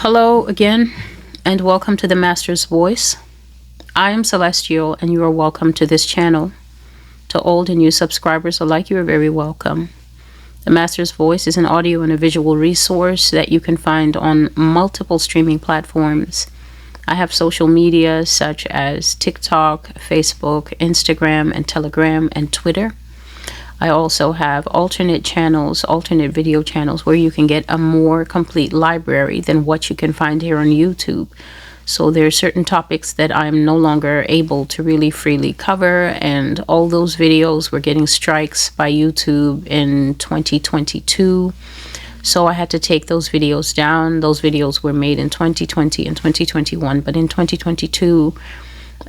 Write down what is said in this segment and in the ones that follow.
Hello again, and welcome to the Master's Voice. I am Celestial, and you are welcome to this channel. To old and new subscribers alike, you are very welcome. The Master's Voice is an audio and a visual resource that you can find on multiple streaming platforms. I have social media such as TikTok, Facebook, Instagram, and Telegram, and Twitter. I also have alternate channels, alternate video channels where you can get a more complete library than what you can find here on YouTube. So there are certain topics that I'm no longer able to really freely cover, and all those videos were getting strikes by YouTube in 2022. So I had to take those videos down. Those videos were made in 2020 and 2021, but in 2022,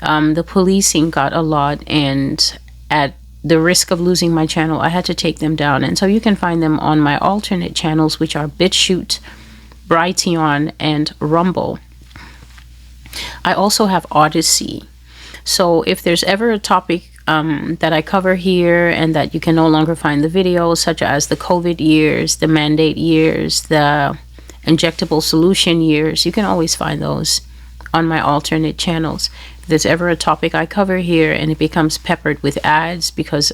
the policing got a lot, and at the risk of losing my channel, I had to take them down. And so you can find them on my alternate channels, which are BitChute, Brighteon, and Rumble. I also have Odyssey. So if there's ever a topic that I cover here and that you can no longer find the videos, such as the COVID years, the mandate years, the injectable solution years, you can always find those on my alternate channels. If there's ever a topic I cover here and it becomes peppered with ads, because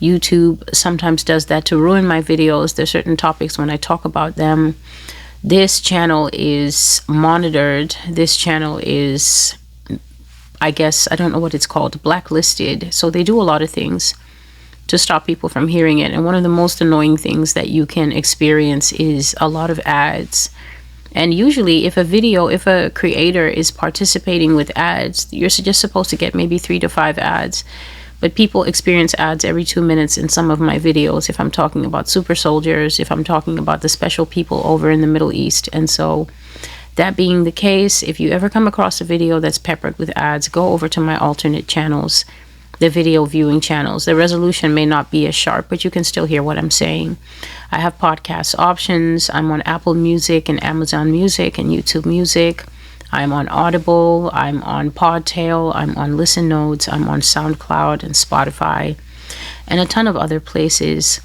YouTube sometimes does that to ruin my videos, there's certain topics when I talk about them, this channel is monitored. This channel is, I guess, I don't know what it's called, blacklisted. So they do a lot of things to stop people from hearing it. And one of the most annoying things that you can experience is a lot of ads. And usually if a creator is participating with ads, you're just supposed to get maybe 3 to 5 ads. But people experience ads every 2 minutes in some of my videos, if I'm talking about super soldiers, if I'm talking about the special people over in the Middle East. And so that being the case, if you ever come across a video that's peppered with ads, go over to my alternate channels, the video viewing channels. The resolution may not be as sharp, but you can still hear what I'm saying. I have podcast options. I'm on Apple Music and Amazon Music and YouTube Music. I'm on Audible. I'm on Podtail. I'm on Listen Notes. I'm on SoundCloud and Spotify and a ton of other places.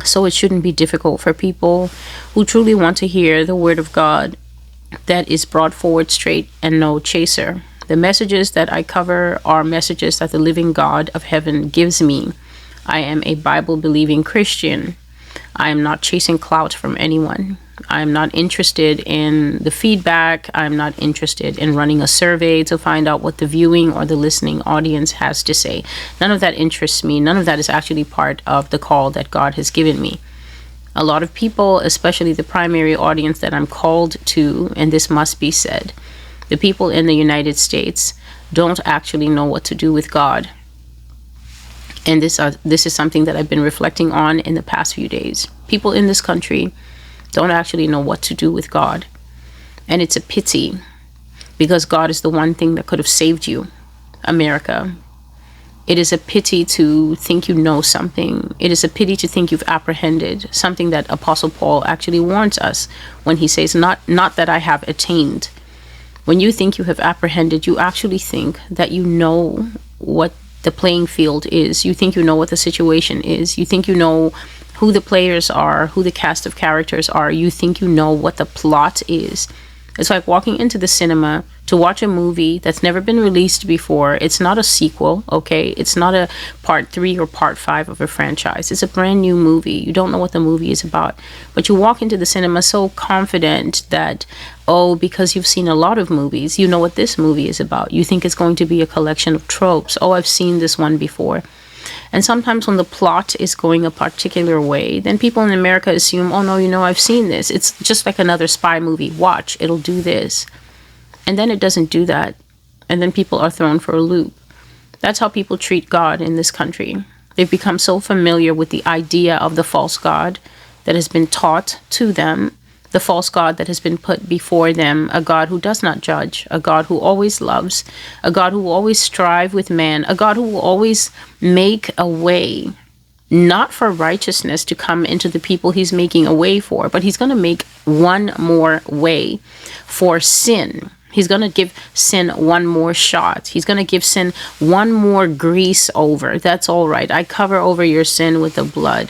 So it shouldn't be difficult for people who truly want to hear the Word of God that is brought forward straight and no chaser. The messages that I cover are messages that the living God of heaven gives me. I am a Bible-believing Christian. I am not chasing clout from anyone. I am not interested in the feedback. I'm not interested in running a survey to find out what the viewing or the listening audience has to say. None of that interests me. None of that is actually part of the call that God has given me. A lot of people, especially the primary audience that I'm called to, and this must be said, the people in the United States don't actually know what to do with God. And this is something that I've been reflecting on in the past few days. People in this country don't actually know what to do with God. And it's a pity, because God is the one thing that could have saved you, America. It is a pity to think you know something. It is a pity to think you've apprehended something that Apostle Paul actually warns us when he says, not that I have attained. When you think you have apprehended, you actually think that you know what the playing field is. You think you know what the situation is. You think you know who the players are, who the cast of characters are. You think you know what the plot is. It's like walking into the cinema to watch a movie that's never been released before. It's not a sequel, okay? It's not a part 3 or part 5 of a franchise. It's a brand new movie. You don't know what the movie is about. But you walk into the cinema so confident that, oh, because you've seen a lot of movies, you know what this movie is about. You think it's going to be a collection of tropes. Oh, I've seen this one before. And sometimes when the plot is going a particular way, then people in America assume, oh no, I've seen this. It's just like another spy movie. Watch, it'll do this. And then it doesn't do that. And then people are thrown for a loop. That's how people treat God in this country. They've become so familiar with the idea of the false God that has been taught to them, the false God that has been put before them, a God who does not judge, a God who always loves, a God who will always strive with man, a God who will always make a way, not for righteousness to come into the people he's making a way for, but he's going to make one more way for sin. He's going to give sin one more shot. He's going to give sin one more grease over. That's all right. I cover over your sin with the blood.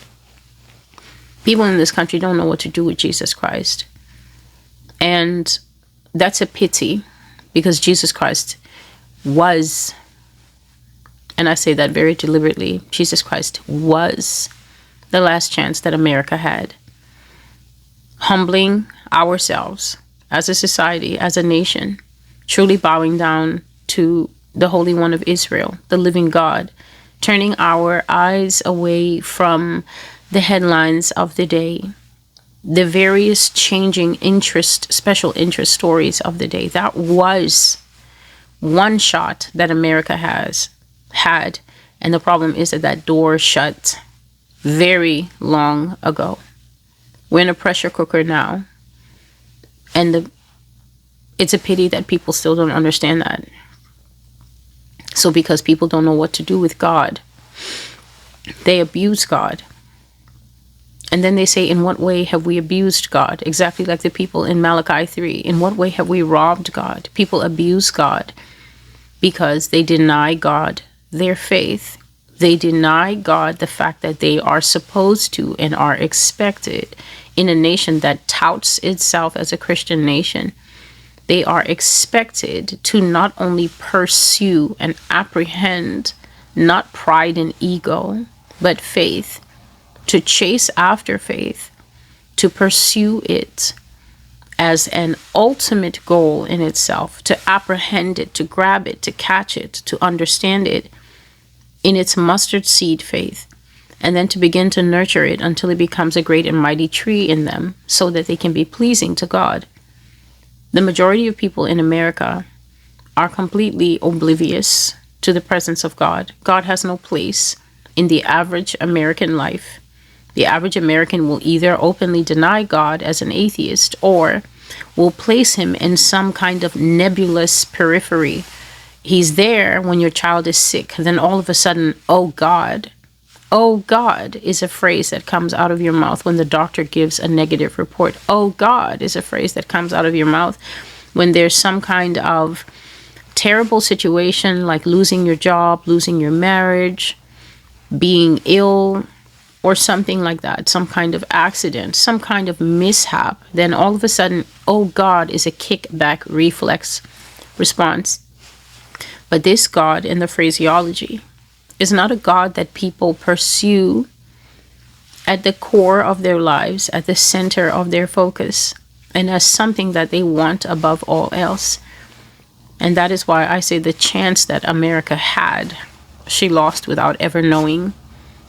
People in this country don't know what to do with Jesus Christ. And that's a pity, because Jesus Christ was, and I say that very deliberately, Jesus Christ was the last chance that America had. Humbling ourselves as a society, as a nation, truly bowing down to the Holy One of Israel, the living God, turning our eyes away from the headlines of the day, the various changing special interest stories of the day. That was one shot that America has had. And the problem is that that door shut very long ago. We're in a pressure cooker now. And it's a pity that people still don't understand that. So because people don't know what to do with God, they abuse God. And then they say, in what way have we abused God? Exactly like the people in Malachi 3. In what way have we robbed God? People abuse God because they deny God their faith. They deny God the fact that they are supposed to and are expected in a nation that touts itself as a Christian nation. They are expected to not only pursue and apprehend not pride and ego, but faith, to chase after faith, to pursue it as an ultimate goal in itself, to apprehend it, to grab it, to catch it, to understand it in its mustard seed faith, and then to begin to nurture it until it becomes a great and mighty tree in them so that they can be pleasing to God. The majority of people in America are completely oblivious to the presence of God. God has no place in the average American life. The average American will either openly deny God as an atheist or will place him in some kind of nebulous periphery. He's there when your child is sick. Then all of a sudden, oh God is a phrase that comes out of your mouth when the doctor gives a negative report. Oh God is a phrase that comes out of your mouth when there's some kind of terrible situation like losing your job, losing your marriage, being ill, or something like that, some kind of accident, some kind of mishap. Then all of a sudden, oh God is a kickback reflex response. But this God in the phraseology is not a God that people pursue at the core of their lives, at the center of their focus, and as something that they want above all else. And that is why I say the chance that America had, she lost without ever knowing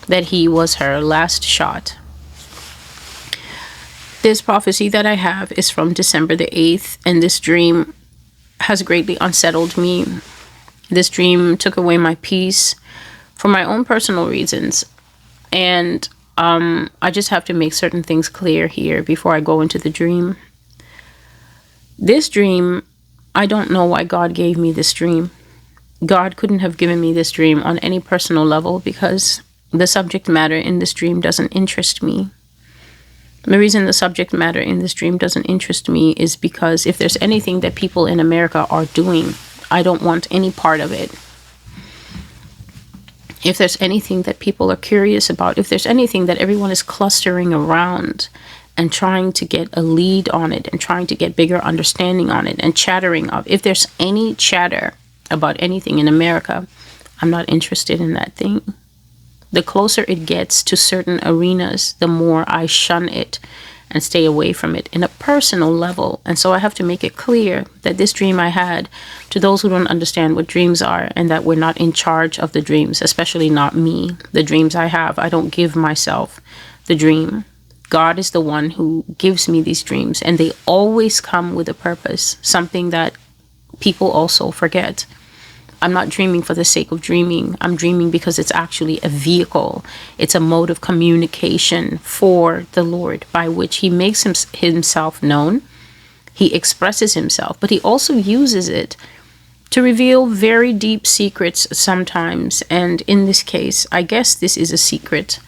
that he was her last shot. This prophecy that I have is from December the 8th, and this dream has greatly unsettled me. This dream took away my peace for my own personal reasons. And I just have to make certain things clear here before I go into the dream. This dream, I don't know why God gave me this dream. God couldn't have given me this dream on any personal level because the subject matter in this dream doesn't interest me. The reason the subject matter in this dream doesn't interest me is because if there's anything that people in America are doing, I don't want any part of it. If there's anything that people are curious about, if there's anything that everyone is clustering around and trying to get a lead on it and trying to get bigger understanding on it and chattering of, if there's any chatter about anything in America, I'm not interested in that thing. The closer it gets to certain arenas, the more I shun it and stay away from it in a personal level. And so I have to make it clear that this dream I had, to those who don't understand what dreams are and that we're not in charge of the dreams, especially not me, the dreams I have, I don't give myself the dream. God is the one who gives me these dreams, and they always come with a purpose, something that people also forget. I'm not dreaming for the sake of dreaming. I'm dreaming because it's actually a vehicle. It's a mode of communication for the Lord by which he makes himself known. He expresses himself, but he also uses it to reveal very deep secrets sometimes. And in this case, I guess this is a secret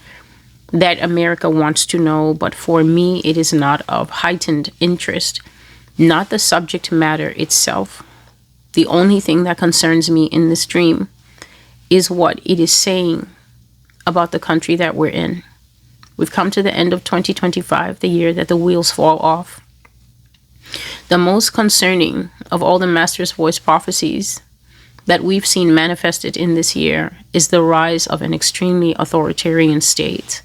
that America wants to know, but for me, it is not of heightened interest, not the subject matter itself. The only thing that concerns me in this dream is what it is saying about the country that we're in. We've come to the end of 2025, the year that the wheels fall off. The most concerning of all the Master's Voice prophecies that we've seen manifested in this year is the rise of an extremely authoritarian state.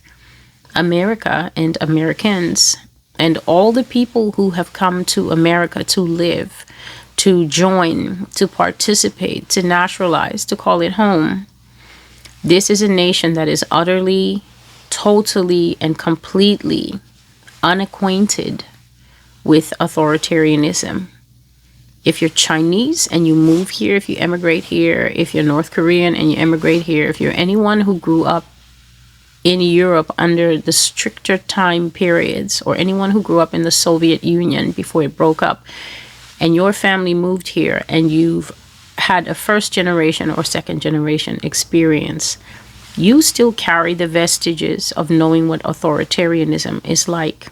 America and Americans and all the people who have come to America to live, to join, to participate, to naturalize, to call it home. This is a nation that is utterly, totally, and completely unacquainted with authoritarianism. If you're Chinese and you move here, if you emigrate here, if you're North Korean and you emigrate here, if you're anyone who grew up in Europe under the stricter time periods, or anyone who grew up in the Soviet Union before it broke up, and your family moved here and you've had a first generation or second generation experience, you still carry the vestiges of knowing what authoritarianism is like.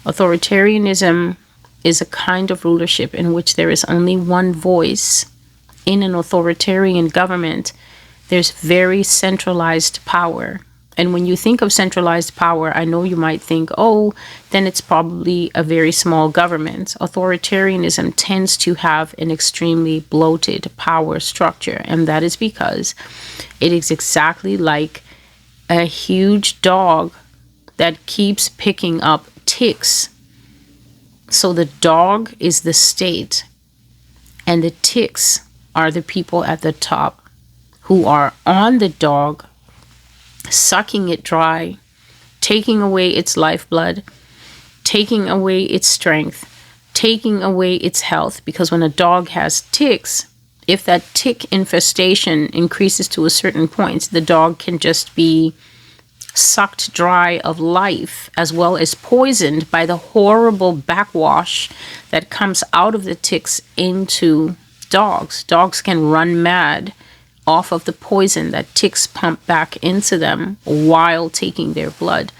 Authoritarianism is a kind of rulership in which there is only one voice. In an authoritarian government, there's very centralized power. And when you think of centralized power, I know you might think, oh, then it's probably a very small government. Authoritarianism tends to have an extremely bloated power structure. And that is because it is exactly like a huge dog that keeps picking up ticks. So the dog is the state, and the ticks are the people at the top who are on the dog, sucking it dry, taking away its lifeblood, taking away its strength, taking away its health. Because when a dog has ticks, if that tick infestation increases to a certain point, the dog can just be sucked dry of life, as well as poisoned by the horrible backwash that comes out of the ticks into dogs. Dogs can run mad off of the poison that ticks pump back into them while taking their blood.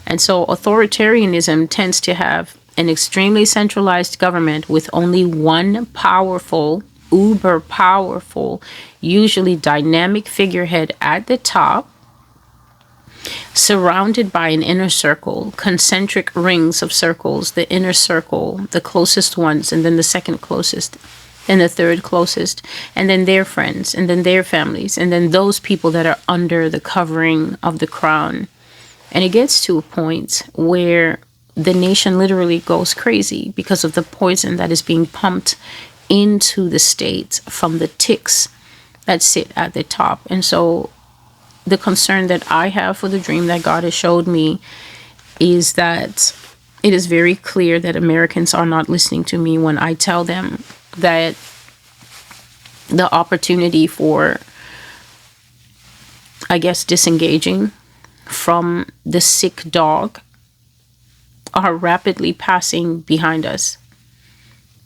And so authoritarianism tends to have an extremely centralized government with only one powerful, uber powerful, usually dynamic figurehead at the top, surrounded by an inner circle, concentric rings of circles, the inner circle, the closest ones, and then the second closest, and the third closest, and then their friends, and then their families, and then those people that are under the covering of the crown. And it gets to a point where the nation literally goes crazy because of the poison that is being pumped into the state from the ticks that sit at the top. And so the concern that I have for the dream that God has showed me is that it is very clear that Americans are not listening to me when I tell them that the opportunity for, I guess, disengaging from the sick dog are rapidly passing behind us.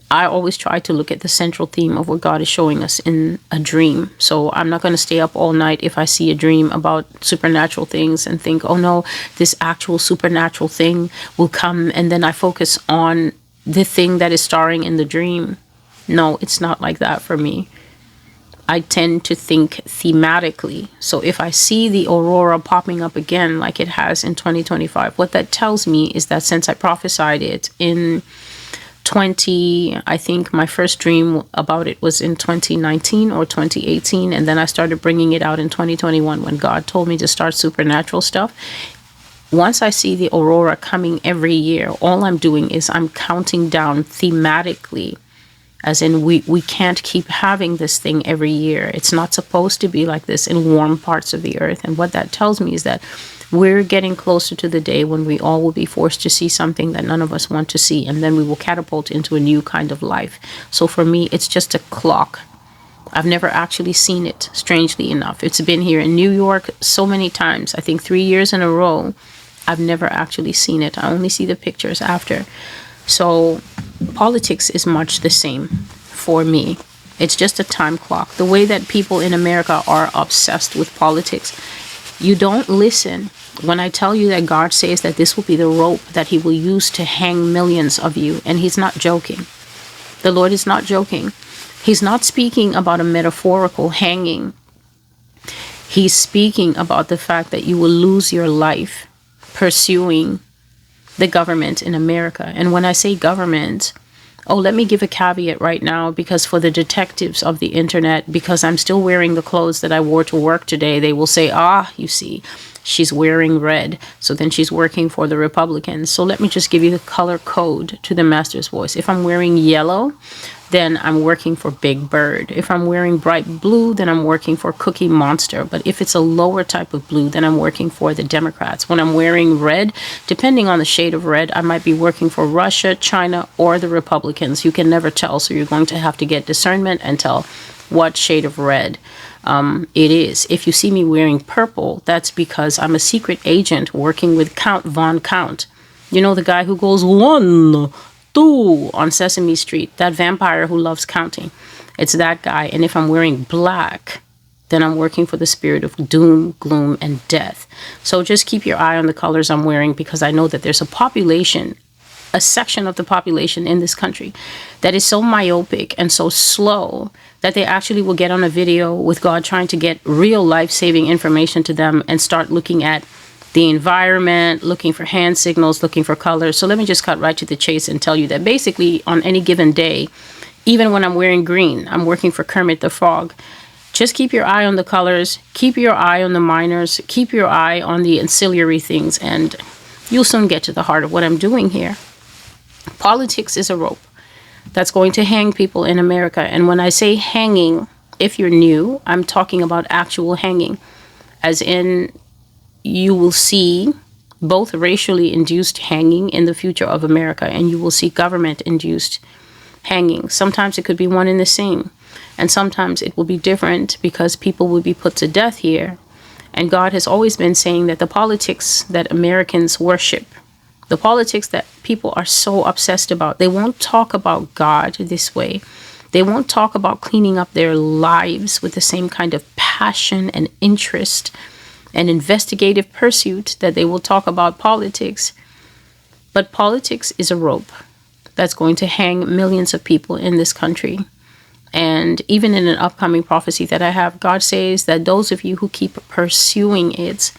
I always try to look at the central theme of what God is showing us in a dream. So I'm not going to stay up all night if I see a dream about supernatural things and think, oh no, this actual supernatural thing will come, and then I focus on the thing that is starring in the dream. No, it's not like that for me. I tend to think thematically. So if I see the aurora popping up again like it has in 2025, what that tells me is that since I prophesied it in I think my first dream about it was in 2019 or 2018, and then I started bringing it out in 2021 when God told me to start supernatural stuff. Once I see the aurora coming every year, all I'm doing is I'm counting down thematically, as in we can't keep having this thing every year. It's not supposed to be like this in warm parts of the earth. And what that tells me is that we're getting closer to the day when we all will be forced to see something that none of us want to see, and then we will catapult into a new kind of life. So for me, it's just a clock. I've never actually seen it, strangely enough. It's been here in New York so many times, I think 3 years in a row. I've never actually seen it. I only see the pictures after. So politics is much the same for me. It's just a time clock. The way that people in America are obsessed with politics, you don't listen when I tell you that God says that this will be the rope that he will use to hang millions of you. And he's not joking. The Lord is not joking. He's not speaking about a metaphorical hanging. He's speaking about the fact that you will lose your life pursuing the government in America. And when I say government, Oh, let me give a caveat right now, because for the detectives of the internet, because I'm still wearing the clothes that I wore to work today, they will say, you see, she's wearing red, so then she's working for the Republicans. So let me just give you the color code to the Master's Voice. If I'm wearing yellow, then I'm working for Big Bird. If I'm wearing bright blue, then I'm working for Cookie Monster. But if it's a lower type of blue, then I'm working for the Democrats. When I'm wearing red, depending on the shade of red, I might be working for Russia, China, or the Republicans. You can never tell, so you're going to have to get discernment and tell what shade of red it is. If you see me wearing purple, that's because I'm a secret agent working with Count Von Count. You know, the guy who goes 1, 2 on Sesame Street, that vampire who loves counting. It's that guy. And if I'm wearing black, then I'm working for the spirit of doom, gloom, and death. So just keep your eye on the colors I'm wearing, because I know that there's a section of the population in this country that is so myopic and so slow that they actually will get on a video with God trying to get real life-saving information to them and start looking at the environment, looking for hand signals, looking for colors. So let me just cut right to the chase and tell you that basically on any given day, even when I'm wearing green, I'm working for Kermit the Frog. Just keep your eye on the colors, keep your eye on the minors, keep your eye on the ancillary things, and you'll soon get to the heart of what I'm doing here. Politics is a rope that's going to hang people in America. And when I say hanging, if you're new, I'm talking about actual hanging, as in you will see both racially induced hanging in the future of America, and you will see government induced hanging. Sometimes it could be one and the same, and sometimes it will be different because people will be put to death here. And God has always been saying that the politics that Americans worship, the politics that people are so obsessed about, they won't talk about God this way. They won't talk about cleaning up their lives with the same kind of passion and interest and investigative pursuit that they will talk about politics. But politics is a rope that's going to hang millions of people in this country. And even in an upcoming prophecy that I have, God says that those of you who keep pursuing it,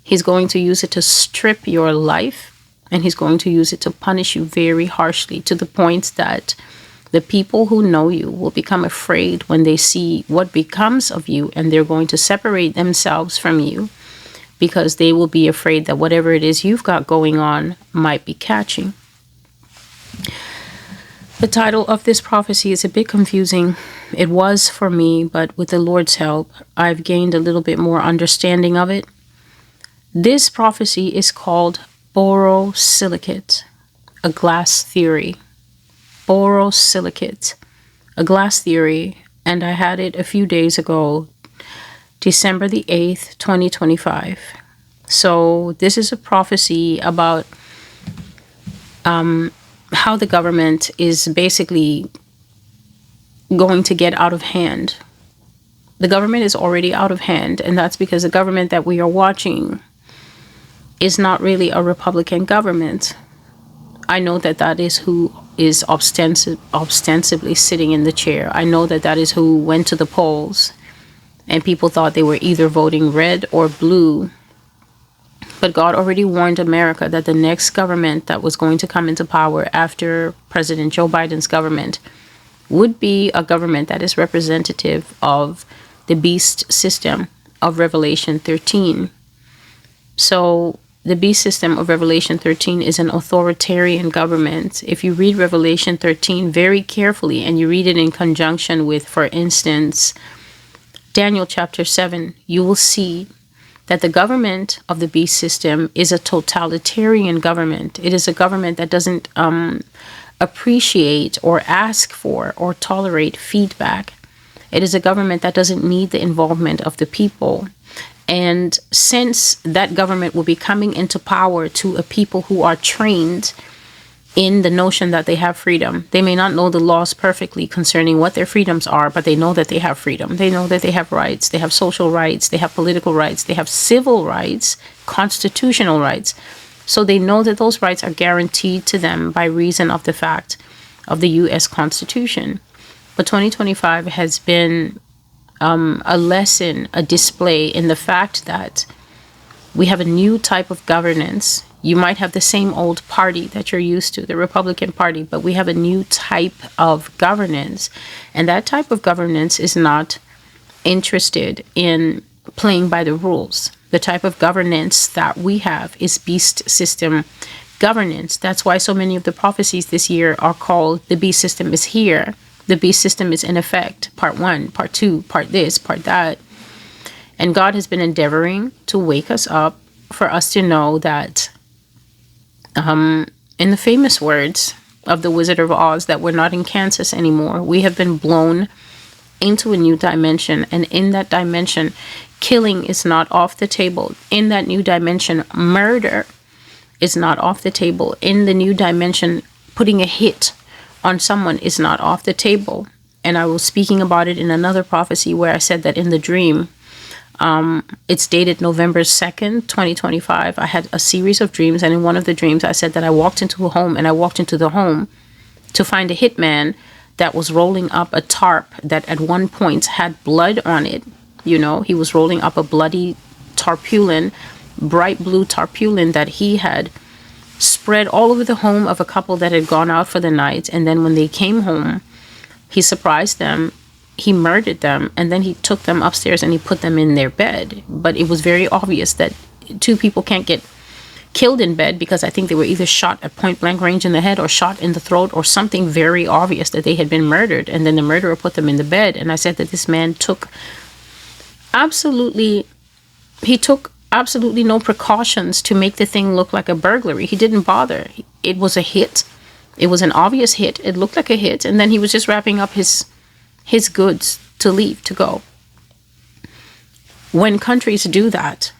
He's going to use it to strip your life, and He's going to use it to punish you very harshly, to the point that the people who know you will become afraid when they see what becomes of you, and they're going to separate themselves from you because they will be afraid that whatever it is you've got going on might be catching. The title of this prophecy is a bit confusing. It was for me, but with the Lord's help, I've gained a little bit more understanding of it. This prophecy is called Borosilicate, a glass theory. Borosilicate, a glass theory, and I had it a few days ago, December the 8th, 2025. So this is a prophecy about how the government is basically going to get out of hand. The government is already out of hand, and that's because the government that we are watching is not really a Republican government. I know that that is who is ostensibly sitting in the chair. I know that that is who went to the polls, and people thought they were either voting red or blue. But God already warned America that the next government that was going to come into power after President Joe Biden's government would be a government that is representative of the beast system of Revelation 13. So the beast system of Revelation 13 is an authoritarian government. If you read Revelation 13 very carefully and you read it in conjunction with, for instance, Daniel chapter 7, you will see that the government of the beast system is a totalitarian government. It is a government that doesn't appreciate or ask for or tolerate feedback. It is a government that doesn't need the involvement of the people. And since that government will be coming into power to a people who are trained in the notion that they have freedom, they may not know the laws perfectly concerning what their freedoms are, but they know that they have freedom. They know that they have rights. They have social rights. They have political rights. They have civil rights, constitutional rights. So they know that those rights are guaranteed to them by reason of the fact of the U.S. Constitution. But 2025 has been a lesson, a display in the fact that we have a new type of governance. You might have the same old party that you're used to, the Republican Party, but we have a new type of governance. And that type of governance is not interested in playing by the rules. The type of governance that we have is beast system governance. That's why so many of the prophecies this year are called the beast system is here. The beast system is in effect. Part 1, part 2, part this, part that. And God has been endeavoring to wake us up for us to know that, in the famous words of the Wizard of Oz, that we're not in Kansas anymore. We have been blown into a new dimension. And in that dimension, killing is not off the table. In that new dimension, murder is not off the table. In the new dimension, putting a hit on someone is not off the table. And I was speaking about it in another prophecy where I said that in the dream, it's dated November 2nd, 2025. I had a series of dreams. And in one of the dreams, I said that I walked into a home, and I walked into the home to find a hitman that was rolling up a tarp that at one point had blood on it. You know, he was rolling up a bloody tarpaulin, bright blue tarpaulin that he had spread all over the home of a couple that had gone out for the night. And then when they came home, he surprised them, he murdered them, and then he took them upstairs and he put them in their bed. But it was very obvious that two people can't get killed in bed, because I think they were either shot at point blank range in the head or shot in the throat or something very obvious that they had been murdered. And then the murderer put them in the bed. And I said that this man took absolutely no precautions to make the thing look like a burglary. He didn't bother. It was a hit. It was an obvious hit. It looked like a hit. And then he was just wrapping up his goods to leave, to go. When countries do that,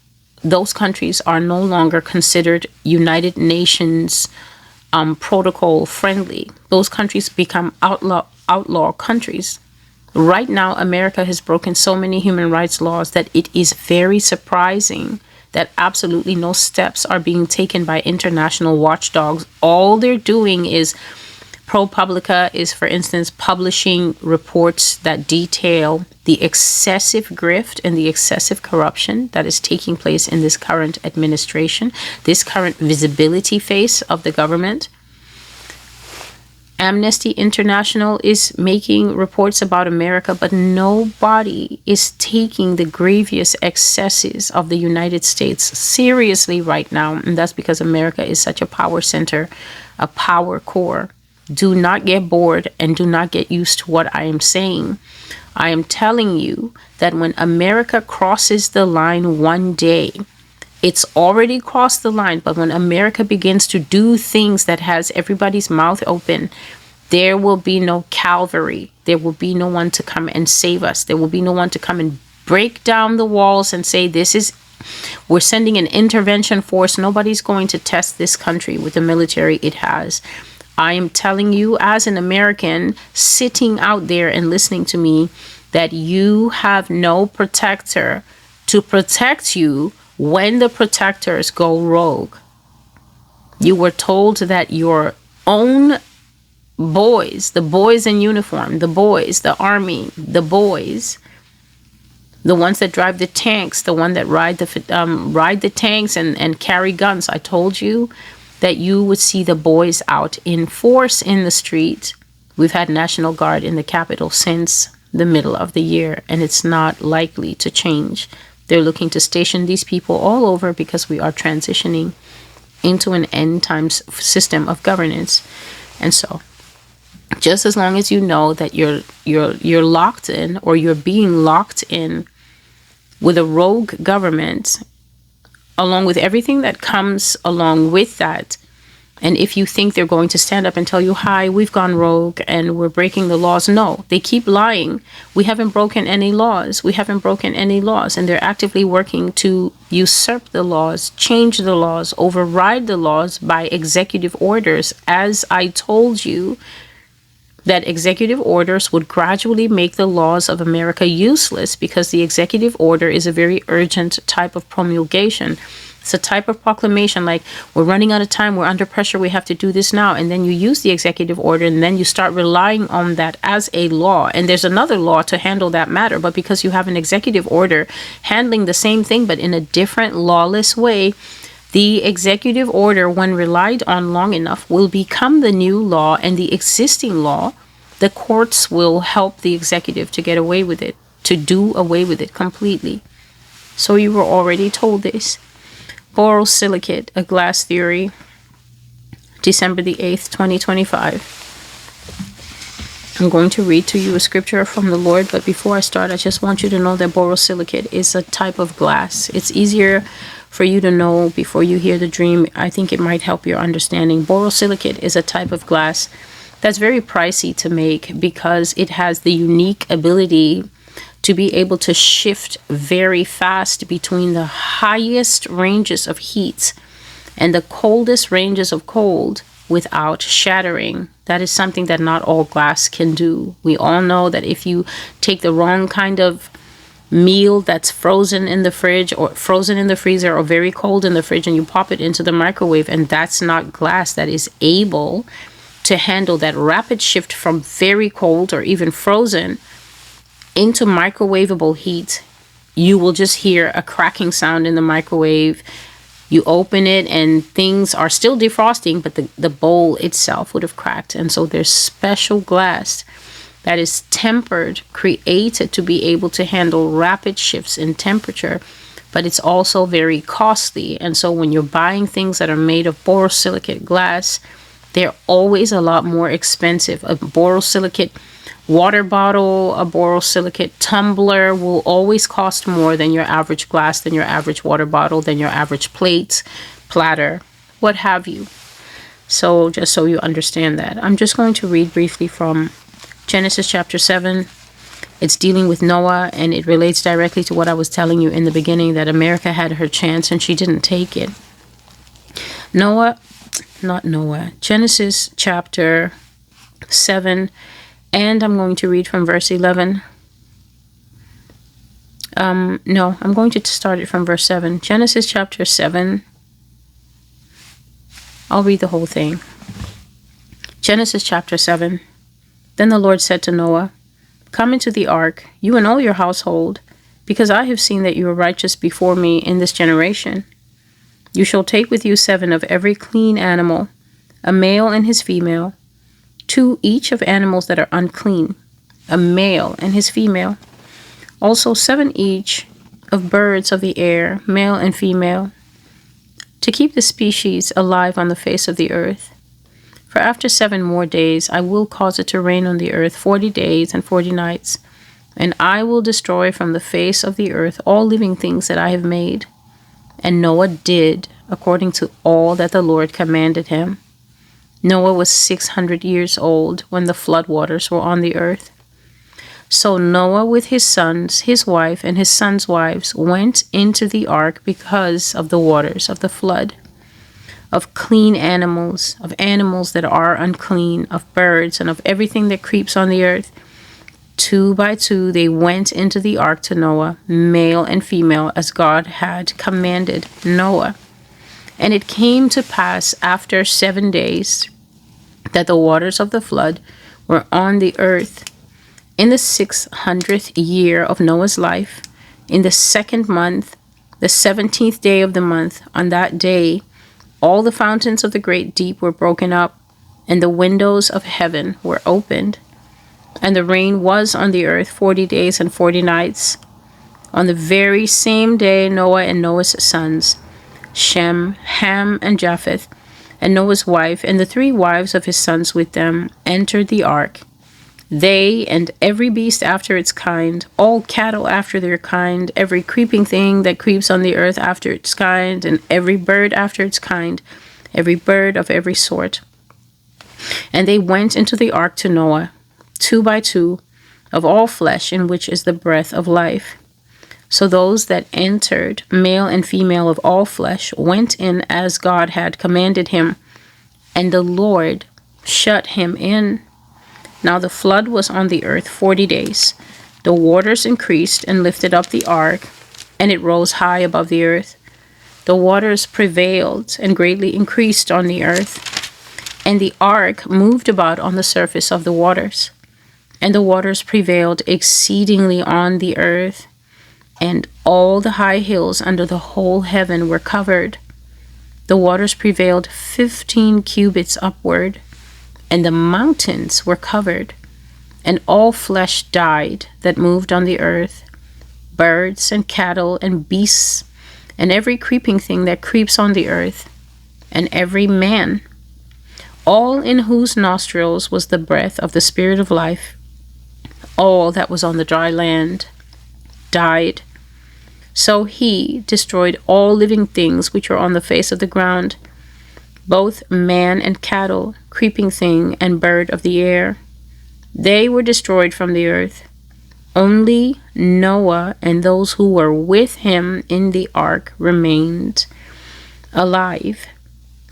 those countries are no longer considered United Nations protocol friendly. Those countries become outlaw countries. Right now, America has broken so many human rights laws that it is very surprising that absolutely no steps are being taken by international watchdogs. All they're doing is, ProPublica is, for instance, publishing reports that detail the excessive grift and the excessive corruption that is taking place in this current administration, this current visibility phase of the government. Amnesty International is making reports about America, but nobody is taking the grievous excesses of the United States seriously right now. And that's because America is such a power center, a power core. Do not get bored and do not get used to what I am saying. I am telling you that when America crosses the line one day, it's already crossed the line, but when America begins to do things that has everybody's mouth open, there will be no Calvary. There will be no one to come and save us. There will be no one to come and break down the walls and say, we're sending an intervention force. Nobody's going to test this country with the military it has. I am telling you, as an American sitting out there and listening to me, that you have no protector to protect you when the protectors go rogue. You were told that your own boys, the boys in uniform, the boys, the army, the boys, the ones that drive the tanks, the one that ride the tanks and carry guns, I told you that you would see the boys out in force in the street. We've had National Guard in the Capitol since the middle of the year, and it's not likely to change. They're looking to station these people all over because we are transitioning into an end times system of governance. And so, just as long as you know that you're locked in, or you're being locked in with a rogue government, along with everything that comes along with that. And if you think they're going to stand up and tell you, hi, we've gone rogue and we're breaking the laws. No, they keep lying. We haven't broken any laws. We haven't broken any laws. And they're actively working to usurp the laws, change the laws, override the laws by executive orders. As I told you, that executive orders would gradually make the laws of America useless, because the executive order is a very urgent type of promulgation. It's a type of proclamation, like, we're running out of time, we're under pressure, we have to do this now. And then you use the executive order, and then you start relying on that as a law. And there's another law to handle that matter. But because you have an executive order handling the same thing, but in a different lawless way, The executive order, when relied on long enough, will become the new law, and the existing law, the courts will help the executive to get away with it, to do away with it completely. So you were already told this. Borosilicate, A Glass Theory, December the 8th, 2025. I'm going to read to you a scripture from the Lord, but before I start, I just want you to know that borosilicate is a type of glass. It's easier for you to know before you hear the dream. I think it might help your understanding. Borosilicate is a type of glass that's very pricey to make because it has the unique ability to be able to shift very fast between the highest ranges of heat and the coldest ranges of cold without shattering. That is something that not all glass can do. We all know that if you take the wrong kind of meal that's frozen in the fridge or frozen in the freezer or very cold in the fridge and you pop it into the microwave, and that's not glass that is able to handle that rapid shift from very cold or even frozen into microwavable heat, you will just hear a cracking sound in the microwave. You open it and things are still defrosting, but the bowl itself would have cracked. And so there's special glass that is tempered, created to be able to handle rapid shifts in temperature, but it's also very costly. And so when you're buying things that are made of borosilicate glass, they're always a lot more expensive. A borosilicate water bottle, a borosilicate tumbler will always cost more than your average glass, than your average water bottle, than your average plate, platter, what have you. So just so you understand that. I'm just going to read briefly from Genesis chapter 7. It's dealing with Noah, and it relates directly to what I was telling you in the beginning, that America had her chance and she didn't take it. Genesis chapter 7. And I'm going to read from verse 11. I'm going to start it from verse 7. Genesis chapter 7. I'll read the whole thing. Genesis chapter 7. Then the Lord said to Noah, "Come into the ark, you and all your household, because I have seen that you are righteous before me in this generation. You shall take with you 7 of every clean animal, a male and his female, 2 each of animals that are unclean, a male and his female. Also 7 each of birds of the air, male and female, to keep the species alive on the face of the earth. For after 7 more days I will cause it to rain on the earth 40 days and 40 nights, and I will destroy from the face of the earth all living things that I have made." And Noah did according to all that the Lord commanded him. Noah was 600 years old when the flood waters were on the earth. So Noah with his sons, his wife, and his sons' wives went into the ark because of the waters of the flood, of clean animals, of animals that are unclean, of birds, and of everything that creeps on the earth. 2 by 2 they went into the ark to Noah, male and female, as God had commanded Noah. And it came to pass after 7 days that the waters of the flood were on the earth. In the 600th year of Noah's life, in the 2nd month, the 17th day of the month, on that day, all the fountains of the great deep were broken up, and the windows of heaven were opened. And the rain was on the earth 40 days and 40 nights. On the very same day, Noah and Noah's sons, Shem, Ham, and Japheth, and Noah's wife, and the 3 wives of his sons with them, entered the ark. They and every beast after its kind, all cattle after their kind, every creeping thing that creeps on the earth after its kind, and every bird after its kind, every bird of every sort. And they went into the ark to Noah, 2 by 2, of all flesh in which is the breath of life. So those that entered, male and female of all flesh, went in as God had commanded him, and the Lord shut him in. Now the flood was on the earth 40 days. The waters increased and lifted up the ark, and it rose high above the earth. The waters prevailed and greatly increased on the earth, and the ark moved about on the surface of the waters. And the waters prevailed exceedingly on the earth, and all the high hills under the whole heaven were covered. The waters prevailed 15 cubits upward, and the mountains were covered, and all flesh died that moved on the earth, birds and cattle and beasts, and every creeping thing that creeps on the earth, and every man, all in whose nostrils was the breath of the Spirit of life. All that was on the dry land died. So he destroyed all living things which were on the face of the ground, both man and cattle, creeping thing and bird of the air. They were destroyed from the earth. Only Noah and those who were with him in the ark remained alive,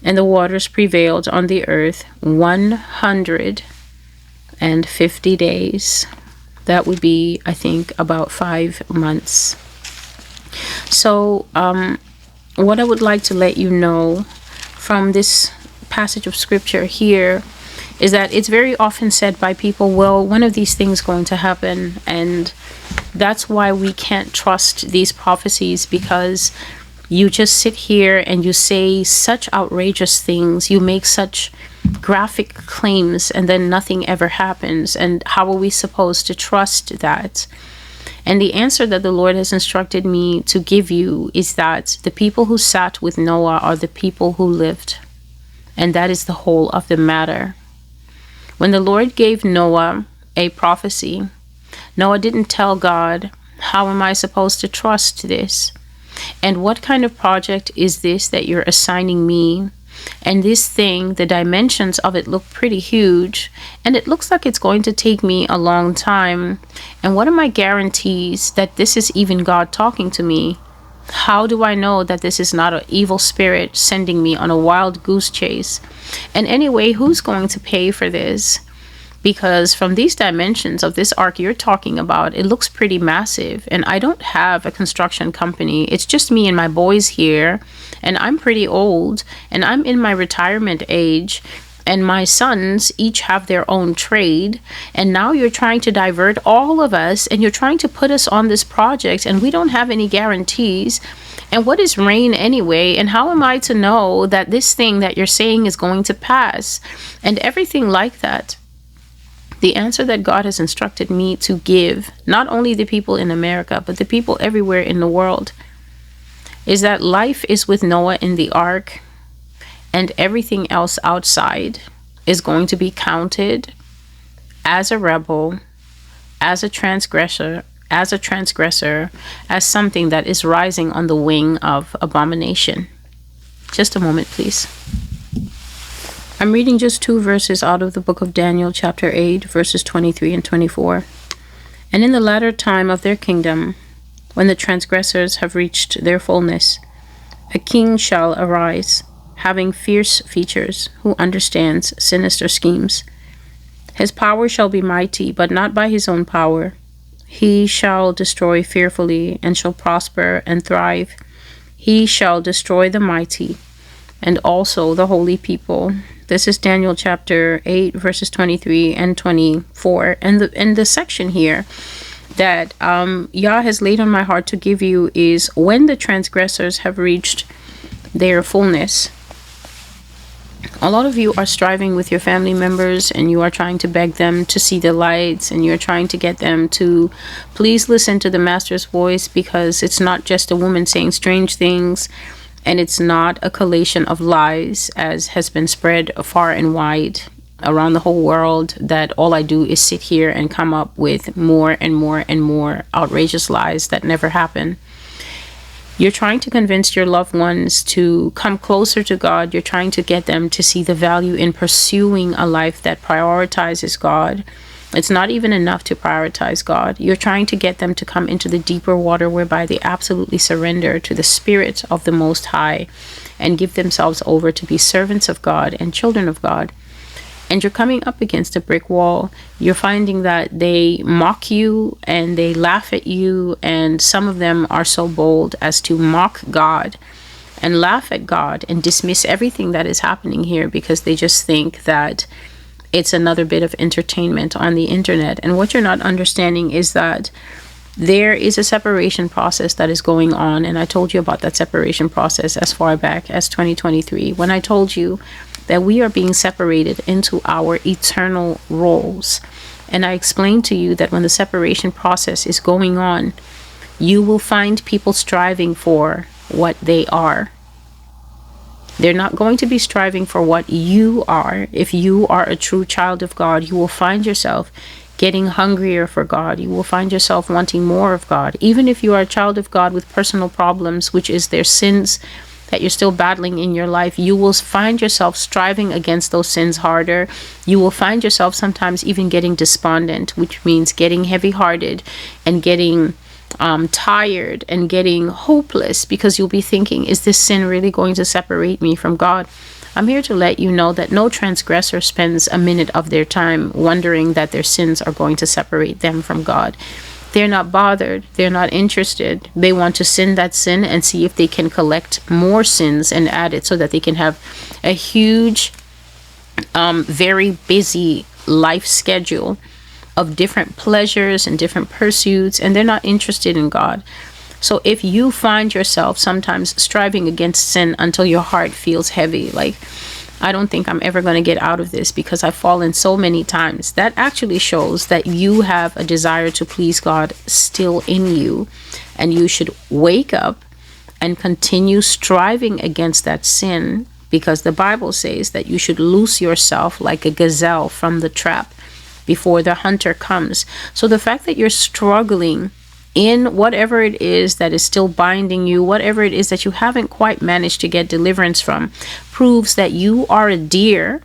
and the waters prevailed on the earth 150 days. That would be, I think, about 5 months. So, what I would like to let you know from this passage of scripture here is that it's very often said by people, well, one of these things is going to happen, and that's why we can't trust these prophecies, because you just sit here and you say such outrageous things, you make such graphic claims, and then nothing ever happens. And how are we supposed to trust that? And the answer that the Lord has instructed me to give you is that the people who sat with Noah are the people who lived. And that is the whole of the matter. When the Lord gave Noah a prophecy, Noah didn't tell God, how am I supposed to trust this? And what kind of project is this that you're assigning me? And this thing, the dimensions of it look pretty huge, and it looks like it's going to take me a long time. And what are my guarantees that this is even God talking to me? How do I know that this is not an evil spirit sending me on a wild goose chase? And anyway, who's going to pay for this? Because from these dimensions of this ark you're talking about, it looks pretty massive. And I don't have a construction company. It's just me and my boys here. And I'm pretty old. And I'm in my retirement age. And my sons each have their own trade. And now you're trying to divert all of us. And you're trying to put us on this project. And we don't have any guarantees. And what is rain anyway? And how am I to know that this thing that you're saying is going to pass? And everything like that. The answer that God has instructed me to give, not only the people in America, but the people everywhere in the world, is that life is with Noah in the ark, and everything else outside is going to be counted as a rebel, as a transgressor, as something that is rising on the wing of abomination. Just a moment, please. I'm reading just 2 verses out of the book of Daniel, chapter 8, verses 23 and 24. And in the latter time of their kingdom, when the transgressors have reached their fullness, a king shall arise, having fierce features, who understands sinister schemes. His power shall be mighty, but not by his own power. He shall destroy fearfully, and shall prosper and thrive. He shall destroy the mighty, and also the holy people. This is Daniel chapter 8, verses 23 and 24. And the section here that Yah has laid on my heart to give you is when the transgressors have reached their fullness. A lot of you are striving with your family members, and you are trying to beg them to see the lights, and you're trying to get them to please listen to the Master's voice, because it's not just a woman saying strange things. And it's not a collation of lies, as has been spread far and wide around the whole world, that all I do is sit here and come up with more and more and more outrageous lies that never happen. You're trying to convince your loved ones to come closer to God. You're trying to get them to see the value in pursuing a life that prioritizes God. It's not even enough to prioritize God. You're trying to get them to come into the deeper water, whereby they absolutely surrender to the Spirit of the Most High and give themselves over to be servants of God and children of God. And you're coming up against a brick wall. You're finding that they mock you and they laugh at you, and some of them are so bold as to mock God and laugh at God and dismiss everything that is happening here, because they just think that it's another bit of entertainment on the internet. And what you're not understanding is that There is a separation process that is going on, and I told you about that separation process as far back as 2023, when I told you that we are being separated into our eternal roles. And I explained to you that when the separation process is going on, you will find people striving for what they are. They're not going to be striving for what you are. If you are a true child of God, you will find yourself getting hungrier for God. You will find yourself wanting more of God. Even if you are a child of God with personal problems, which is their sins that you're still battling in your life, you will find yourself striving against those sins harder. You will find yourself sometimes even getting despondent, which means getting heavy-hearted and getting tired and getting hopeless, because you'll be thinking, is this sin really going to separate me from God? I'm here to let you know that no transgressor spends a minute of their time wondering that their sins are going to separate them from God. They're not bothered. They're not interested. They want to sin that sin and see if they can collect more sins and add it so that they can have a huge, very busy life schedule of different pleasures and different pursuits, and they're not interested in God. So if you find yourself sometimes striving against sin until your heart feels heavy, like, I don't think I'm ever going to get out of this because I've fallen so many times, that actually shows that you have a desire to please God still in you, and you should wake up and continue striving against that sin, because the Bible says that you should loose yourself like a gazelle from the trap before the hunter comes. So the fact that you're struggling in whatever it is that is still binding you, whatever it is that you haven't quite managed to get deliverance from, proves that you are a deer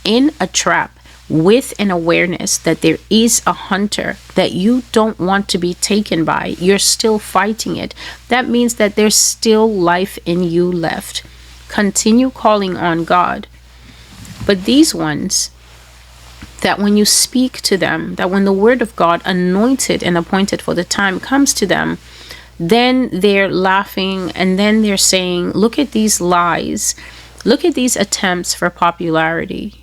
in a trap with an awareness that there is a hunter that you don't want to be taken by. You're still fighting it. That means that there's still life in you left. Continue calling on God. But these ones, that when you speak to them, that when the word of God, anointed and appointed for the time, comes to them, then they're laughing, and then they're saying, look at these lies, look at these attempts for popularity.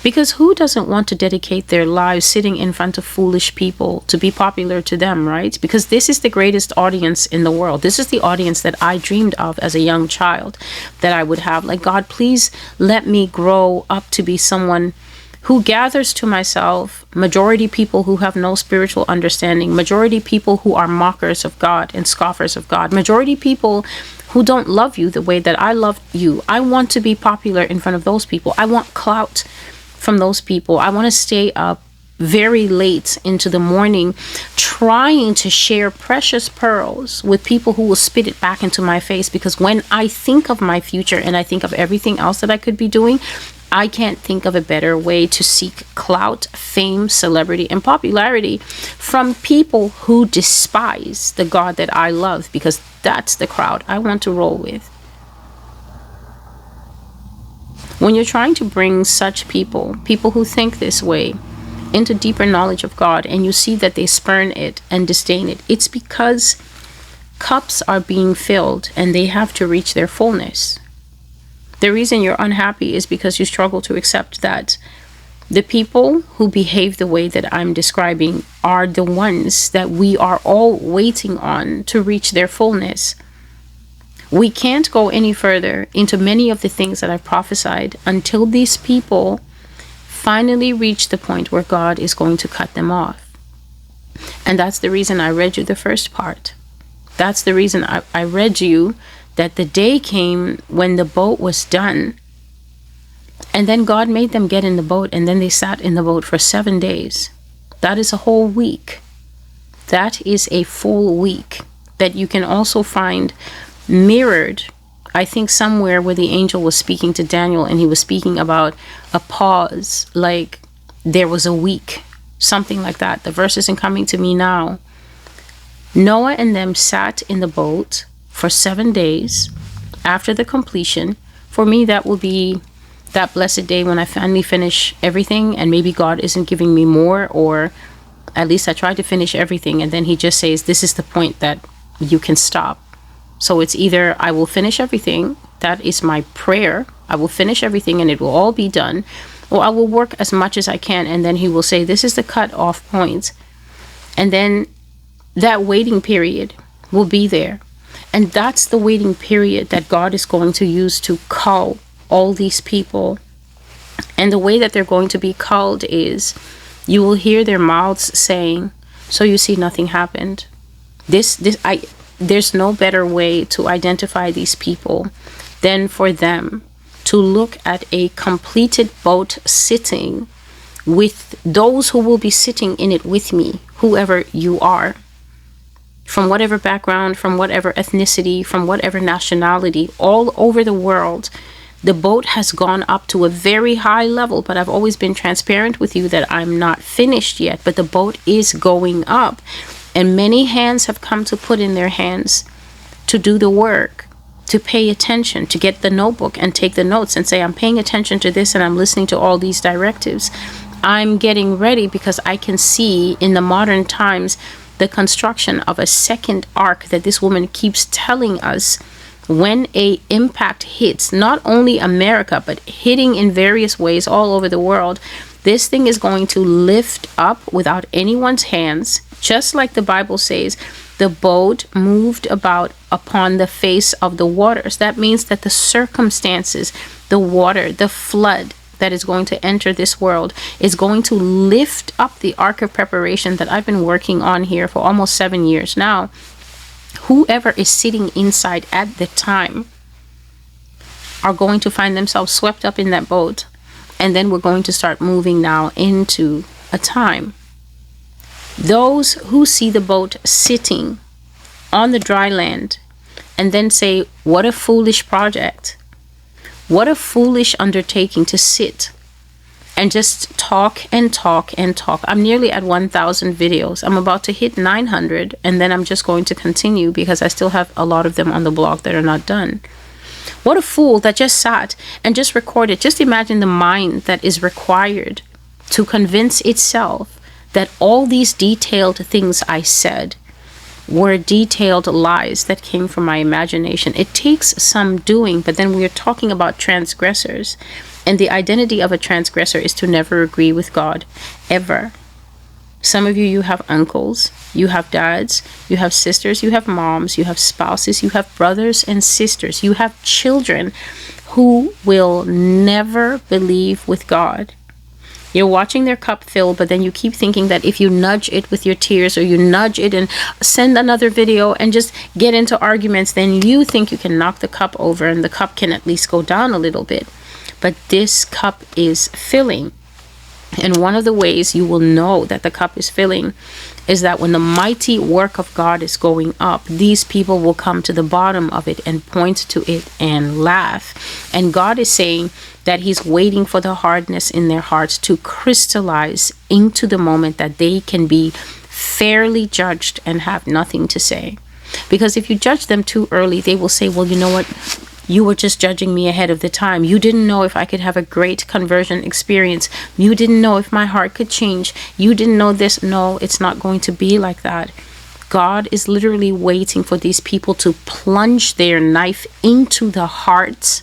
Because who doesn't want to dedicate their lives sitting in front of foolish people to be popular to them, right? Because this is the greatest audience in the world. This is the audience that I dreamed of as a young child, that I would have. Like, God, please let me grow up to be someone who gathers to myself majority people who have no spiritual understanding, majority people who are mockers of God and scoffers of God, majority people who don't love you the way that I love you. I want to be popular in front of those people. I want clout from those people. I want to stay up very late into the morning trying to share precious pearls with people who will spit it back into my face, because when I think of my future and I think of everything else that I could be doing, I can't think of a better way to seek clout, fame, celebrity, and popularity from people who despise the God that I love, because that's the crowd I want to roll with. When you're trying to bring such people who think this way, into deeper knowledge of God, and you see that they spurn it and disdain it, it's because cups are being filled and they have to reach their fullness. The reason you're unhappy is because you struggle to accept that the people who behave the way that I'm describing are the ones that we are all waiting on to reach their fullness. We can't go any further into many of the things that I've prophesied until these people finally reach the point where God is going to cut them off. And that's the reason I read you the first part. That's the reason I read you that the day came when the boat was done, and then God made them get in the boat, and then they sat in the boat for 7 days. That is a whole week. That is a full week that you can also find mirrored, I think, somewhere where the angel was speaking to Daniel, and he was speaking about a pause, like there was a week, something like that. The verse isn't coming to me now. Noah and them sat in the boat for 7 days after the completion. For me, that will be that blessed day when I finally finish everything, and maybe God isn't giving me more, or at least I tried to finish everything, and then he just says, this is the point that you can stop. So it's either I will finish everything, that is my prayer, I will finish everything and it will all be done, or I will work as much as I can, and then he will say, this is the cut off point. And then that waiting period will be there. And that's the waiting period that God is going to use to call all these people. And the way that they're going to be called is you will hear their mouths saying, "So you see, nothing happened." There's no better way to identify these people than for them to look at a completed boat sitting with those who will be sitting in it with me, whoever you are, from whatever background, from whatever ethnicity, from whatever nationality, all over the world. The boat has gone up to a very high level, but I've always been transparent with you that I'm not finished yet, but the boat is going up. And many hands have come to put in their hands to do the work, to pay attention, to get the notebook and take the notes and say, I'm paying attention to this and I'm listening to all these directives. I'm getting ready because I can see in the modern times the construction of a second ark that this woman keeps telling us. When a impact hits not only America, but hitting in various ways all over the world, this thing is going to lift up without anyone's hands. Just like the Bible says, the boat moved about upon the face of the waters. That means that the circumstances, the water, the flood that is going to enter this world is going to lift up the ark of preparation that I've been working on here for almost 7 years now. Whoever is sitting inside at the time are going to find themselves swept up in that boat. And then we're going to start moving now into a time. Those who see the boat sitting on the dry land and then say, what a foolish project. What a foolish undertaking to sit and just talk and talk and talk. I'm nearly at 1,000 videos. I'm about to hit 900, and then I'm just going to continue because I still have a lot of them on the blog that are not done. What a fool that just sat and just recorded. Just imagine the mind that is required to convince itself that all these detailed things I said were detailed lies that came from my imagination. It takes some doing, but then we're talking about transgressors. And the identity of a transgressor is to never agree with God, ever. Some of you have uncles, you have dads, you have sisters, you have moms, you have spouses, you have brothers and sisters, you have children who will never believe with God. You're watching their cup fill, but then you keep thinking that if you nudge it with your tears or you nudge it and send another video and just get into arguments, then you think you can knock the cup over and the cup can at least go down a little bit. But this cup is filling. And one of the ways you will know that the cup is filling is that when the mighty work of God is going up, these people will come to the bottom of it and point to it and laugh. And God is saying that he's waiting for the hardness in their hearts to crystallize into the moment that they can be fairly judged and have nothing to say. Because if you judge them too early, they will say, well, you know what? You were just judging me ahead of the time. You didn't know if I could have a great conversion experience. You didn't know if my heart could change. You didn't know this. No, it's not going to be like that. God is literally waiting for these people to plunge their knife into the hearts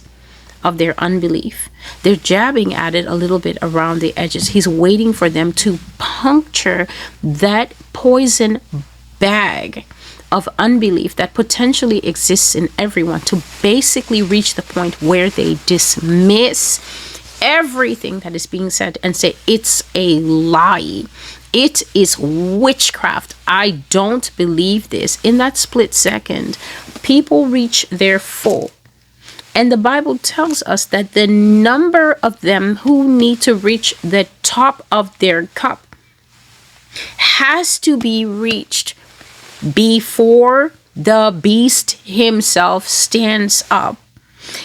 of their unbelief. They're jabbing at it a little bit around the edges. He's waiting for them to puncture that poison bag of unbelief that potentially exists in everyone, to basically reach the point where they dismiss everything that is being said and say it's a lie. It is witchcraft. I don't believe this. In that split second, people reach their full. And the Bible tells us that the number of them who need to reach the top of their cup has to be reached before the beast himself stands up.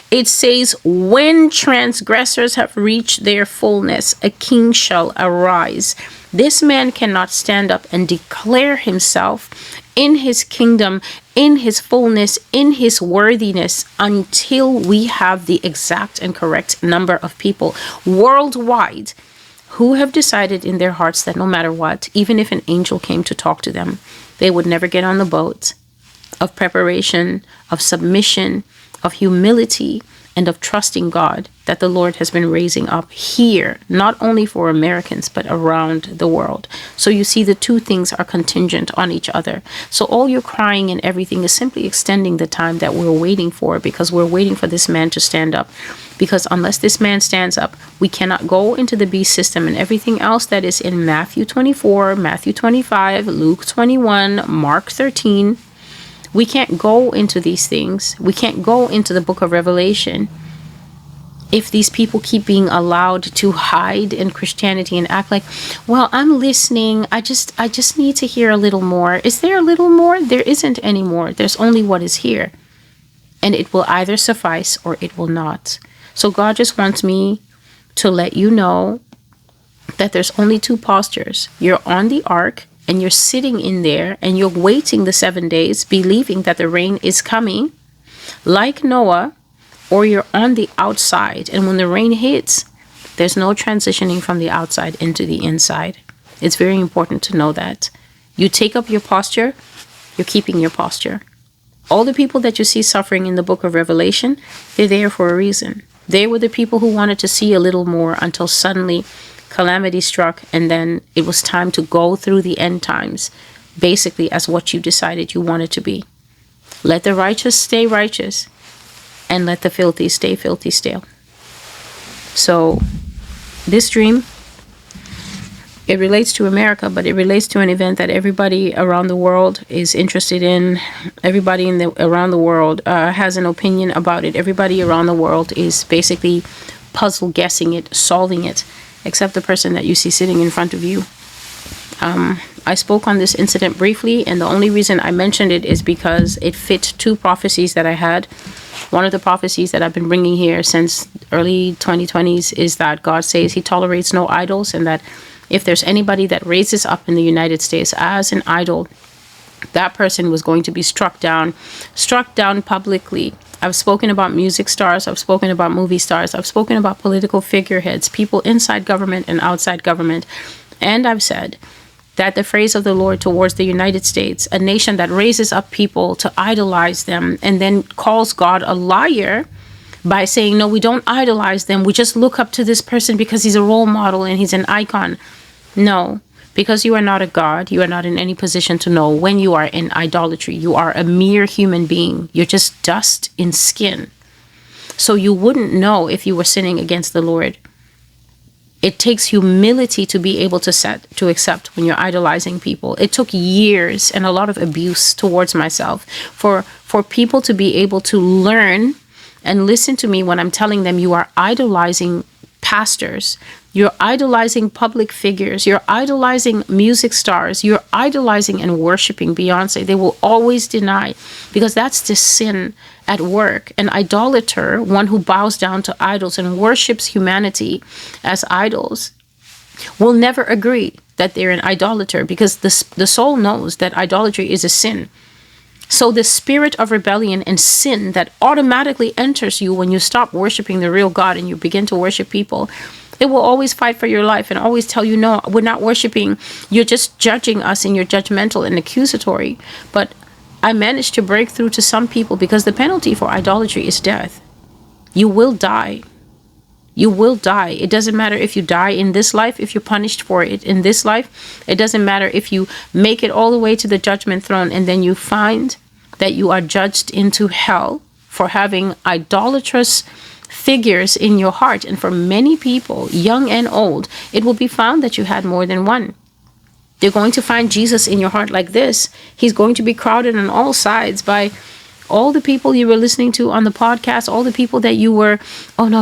It says, when transgressors have reached their fullness, a king shall arise. This man cannot stand up and declare himself in his kingdom, in his fullness, in his worthiness, until we have the exact and correct number of people worldwide who have decided in their hearts that no matter what, even if an angel came to talk to them, they would never get on the boat of preparation, of submission, of humility, and of trusting God that the Lord has been raising up here, not only for Americans, but around the world. So you see, the two things are contingent on each other. So all your crying and everything is simply extending the time that we're waiting for, because we're waiting for this man to stand up. Because unless this man stands up, we cannot go into the beast system and everything else that is in Matthew 24, Matthew 25, Luke 21, Mark 13. We can't go into these things. We can't go into the book of Revelation if these people keep being allowed to hide in Christianity and act like, well, I'm listening. I just need to hear a little more. Is there a little more? There isn't any more. There's only what is here. And it will either suffice or it will not. So God just wants me to let you know that there's only two postures. You're on the ark and you're sitting in there and you're waiting the 7 days, believing that the rain is coming, like Noah, or you're on the outside. And when the rain hits, there's no transitioning from the outside into the inside. It's very important to know that. You take up your posture, you're keeping your posture. All the people that you see suffering in the book of Revelation, they're there for a reason. They were the people who wanted to see a little more until suddenly calamity struck, and then it was time to go through the end times, basically as what you decided you wanted to be. Let the righteous stay righteous, and let the filthy stay filthy still. So this dream, it relates to America, but it relates to an event that everybody around the world is interested in. Everybody around the world has an opinion about it. Everybody around the world is basically puzzle guessing it, solving it, except the person that you see sitting in front of you. I spoke on this incident briefly, and the only reason I mentioned it is because it fit two prophecies that I had. One of the prophecies that I've been bringing here since early 2020s is that God says he tolerates no idols, and that if there's anybody that raises up in the United States as an idol, that person was going to be struck down publicly. I've spoken about music stars. I've spoken about movie stars. I've spoken about political figureheads, people inside government and outside government. And I've said that the phrase of the Lord towards the United States, a nation that raises up people to idolize them and then calls God a liar by saying, no, we don't idolize them. We just look up to this person because he's a role model and he's an icon. No, because you are not a God. You are not in any position to know when you are in idolatry. You are a mere human being. You're just dust in skin. So you wouldn't know if you were sinning against the Lord. It takes humility to be able to accept when you're idolizing people. It took years and a lot of abuse towards myself for people to be able to learn and listen to me when I'm telling them you are idolizing pastors, you're idolizing public figures, you're idolizing music stars, you're idolizing and worshiping Beyonce. They will always deny, because that's the sin at work. An idolater, one who bows down to idols and worships humanity as idols, will never agree that they're an idolater, because the soul knows that idolatry is a sin. So the spirit of rebellion and sin that automatically enters you when you stop worshiping the real God and you begin to worship people, it will always fight for your life and always tell you, no, we're not worshiping. You're just judging us, and you're judgmental and accusatory. But I managed to break through to some people, because the penalty for idolatry is death. You will die. You will die. It doesn't matter if you die in this life, if you're punished for it in this life. It doesn't matter if you make it all the way to the judgment throne and then you find that you are judged into hell for having idolatrous figures in your heart. And for many people, young and old, it will be found that you had more than one. They're going to find Jesus in your heart like this. He's going to be crowded on all sides by all the people you were listening to on the podcast, all the people that you were, oh no,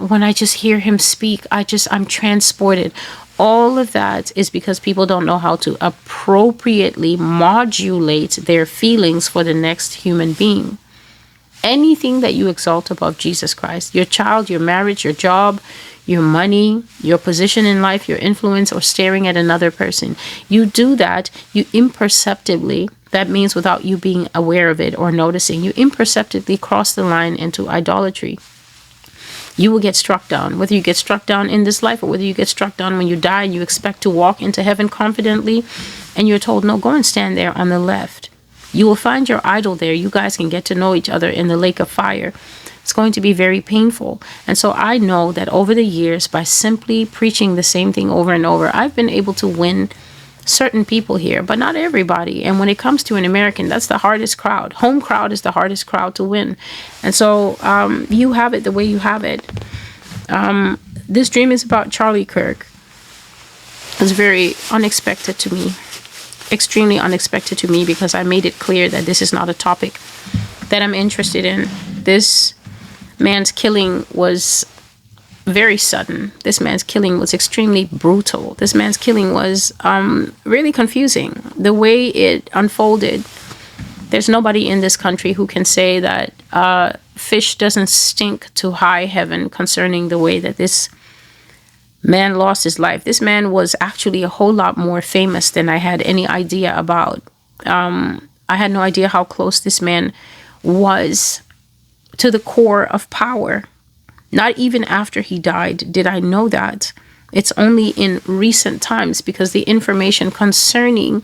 when I just hear him speak, I'm transported. All of that is because people don't know how to appropriately modulate their feelings for the next human being. Anything that you exalt above Jesus Christ, your child, your marriage, your job, your money, your position in life, your influence, or staring at another person, you do that, you imperceptibly, that means without you being aware of it or noticing, you imperceptibly cross the line into idolatry. You will get struck down, whether you get struck down in this life or whether you get struck down when you die and you expect to walk into heaven confidently and you're told, no, go and stand there on the left. You will find your idol there. You guys can get to know each other in the lake of fire. It's going to be very painful. And so I know that over the years, by simply preaching the same thing over and over, I've been able to win certain people here, but not everybody. And when it comes to an American, that's the hardest crowd. Home crowd is the hardest crowd to win. And so you have it the way you have it. This dream is about Charlie Kirk. It's very unexpected to me, extremely unexpected to me, because I made it clear that this is not a topic that I'm interested in. This man's killing was very sudden. This man's killing was extremely brutal. This man's killing was really confusing. The way it unfolded, there's nobody in this country who can say that fish doesn't stink to high heaven concerning the way that this man lost his life. This man was actually a whole lot more famous than I had any idea about. I had no idea how close this man was to the core of power. Not even after he died did I know that. It's only in recent times, because the information concerning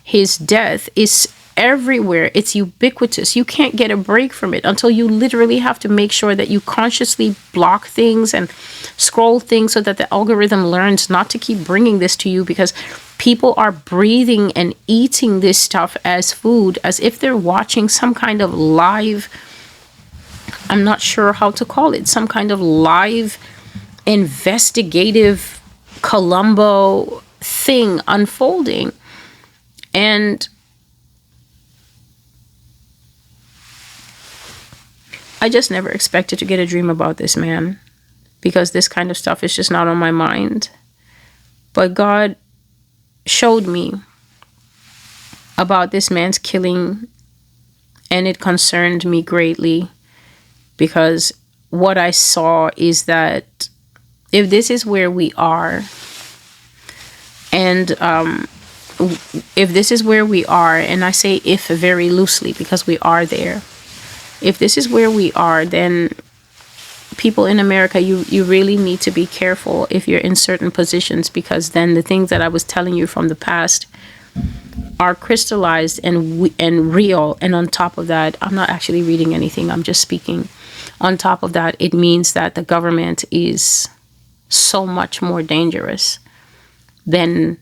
his death is everywhere. It's ubiquitous. You can't get a break from it until you literally have to make sure that you consciously block things and scroll things so that the algorithm learns not to keep bringing this to you, because people are breathing and eating this stuff as food, as if they're watching some kind of live, I'm not sure how to call it, some kind of live investigative Columbo thing unfolding. And I just never expected to get a dream about this man, because this kind of stuff is just not on my mind. But God showed me about this man's killing, and it concerned me greatly, because what I saw is that if this is where we are, and if this is where we are, and I say if very loosely because we are there, if this is where we are, then people in America, you really need to be careful if you're in certain positions, because then the things that I was telling you from the past are crystallized and real. And on top of that, I'm not actually reading anything, I'm just speaking. On top of that, it means that the government is so much more dangerous than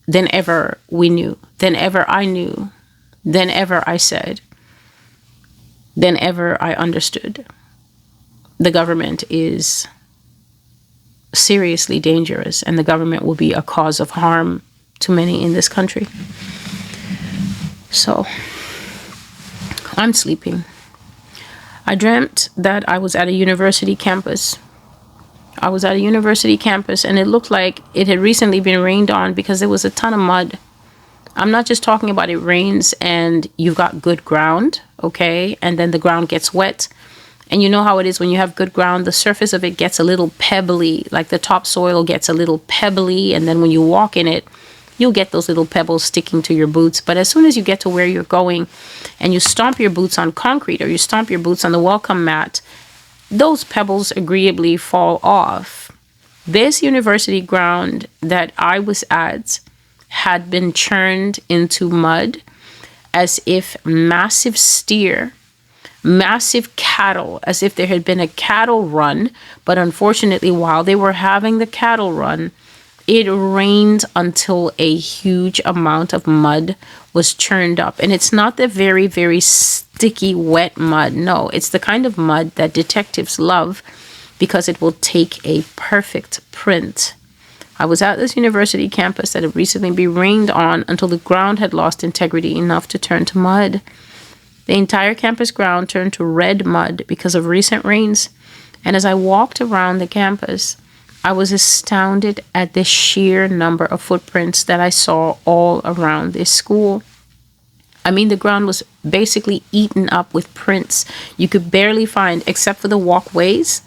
ever we knew, than ever I knew, than ever I said, than ever I understood. The government is seriously dangerous, and the government will be a cause of harm to many in this country. So I'm sleeping. I dreamt that I was at a university campus. I was at a university campus, and it looked like it had recently been rained on, because there was a ton of mud. I'm not just talking about it rains and you've got good ground, okay? And then the ground gets wet. And you know how it is when you have good ground, the surface of it gets a little pebbly, like the topsoil gets a little pebbly. And then when you walk in it, you'll get those little pebbles sticking to your boots. But as soon as you get to where you're going and you stomp your boots on concrete, or you stomp your boots on the welcome mat, those pebbles agreeably fall off. This university ground that I was at had been churned into mud, as if massive steer, massive cattle, as if there had been a cattle run. But unfortunately, while they were having the cattle run, it rained until a huge amount of mud was churned up. And it's not the very, very sticky, wet mud. No, it's the kind of mud that detectives love, because it will take a perfect print. I was at this university campus that had recently been rained on until the ground had lost integrity enough to turn to mud. The entire campus ground turned to red mud because of recent rains. And as I walked around the campus, I was astounded at the sheer number of footprints that I saw all around this school. I mean, the ground was basically eaten up with prints. You could barely find, except for the walkways,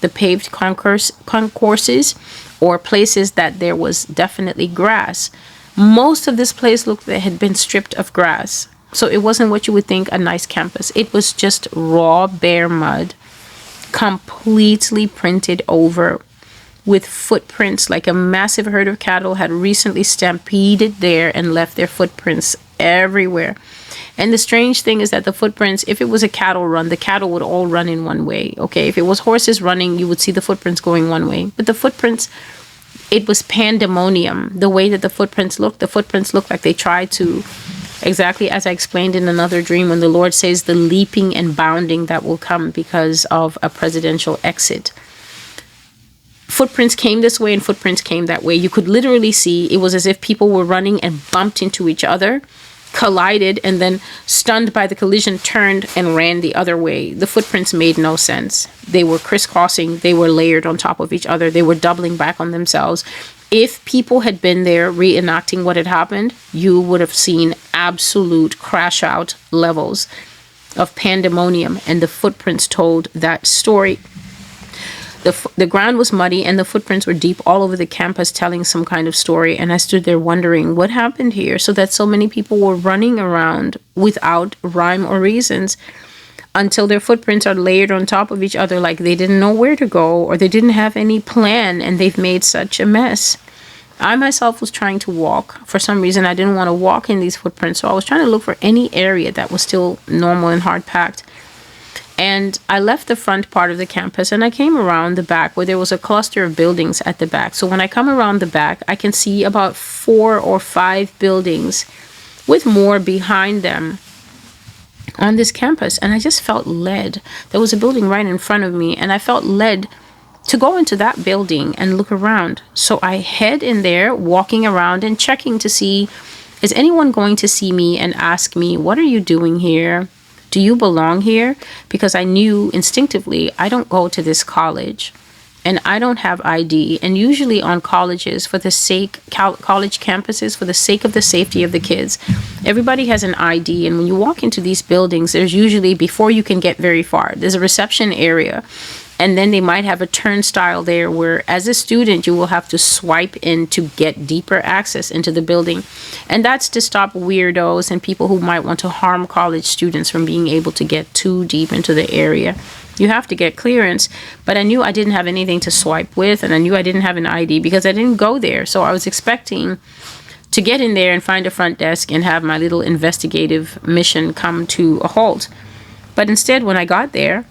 the paved concourses, or places that there was definitely grass. Most of this place looked like it had been stripped of grass. So it wasn't what you would think a nice campus. It was just raw, bare mud, completely printed over with footprints, like a massive herd of cattle had recently stampeded there and left their footprints everywhere. And the strange thing is that the footprints, if it was a cattle run, the cattle would all run in one way. Okay, if it was horses running, you would see the footprints going one way. But the footprints, it was pandemonium. The way that the footprints looked like they tried to, exactly as I explained in another dream, when the Lord says the leaping and bounding that will come because of a presidential exit. Footprints came this way and footprints came that way. You could literally see it was as if people were running and bumped into each other, collided, and then, stunned by the collision, turned and ran the other way. The footprints made no sense. They were crisscrossing. They were layered on top of each other. They were doubling back on themselves. If people had been there reenacting what had happened, you would have seen absolute crash out levels of pandemonium, and the footprints told that story. The ground was muddy and the footprints were deep all over the campus, telling some kind of story. And I stood there wondering what happened here, so that so many people were running around without rhyme or reasons, until their footprints are layered on top of each other like they didn't know where to go, or they didn't have any plan, and they've made such a mess. I myself was trying to walk. For some reason, I didn't want to walk in these footprints, so I was trying to look for any area that was still normal and hard packed. And I left the front part of the campus and I came around the back, where there was a cluster of buildings at the back. So when I come around the back, I can see about 4 or 5 buildings with more behind them on this campus. And I just felt led. There was a building right in front of me, and I felt led to go into that building and look around. So I head in there, walking around and checking to see, is anyone going to see me and ask me, what are you doing here? Do you belong here? Because I knew instinctively I don't go to this college and I don't have ID. And usually on colleges, for the sake, college campuses, for the sake of the safety of the kids, everybody has an ID. And when you walk into these buildings, there's usually, before you can get very far, there's a reception area. And then they might have a turnstile there where, as a student, you will have to swipe in to get deeper access into the building. And that's to stop weirdos and people who might want to harm college students from being able to get too deep into the area. You have to get clearance. But I knew I didn't have anything to swipe with, and I knew I didn't have an ID because I didn't go there. So I was expecting to get in there and find a front desk and have my little investigative mission come to a halt. But instead, when I got there,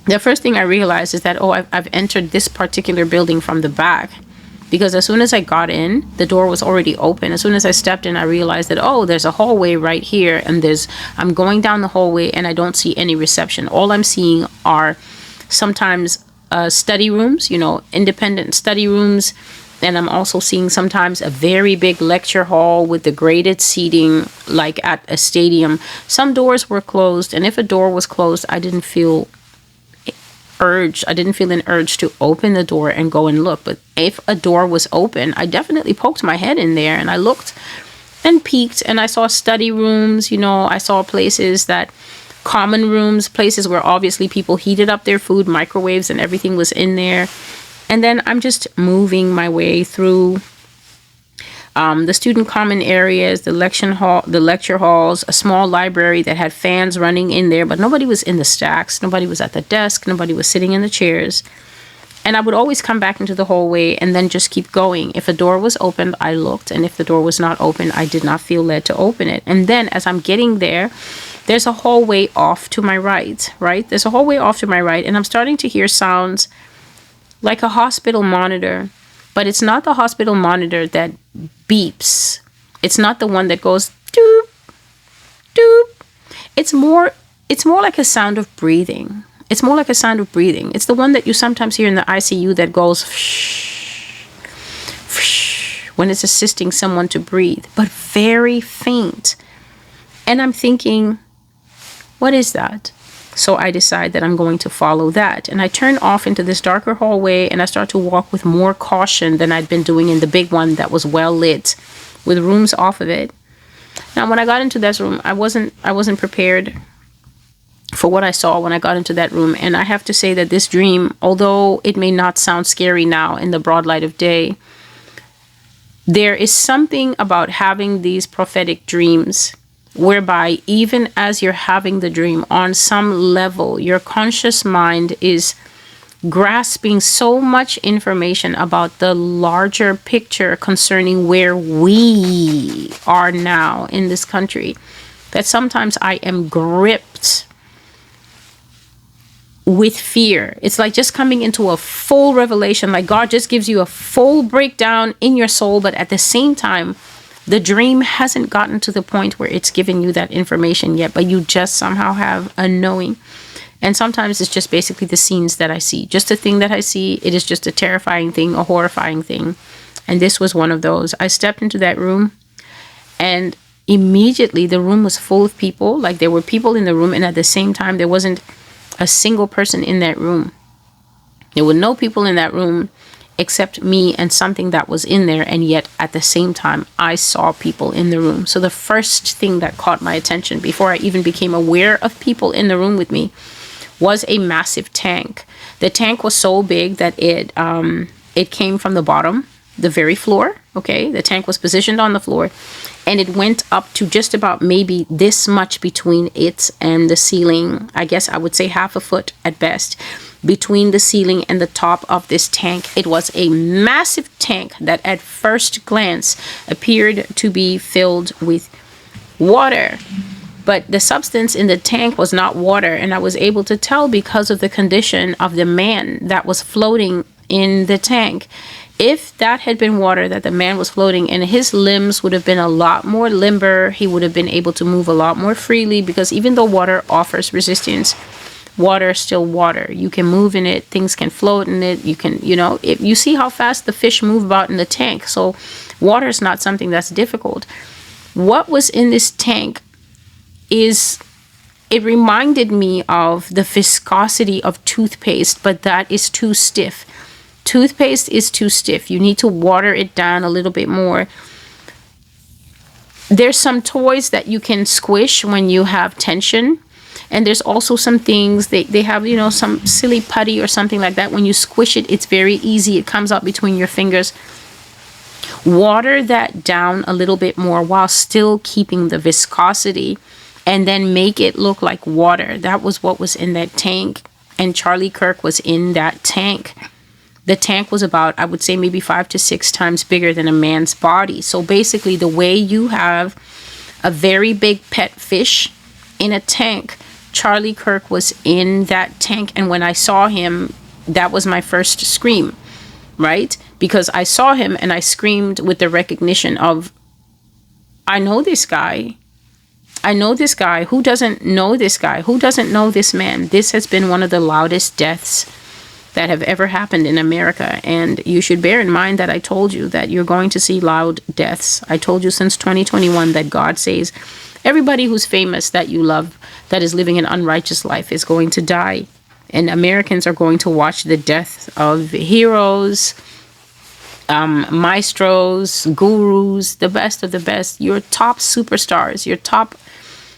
the first thing I realized is that, I've entered this particular building from the back, because as soon as I got in, the door was already open. As soon as I stepped in, I realized that, there's a hallway right here, and I'm going down the hallway and I don't see any reception. All I'm seeing are sometimes study rooms, independent study rooms. And I'm also seeing sometimes a very big lecture hall with the graded seating like at a stadium. Some doors were closed, and if a door was closed, I didn't feel an urge to open the door and go and look. But if a door was open, I definitely poked my head in there and I looked and peeked, and I saw study rooms. I saw common rooms, places where obviously people heated up their food, microwaves and everything was in there. And then I'm just moving my way through the student common areas, the lecture halls, a small library that had fans running in there, but nobody was in the stacks. Nobody was at the desk. Nobody was sitting in the chairs. And I would always come back into the hallway and then just keep going. If a door was opened, I looked. And if the door was not open, I did not feel led to open it. And then as I'm getting there, there's a hallway off to my right? There's a hallway off to my right. And I'm starting to hear sounds like a hospital monitor. But it's not the hospital monitor that beeps. It's not the one that goes doop, doop. It's more like a sound of breathing. It's the one that you sometimes hear in the ICU that goes when it's assisting someone to breathe, but very faint. And I'm thinking, what is that? So I decide that I'm going to follow that. And I turn off into this darker hallway and I start to walk with more caution than I'd been doing in the big one that was well lit with rooms off of it. Now, when I got into this room, I wasn't prepared for what I saw when I got into that room. And I have to say that this dream, although it may not sound scary now in the broad light of day, there is something about having these prophetic dreams whereby even as you're having the dream, on some level, your conscious mind is grasping so much information about the larger picture concerning where we are now in this country. that sometimes I am gripped with fear. It's like just coming into a full revelation, like God just gives you a full breakdown in your soul, but at the same time, the dream hasn't gotten to the point where it's giving you that information yet, but you just somehow have a knowing. And sometimes it's just basically the scenes that I see, just a thing that I see. It is just a terrifying thing, a horrifying thing. And this was one of those. I stepped into that room, and immediately the room was full of people. Like there were people in the room, and at the same time, there wasn't a single person in that room. There were no people in that room except me and something that was in there. And yet at the same time, I saw people in the room. So the first thing that caught my attention before I even became aware of people in the room with me was a massive tank. The tank was so big that it came from the bottom, the very floor. Okay, the tank was positioned on the floor, and it went up to just about maybe this much between it and the ceiling. I guess I would say half a foot at best between the ceiling and the top of this tank. It was a massive tank that at first glance appeared to be filled with water. But the substance in the tank was not water, and I was able to tell because of the condition of the man that was floating in the tank. If that had been water that the man was floating in, his limbs would have been a lot more limber. He would have been able to move a lot more freely, because even though water offers resistance, water is still water. You can move in it. Things can float in it. You can, if you see how fast the fish move about in the tank. So water is not something that's difficult. What was in this tank it reminded me of the viscosity of toothpaste, but that is too stiff. Toothpaste is too stiff. You need to water it down a little bit more. There's some toys that you can squish when you have tension. And there's also some things, they have, some silly putty or something like that. When you squish it, it's very easy. It comes out between your fingers. Water that down a little bit more while still keeping the viscosity, and then make it look like water. That was what was in that tank. And Charlie Kirk was in that tank. The tank was about, I would say, maybe 5 to 6 times bigger than a man's body. So basically, the way you have a very big pet fish in a tank, Charlie Kirk was in that tank. And when I saw him, that was my first scream, right? Because I saw him and I screamed with the recognition of, I know this guy. I know this guy. Who doesn't know this guy? Who doesn't know this man? This has been one of the loudest deaths that have ever happened in America. And you should bear in mind that I told you that you're going to see loud deaths. I told you since 2021 that God says everybody who's famous that you love, that is living an unrighteous life, is going to die. And Americans are going to watch the death of heroes, maestros, gurus, the best of the best, your top superstars, your top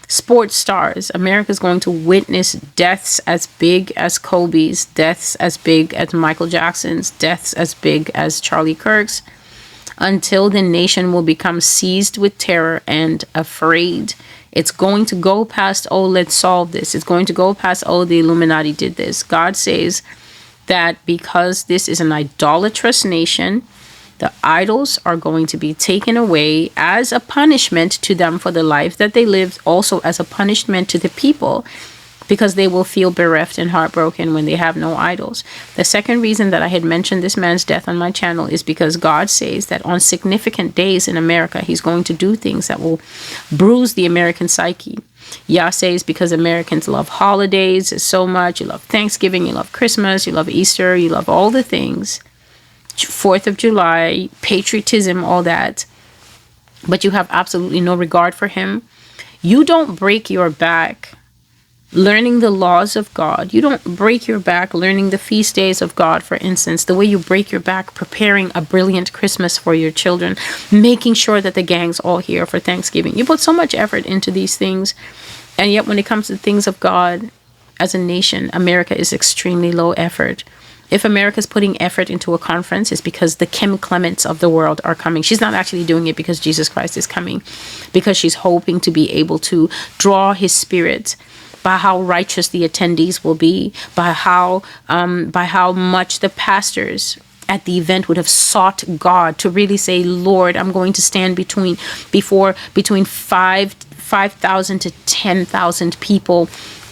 sports stars. America's going to witness deaths as big as Kobe's, deaths as big as Michael Jackson's, deaths as big as Charlie Kirk's, until the nation will become seized with terror and afraid. It's going to go past, oh, let's solve this. It's going to go past, oh, the Illuminati did this. God says that because this is an idolatrous nation, the idols are going to be taken away as a punishment to them for the life that they lived, also as a punishment to the people, because they will feel bereft and heartbroken when they have no idols. The second reason that I had mentioned this man's death on my channel is because God says that on significant days in America, he's going to do things that will bruise the American psyche. Yah says because Americans love holidays so much. You love Thanksgiving, you love Christmas, you love Easter, you love all the things. 4th of July, patriotism, all that. But you have absolutely no regard for him. You don't break your back learning the laws of God. You don't break your back learning the feast days of God, for instance, the way you break your back preparing a brilliant Christmas for your children, making sure that the gang's all here for Thanksgiving. You put so much effort into these things, and yet when it comes to things of God, as a nation, America is extremely low effort. If America's putting effort into a conference, it's because the Kim Clements of the world are coming. She's not actually doing it because Jesus Christ is coming, because she's hoping to be able to draw his spirit by how righteous the attendees will be, by how much the pastors at the event would have sought God to really say, Lord, I'm going to stand between 5,000 to 10,000 people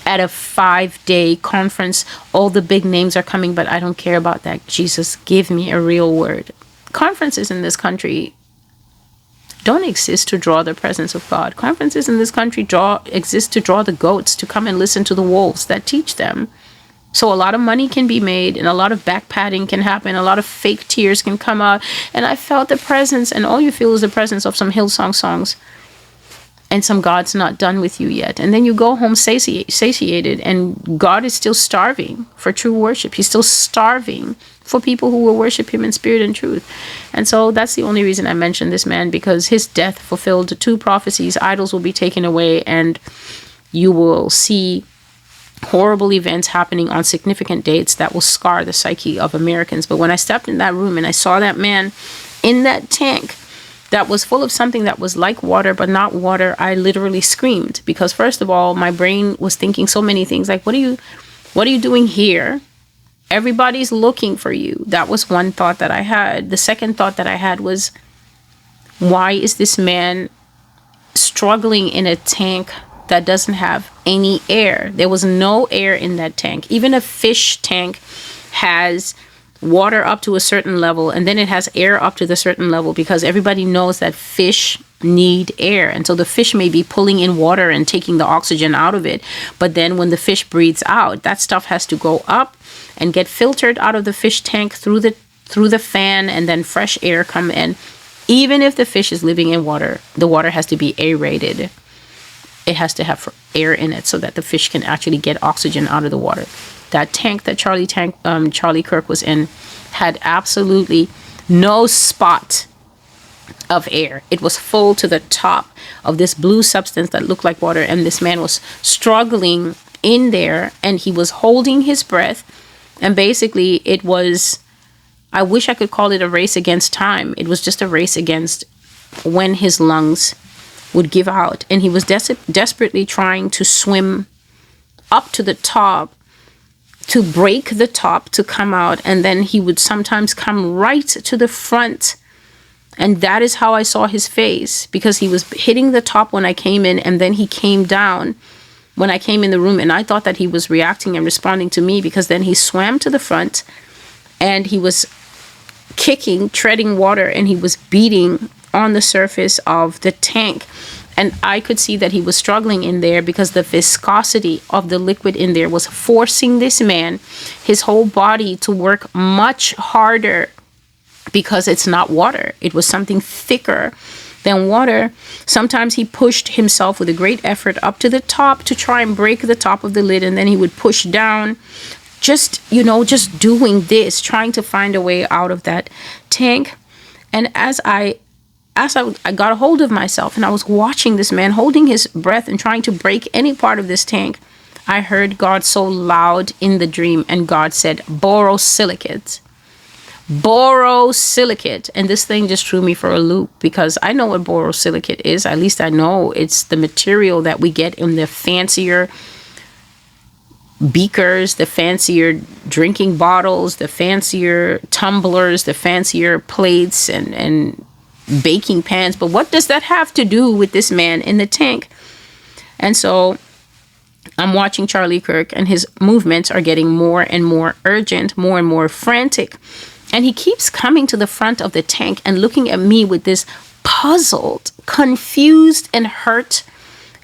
at a 5-day conference. All the big names are coming, but I don't care about that. Jesus, give me a real word. Conferences in this country don't exist to draw the presence of God. Conferences in this country exist to draw the goats to come and listen to the wolves that teach them. So a lot of money can be made, and a lot of back patting can happen. A lot of fake tears can come out. And I felt the presence, and all you feel is the presence of some Hillsong songs and some God's not done with you yet. And then you go home satiated, and God is still starving for true worship. He's still starving for people who will worship him in spirit and truth. And so that's the only reason I mentioned this man, because his death fulfilled 2 prophecies. Idols will be taken away, and you will see horrible events happening on significant dates that will scar the psyche of Americans. But when I stepped in that room and I saw that man in that tank that was full of something that was like water but not water, I literally screamed, because first of all, my brain was thinking so many things, like, what are you doing here? Everybody's looking for you. That was one thought that I had. The second thought that I had was, why is this man struggling in a tank that doesn't have any air? There was no air in that tank. Even a fish tank has water up to a certain level, and then it has air up to the certain level, because everybody knows that fish need air. And so the fish may be pulling in water and taking the oxygen out of it, but then when the fish breathes out, that stuff has to go up and get filtered out of the fish tank through the fan, and then fresh air come in. Even if the fish is living in water, the water has to be aerated. It has to have air in it so that the fish can actually get oxygen out of the water. That tank that Charlie Kirk was in had absolutely no spot of air. It was full to the top of this blue substance that looked like water, and this man was struggling in there, and he was holding his breath. And basically it was, I wish I could call it a race against time. It was just a race against when his lungs would give out. And he was desperately trying to swim up to the top, to break the top, to come out. And then he would sometimes come right to the front. And that is how I saw his face, because he was hitting the top when I came in, and then he came down when I came in the room. And I thought that he was reacting and responding to me, because then he swam to the front and he was kicking, treading water, and he was beating on the surface of the tank. And I could see that he was struggling in there, because the viscosity of the liquid in there was forcing this man, his whole body, to work much harder, because it's not water. It was something thicker than water. Sometimes he pushed himself with a great effort up to the top to try and break the top of the lid, and then he would push down, just doing this, trying to find a way out of that tank. And as I got a hold of myself, and I was watching this man holding his breath and trying to break any part of this tank, I heard God so loud in the dream, and God said, "Borosilicate. Borosilicate." And this thing just threw me for a loop, because I know what borosilicate is. At least I know it's the material that we get in the fancier beakers, the fancier drinking bottles, the fancier tumblers, the fancier plates and baking pans. But what does that have to do with this man in the tank? And so I'm watching Charlie Kirk, and his movements are getting more and more urgent, more and more frantic. And he keeps coming to the front of the tank and looking at me with this puzzled, confused, and hurt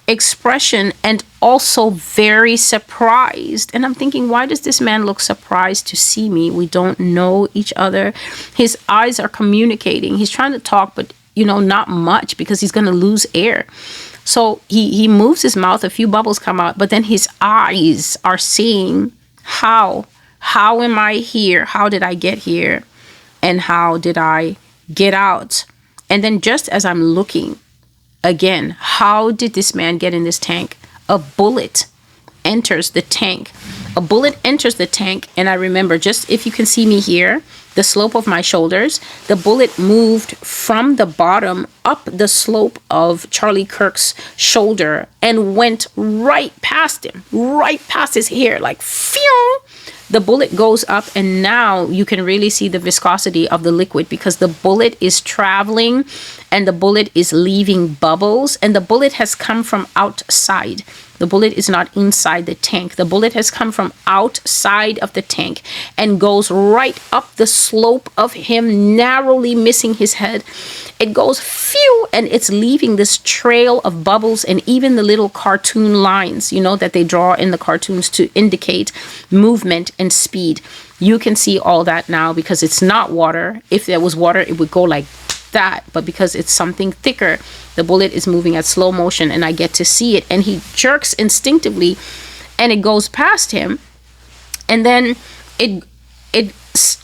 expression, and also very surprised. And I'm thinking, why does this man look surprised to see me? We don't know each other. His eyes are communicating. He's trying to talk, but not much, because he's going to lose air. So he moves his mouth, a few bubbles come out, but then his eyes are seeing, how am I here? How did I get here? And how did I get out? And then just as I'm looking, again, how did this man get in this tank? A bullet enters the tank. A bullet enters the tank, and I remember, just if you can see me here, the slope of my shoulders, the bullet moved from the bottom up the slope of Charlie Kirk's shoulder and went right past him, right past his hair, like phew. The bullet goes up, and now you can really see the viscosity of the liquid, because the bullet is traveling and the bullet is leaving bubbles, and the bullet has come from outside. The bullet is not inside the tank. The bullet has come from outside of the tank and goes right up the slope of him, narrowly missing his head. It goes phew, and it's leaving this trail of bubbles, and even the little cartoon lines, you know, that they draw in the cartoons to indicate movement and speed. You can see all that now because it's not water. If there was water, it would go like that, but because it's something thicker, the bullet is moving at slow motion, and I get to see it, and he jerks instinctively, and it goes past him, and then it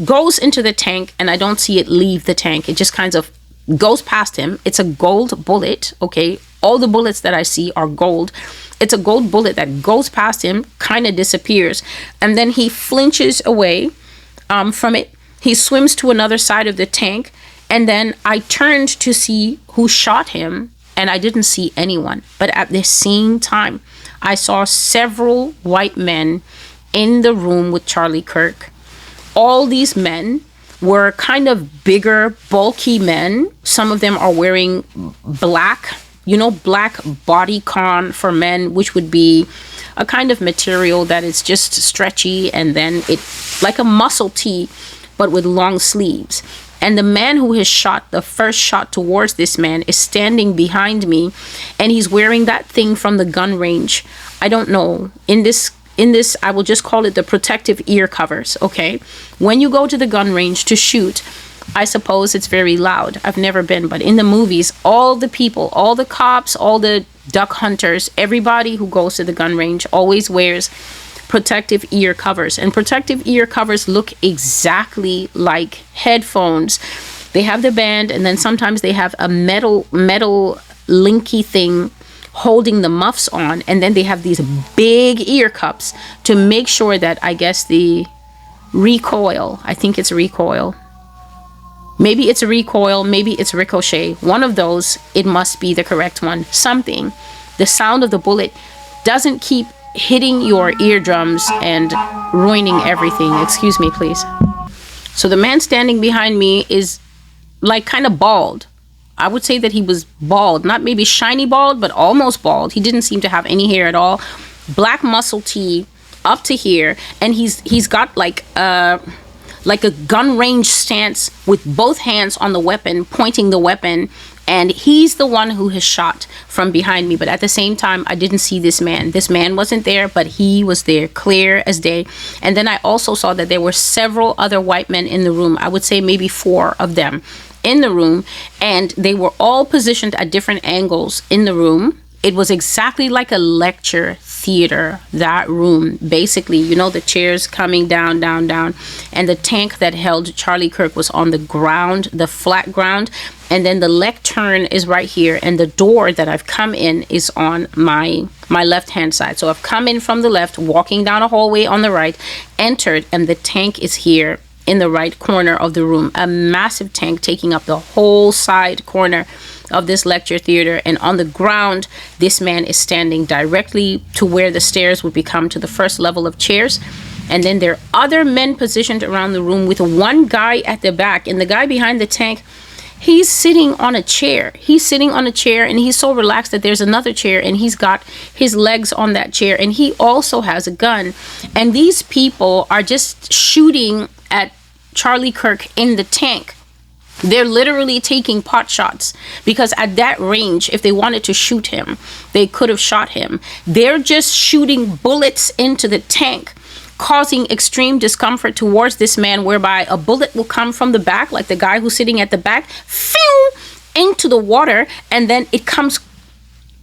goes into the tank, and I don't see it leave the tank. It just kind of goes past him. It's a gold bullet. Okay, all the bullets that I see are gold. It's a gold bullet that goes past him, kind of disappears, and then he flinches away from it. He swims to another side of the tank. And then I turned to see who shot him, and I didn't see anyone. But at the same time, I saw several white men in the room with Charlie Kirk. All these men were kind of bigger, bulky men. Some of them are wearing black, you know, black bodycon for men, which would be a kind of material that is just stretchy, and then it's like a muscle tee, but with long sleeves. And the man who has shot the first shot towards this man is standing behind me, and he's wearing that thing from the gun range. I don't know. In this, I will just call it the protective ear covers. Okay. When you go to the gun range to shoot, I suppose it's very loud. I've never been, but in the movies, all the people, all the cops, all the duck hunters, everybody who goes to the gun range always wears protective ear covers, and protective ear covers look exactly like headphones. They have the band, and then sometimes they have a metal linky thing holding the muffs on, and then they have these big ear cups to make sure that, I guess, the recoil, I think it's recoil, maybe it's a recoil, maybe it's ricochet, one of those, it must be the correct one, something, the sound of the bullet doesn't keep hitting your eardrums and ruining everything. Excuse me, please. So the man standing behind me is like kind of bald. I would say that he was bald, not maybe shiny bald, but almost bald. He didn't seem to have any hair at all. Black muscle tee up to here, and he's got like a gun range stance with both hands on the weapon, pointing the weapon, and he's the one who has shot from behind me. But at the same time, I didn't see this man. This man wasn't there, but he was there, clear as day. And then I also saw that there were several other white men in the room. I would say maybe 4 of them in the room, and they were all positioned at different angles in the room. It was exactly like a lecture theater, that room. Basically, you know, the chairs coming down, down, down. And the tank that held Charlie Kirk was on the ground, the flat ground. And then the lectern is right here. And the door that I've come in is on my left-hand side. So I've come in from the left, walking down a hallway on the right, entered, and the tank is here in the right corner of the room. A massive tank taking up the whole side corner of this lecture theater, and on the ground this man is standing directly to where the stairs would become to the first level of chairs. And then there are other men positioned around the room with one guy at the back, and the guy behind the tank, he's sitting on a chair. He's sitting on a chair, and he's so relaxed that there's another chair, and he's got his legs on that chair, and he also has a gun. And these people are just shooting at Charlie Kirk in the tank. They're literally taking pot shots, because at that range, if they wanted to shoot him, they could have shot him. They're just shooting bullets into the tank, causing extreme discomfort towards this man, whereby a bullet will come from the back, like the guy who's sitting at the back, into the water, and then it comes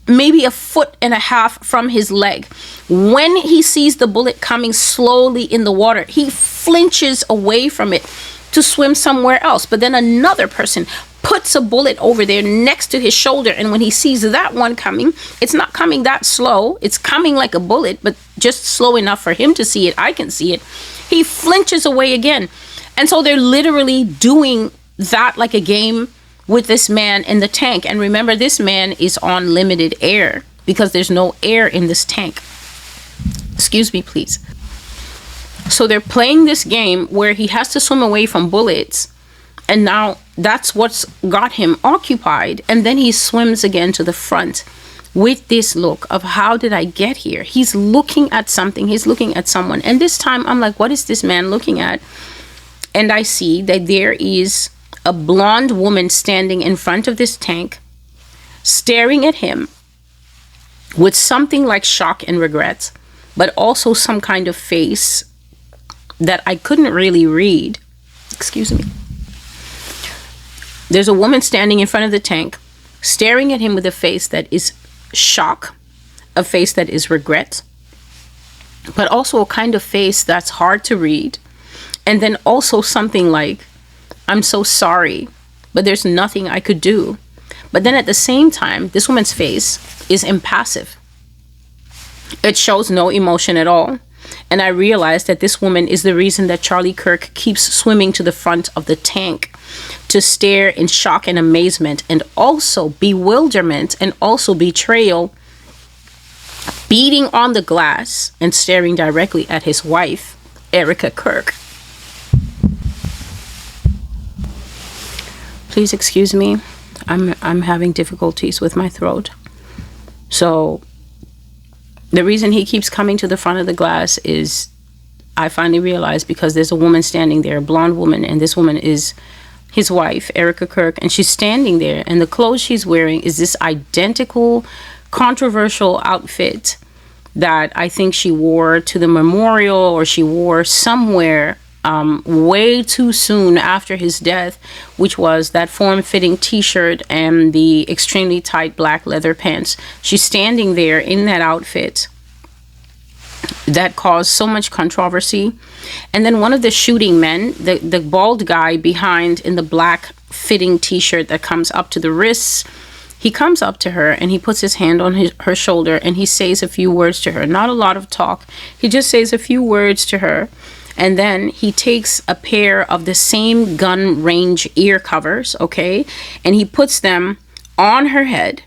maybe 1.5 feet from his leg. When he sees the bullet coming slowly in the water, he flinches away from it to swim somewhere else. But then another person puts a bullet over there next to his shoulder, and when he sees that one coming, it's not coming that slow, it's coming like a bullet, but just slow enough for him to see it. I can see it. He flinches away again. And so they're literally doing that like a game with this man in the tank. And remember, this man is on limited air because there's no air in this tank. Excuse me, please. So they're playing this game where he has to swim away from bullets, and now that's what's got him occupied. And then he swims again to the front with this look of, how did I get here? He's looking at something. He's looking at someone. And this time I'm like, what is this man looking at? And I see that there is a blonde woman standing in front of this tank, staring at him with something like shock and regret, but also some kind of face that I couldn't really read. Excuse me. There's a woman standing in front of the tank, staring at him with a face that is shock, a face that is regret, but also a kind of face that's hard to read. And then also something like, I'm so sorry, but there's nothing I could do. But then at the same time, this woman's face is impassive. It shows no emotion at all. And I realized that this woman is the reason that Charlie Kirk keeps swimming to the front of the tank, to stare in shock and amazement, and also bewilderment, and also betrayal, beating on the glass and staring directly at his wife, Erica Kirk. Please excuse me. I'm having difficulties with my throat. So the reason he keeps coming to the front of the glass is, I finally realized, because there's a woman standing there, a blonde woman, and this woman is his wife, Erica Kirk, and she's standing there, and the clothes she's wearing is this identical, controversial outfit that I think she wore to the memorial, or she wore somewhere way too soon after his death, which was that form-fitting t-shirt and the extremely tight black leather pants. She's standing there in that outfit that caused so much controversy. And then one of the shooting men, the bald guy behind in the black fitting t-shirt that comes up to the wrists, he comes up to her and he puts his hand on her shoulder and he says a few words to her. Not a lot of talk. He just says a few words to her. And then he takes a pair of the same gun range ear covers, okay, and he puts them on her head.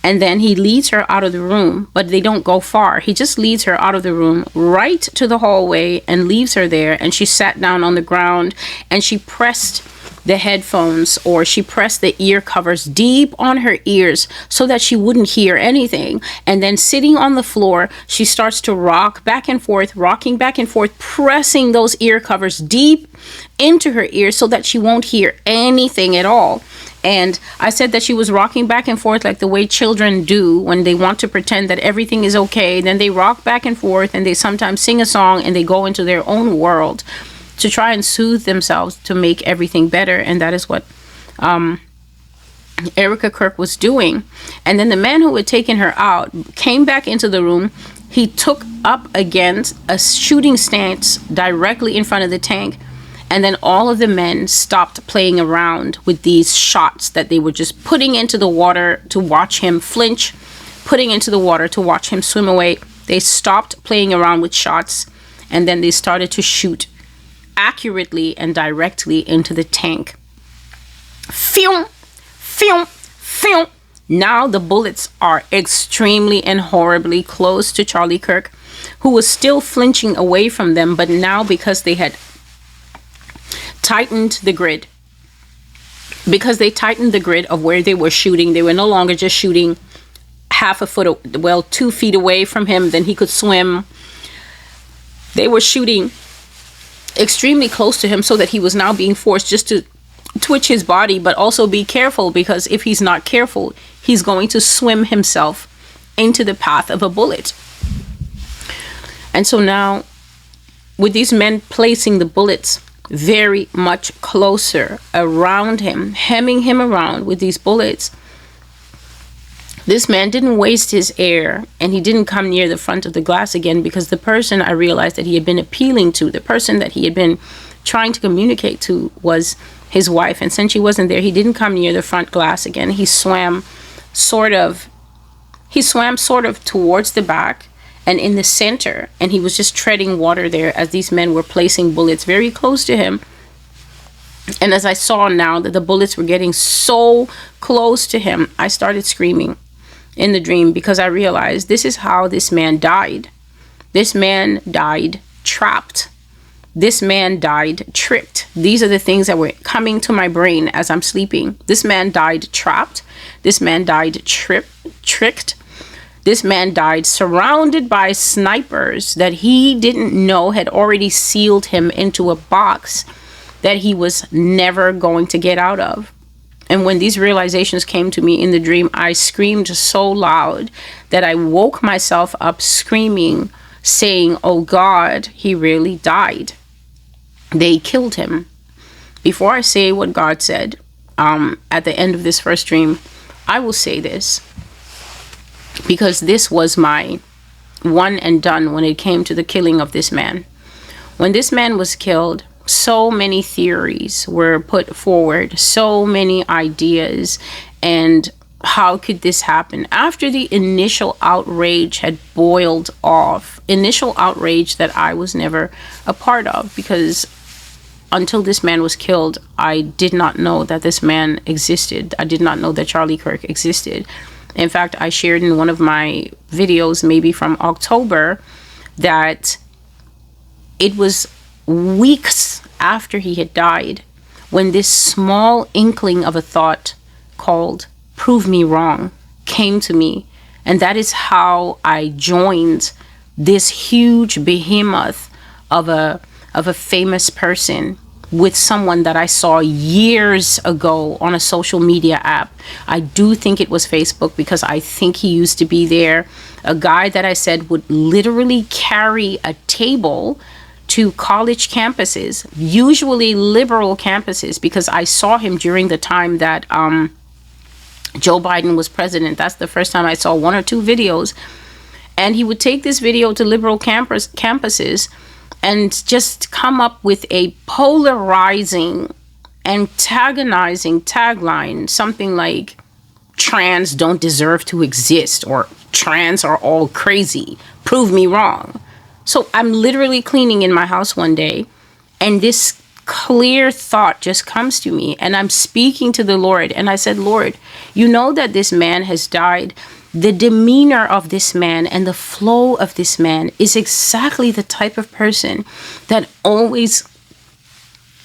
And then he leads her out of the room, but they don't go far. He just leads her out of the room right to the hallway and leaves her there. And she sat down on the ground and she pressed the headphones, or she pressed the ear covers deep on her ears so that she wouldn't hear anything. And then sitting on the floor, she starts to rock back and forth, rocking back and forth, pressing those ear covers deep into her ears so that she won't hear anything at all. And I said that she was rocking back and forth like the way children do when they want to pretend that everything is okay. Then they rock back and forth and they sometimes sing a song and they go into their own world to try and soothe themselves to make everything better. And that is what Erica Kirk was doing. And then the man who had taken her out came back into the room. He took up against a shooting stance directly in front of the tank. And then all of the men stopped playing around with these shots that they were just putting into the water to watch him flinch, putting into the water to watch him swim away. They stopped playing around with shots, and then they started to shoot accurately and directly into the tank. Phew, phew, phew. Now the bullets are extremely and horribly close to Charlie Kirk, who was still flinching away from them, but now because they had tightened the grid, because they tightened the grid of where they were shooting, they were no longer just shooting half a foot, 2 feet away from him, then he could swim. They were shooting extremely close to him so that he was now being forced just to twitch his body, but also be careful, because if he's not careful, he's going to swim himself into the path of a bullet. And so now, with these men placing the bullets very much closer around him, hemming him around with these bullets, this man didn't waste his air, and he didn't come near the front of the glass again, because the person I realized that he had been appealing to, the person that he had been trying to communicate to, was his wife. And since she wasn't there, he didn't come near the front glass again. He swam sort of towards the back and in the center, and he was just treading water there as these men were placing bullets very close to him. And as I saw now that the bullets were getting so close to him, I started screaming in the dream, because I realized this is how this man died. This man died trapped This man died tricked. These are the things that were coming to my brain as I'm sleeping. This man died trapped. This man died tricked. This man died surrounded by snipers that he didn't know had already sealed him into a box that he was never going to get out of. And when these realizations came to me in the dream, I screamed so loud that I woke myself up screaming, saying, "Oh God, he really died. They killed him." Before I say what God said at the end of this first dream, I will say this, because this was my one and done when it came to the killing of this man. When this man was killed, so many theories were put forward, so many ideas, and how could this happen? After the initial outrage had boiled off, initial outrage that I was never a part of, because until this man was killed, I did not know that this man existed. I did not know that Charlie Kirk existed. In fact, I shared in one of my videos, maybe from October, that it was weeks after he had died when this small inkling of a thought called "prove me wrong" came to me. And that is how I joined this huge behemoth of a famous person with someone that I saw years ago on a social media app. I do think it was Facebook, because I think he used to be there. A guy that I said would literally carry a table to college campuses, usually liberal campuses, because I saw him during the time that Joe Biden was president. That's the first time I saw one or two videos. And he would take this video to liberal campuses and just come up with a polarizing, antagonizing tagline, something like "trans don't deserve to exist," or "trans are all crazy, prove me wrong." So I'm literally cleaning in my house one day, and this clear thought just comes to me, and I'm speaking to the Lord, and I said, "Lord, you know that this man has died. The demeanor of this man and the flow of this man is exactly the type of person that always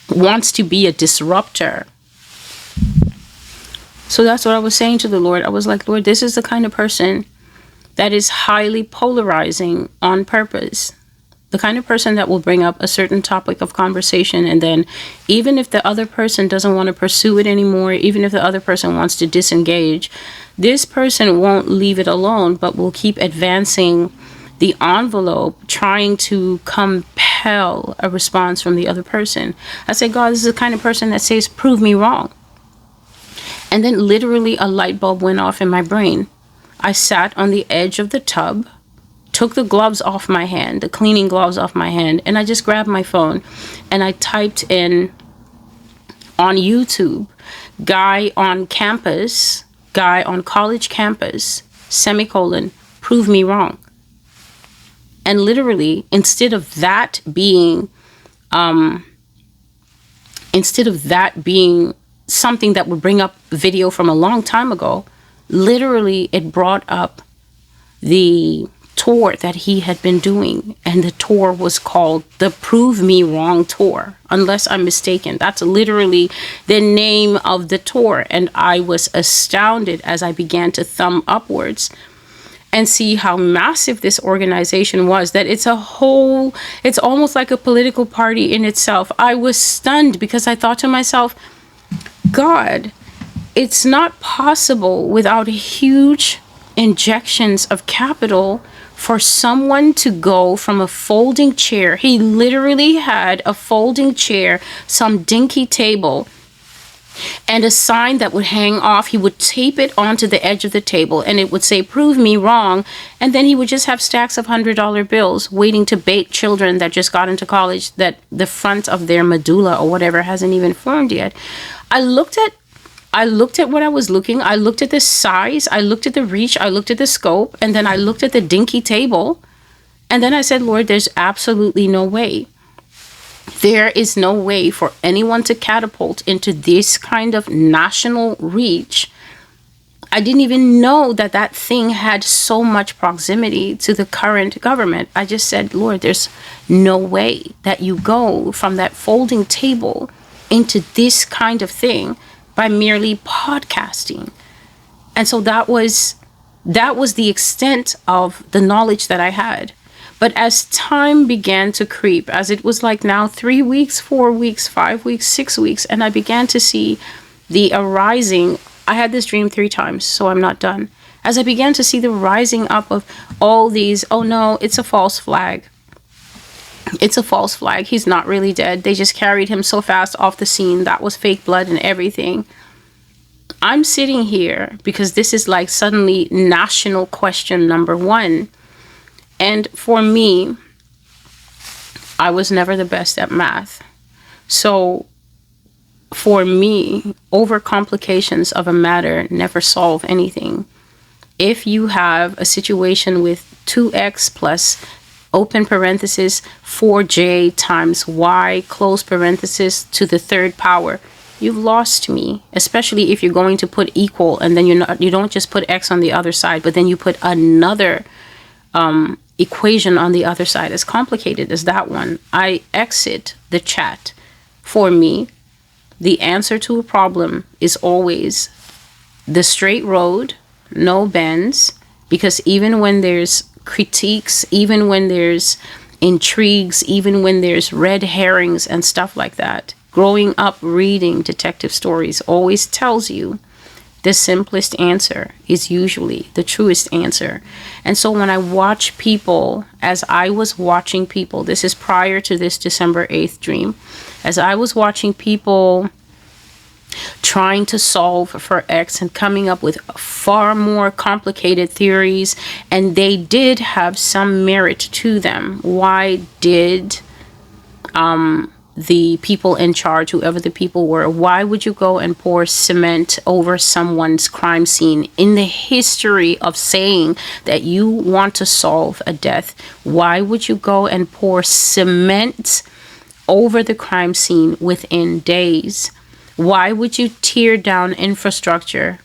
wants to be a disruptor." So that's what I was saying to the Lord. I was like, "Lord, this is the kind of person that is highly polarizing on purpose. The kind of person that will bring up a certain topic of conversation, and then even if the other person doesn't want to pursue it anymore, even if the other person wants to disengage, this person won't leave it alone, but will keep advancing the envelope, trying to compel a response from the other person." I said, "God, this is the kind of person that says, 'Prove me wrong.'" And then literally a light bulb went off in my brain. I sat on the edge of the tub, took the gloves off my hand, the cleaning gloves off my hand, and I just grabbed my phone and I typed in on YouTube, "guy on campus, guy on college campus, semicolon, prove me wrong." And literally, instead of that being something that would bring up video from a long time ago, literally it brought up the tour that he had been doing, and the tour was called the Prove Me Wrong Tour, unless I'm mistaken. That's literally the name of the tour. And I was astounded as I began to thumb upwards and see how massive this organization was, that it's almost like a political party in itself. I was stunned because I thought to myself, God, it's not possible without huge injections of capital for someone to go from a folding chair. He literally had a folding chair, some dinky table, and a sign that would hang off. He would tape it onto the edge of the table, and it would say, "Prove me wrong." And then he would just have stacks of $100 bills waiting to bait children that just got into college, that the front of their medulla or whatever hasn't even formed yet. I looked at what I was looking. I looked at the size. I looked at the reach. I looked at the scope. And then I looked at the dinky table. And then I said, Lord, there's absolutely no way. There is no way for anyone to catapult into this kind of national reach. I didn't even know that that thing had so much proximity to the current government. I just said, Lord, there's no way that you go from that folding table into this kind of thing by merely podcasting. And so that was the extent of the knowledge that I had. But as time began to creep, as it was like now 3 weeks, 4 weeks, 5 weeks, 6 weeks, and I began to see the arising. I had this dream 3 times, so I'm not done. As I began to see the rising up of all these, oh no, it's a false flag. It's a false flag. He's not really dead. They just carried him so fast off the scene. That was fake blood and everything. I'm sitting here because this is like suddenly national question number 1. And for me, I was never the best at math. So for me, overcomplications of a matter never solve anything. If you have a situation with 2x plus open parenthesis 4j times y close parenthesis to the 3rd power, you've lost me, especially if you're going to put equal and then you don't just put x on the other side, but then you put another equation on the other side. As complicated as that one, I exit the chat. For me, the answer to a problem is always the straight road, no bends, because even when there's critiques, even when there's intrigues, even when there's red herrings and stuff like that, growing up reading detective stories always tells you the simplest answer is usually the truest answer. And so when I watch people, as I was watching people, this is prior to this December 8th dream, as I was watching people trying to solve for X and coming up with far more complicated theories, and they did have some merit to them. Why did the people in charge, whoever the people were, why would you go and pour cement over someone's crime scene? In the history of saying that you want to solve a death, why would you go and pour cement over the crime scene within days? Why would you tear down infrastructure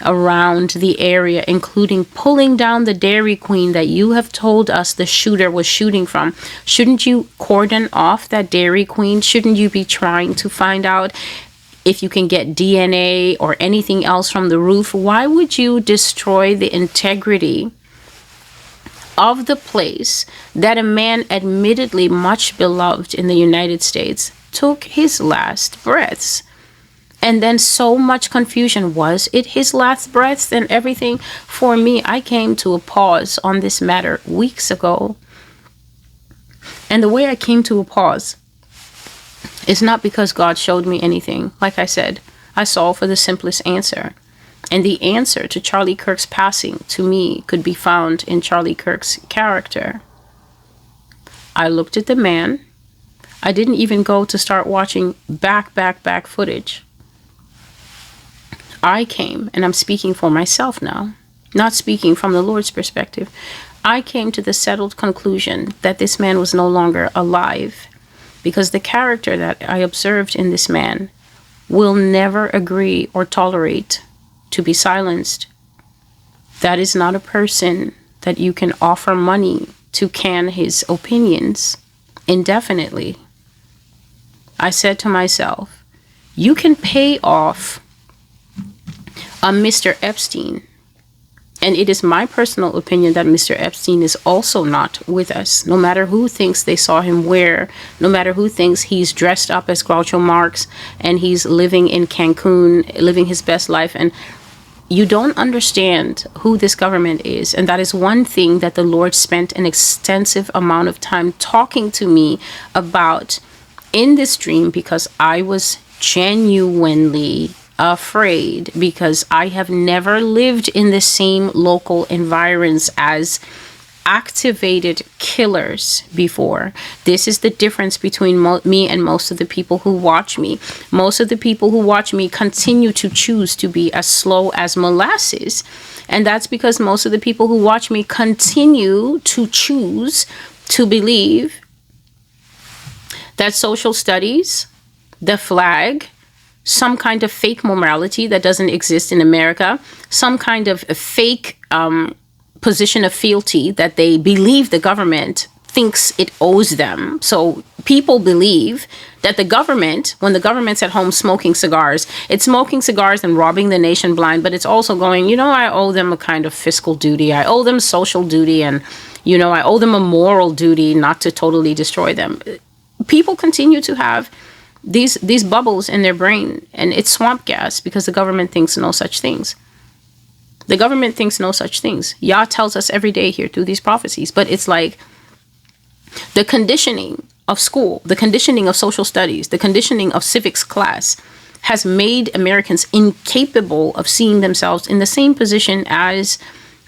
around the area, including pulling down the Dairy Queen that you have told us the shooter was shooting from? Shouldn't you cordon off that Dairy Queen? Shouldn't you be trying to find out if you can get DNA or anything else from the roof? Why would you destroy the integrity of the place that a man admittedly much beloved in the United States took his last breaths? And then so much confusion. Was it his last breaths and everything? For me, I came to a pause on this matter weeks ago. And the way I came to a pause is not because God showed me anything. Like I said, I saw for the simplest answer. And the answer to Charlie Kirk's passing to me could be found in Charlie Kirk's character. I looked at the man. I didn't even go to start watching back footage. I came, and I'm speaking for myself now, not speaking from the Lord's perspective. I came to the settled conclusion that this man was no longer alive, because the character that I observed in this man will never agree or tolerate to be silenced. That is not a person that you can offer money to can his opinions indefinitely. I said to myself, you can pay off Mr. Epstein. And it is my personal opinion that Mr. Epstein is also not with us. No matter who thinks they saw him where, no matter who thinks he's dressed up as Groucho Marx and he's living in Cancun, living his best life. And you don't understand who this government is. And that is one thing that the Lord spent an extensive amount of time talking to me about in this dream, because I was genuinely afraid, because I have never lived in the same local environs as activated killers before. This is the difference between me and most of the people who watch me. Most of the people who watch me continue to choose to be as slow as molasses. And that's because most of the people who watch me continue to choose to believe that social studies, the flag, some kind of fake morality that doesn't exist in America, some kind of a fake position of fealty that they believe the government thinks it owes them. So people believe that the government, when the government's at home smoking cigars, it's smoking cigars and robbing the nation blind, but it's also going, I owe them a kind of fiscal duty. I owe them social duty, and, I owe them a moral duty not to totally destroy them. People continue to have these bubbles in their brain, and it's swamp gas because the government thinks no such things. The government thinks no such things. Yah tells us every day here through these prophecies, but it's like the conditioning of school, the conditioning of social studies, the conditioning of civics class has made Americans incapable of seeing themselves in the same position as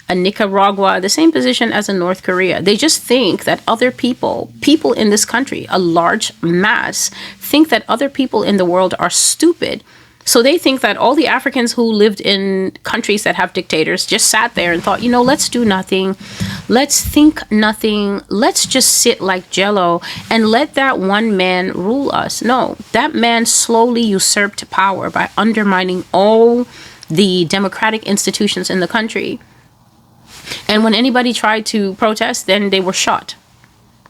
a Nicaragua, the same position as a North Korea. They just think that other people in this country, a large mass, think that other people in the world are stupid. So they think that all the Africans who lived in countries that have dictators just sat there and thought, let's do nothing. Let's think nothing. Let's just sit like Jello and let that one man rule us. No, that man slowly usurped power by undermining all the democratic institutions in the country. And when anybody tried to protest, then they were shot.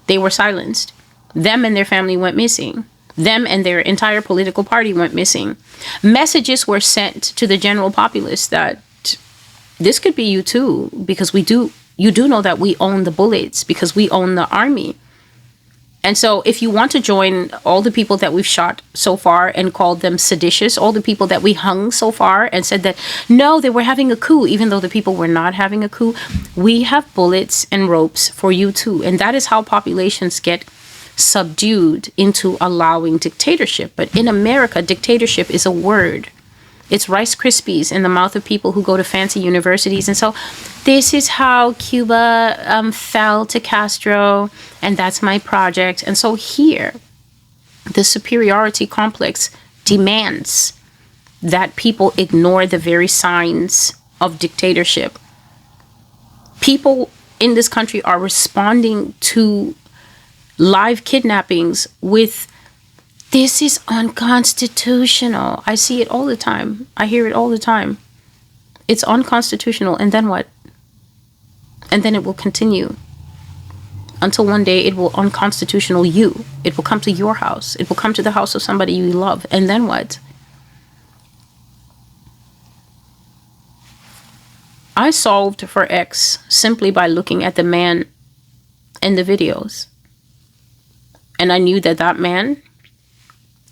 They were silenced. Them and their family went missing. Them and their entire political party went missing. Messages were sent to the general populace that this could be you too, because you do know that we own the bullets, because we own the army. And so if you want to join all the people that we've shot so far and called them seditious, all the people that we hung so far and said that, no, they were having a coup, even though the people were not having a coup, we have bullets and ropes for you too. And that is how populations get subdued into allowing dictatorship. But in America, dictatorship is a word. It's Rice Krispies in the mouth of people who go to fancy universities. And so this is how Cuba fell to Castro, and that's my project. And so here, the superiority complex demands that people ignore the very signs of dictatorship. People in this country are responding to live kidnappings with, this is unconstitutional. I see it all the time. I hear it all the time. It's unconstitutional. And then what? And then it will continue until one day it will unconstitutional you. It will come to your house. It will come to the house of somebody you love. And then what? I solved for X simply by looking at the man in the videos. And I knew that that man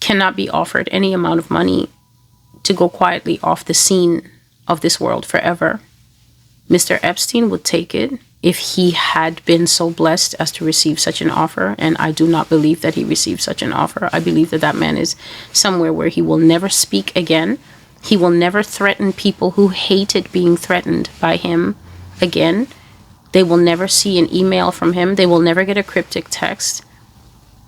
cannot be offered any amount of money to go quietly off the scene of this world forever. Mr. Epstein would take it if he had been so blessed as to receive such an offer. And I do not believe that he received such an offer. I believe that that man is somewhere where he will never speak again. He will never threaten people who hated being threatened by him again. They will never see an email from him. They will never get a cryptic text.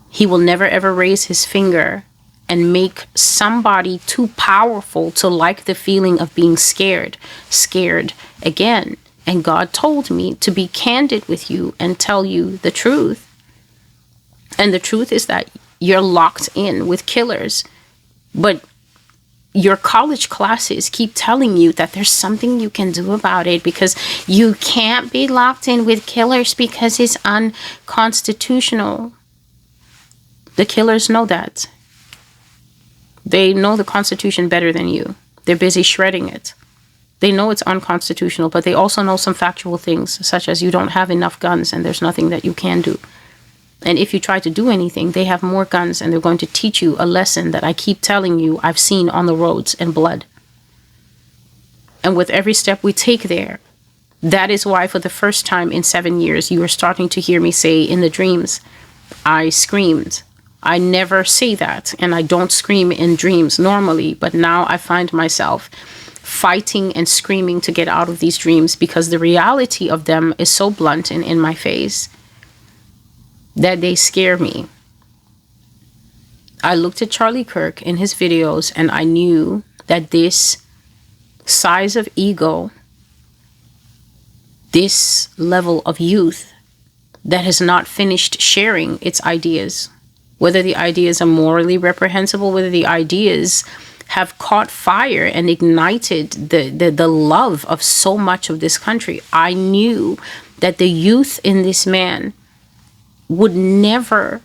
He will never ever raise his finger and make somebody too powerful to like the feeling of being scared again. And God told me to be candid with you and tell you the truth. And the truth is that you're locked in with killers. But your college classes keep telling you that there's something you can do about it, because you can't be locked in with killers because it's unconstitutional. The killers know that. They know the Constitution better than you. They're busy shredding it. They know it's unconstitutional, but they also know some factual things, such as you don't have enough guns and there's nothing that you can do. And if you try to do anything, they have more guns and they're going to teach you a lesson that I keep telling you I've seen on the roads in blood. And with every step we take there, that is why for the first time in 7 years, you are starting to hear me say in the dreams, I screamed. I never say that, and I don't scream in dreams normally, but now I find myself fighting and screaming to get out of these dreams because the reality of them is so blunt and in my face that they scare me. I looked at Charlie Kirk in his videos and I knew that this size of ego, this level of youth that has not finished sharing its ideas, whether the ideas are morally reprehensible, whether the ideas have caught fire and ignited the love of so much of this country. I knew that the youth in this man would never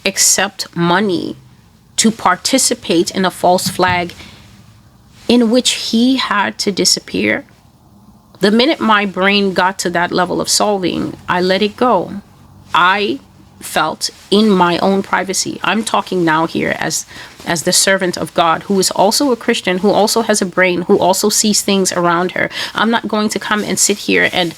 accept money to participate in a false flag in which he had to disappear. The minute my brain got to that level of solving, I let it go. I felt in my own privacy. I'm talking now here as the servant of God, who is also a Christian, who also has a brain, who also sees things around her. I'm not going to come and sit here and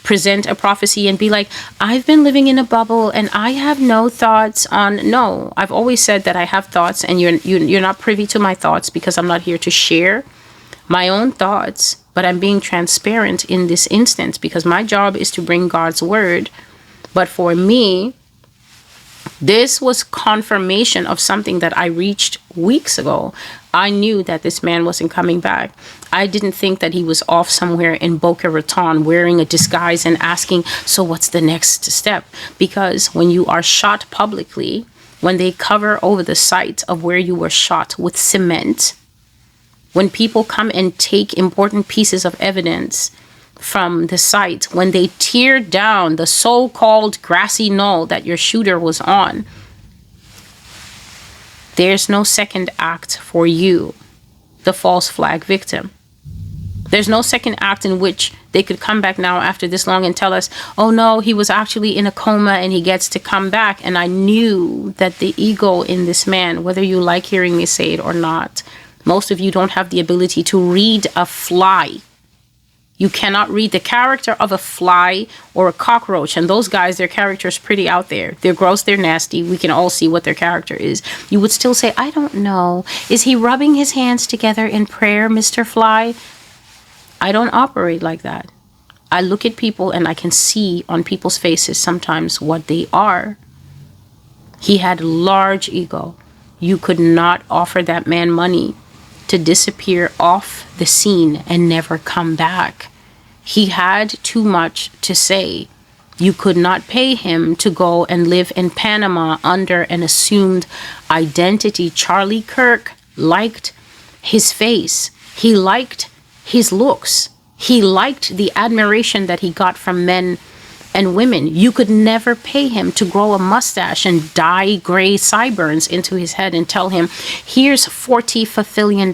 present a prophecy and be like, I've been living in a bubble and I have no thoughts on. No, I've always said that I have thoughts, and you're not privy to my thoughts because I'm not here to share my own thoughts, but I'm being transparent in this instance because my job is to bring God's word. But for me, this was confirmation of something that I reached weeks ago. I knew that this man wasn't coming back. I didn't think that he was off somewhere in Boca Raton wearing a disguise and asking, so what's the next step? Because when you are shot publicly, when they cover over the site of where you were shot with cement, when people come and take important pieces of evidence from the site, when they tear down the so-called grassy knoll that your shooter was on, there's no second act for you, the false flag victim. There's no second act in which they could come back now after this long and tell us, oh no, he was actually in a coma and he gets to come back. And I knew that the ego in this man, whether you like hearing me say it or not, most of you don't have the ability to read a fly. You cannot read the character of a fly or a cockroach. And those guys, their character is pretty out there. They're gross, they're nasty. We can all see what their character is. You would still say, I don't know. Is he rubbing his hands together in prayer, Mr. Fly? I don't operate like that. I look at people and I can see on people's faces sometimes what they are. He had large ego. You could not offer that man money to disappear off the scene and never come back. He had too much to say. You could not pay him to go and live in Panama under an assumed identity. Charlie Kirk liked his face. He liked his looks. He liked the admiration that he got from men and women. You could never pay him to grow a mustache and dye gray sideburns into his head and tell him, here's $40 fulfillion,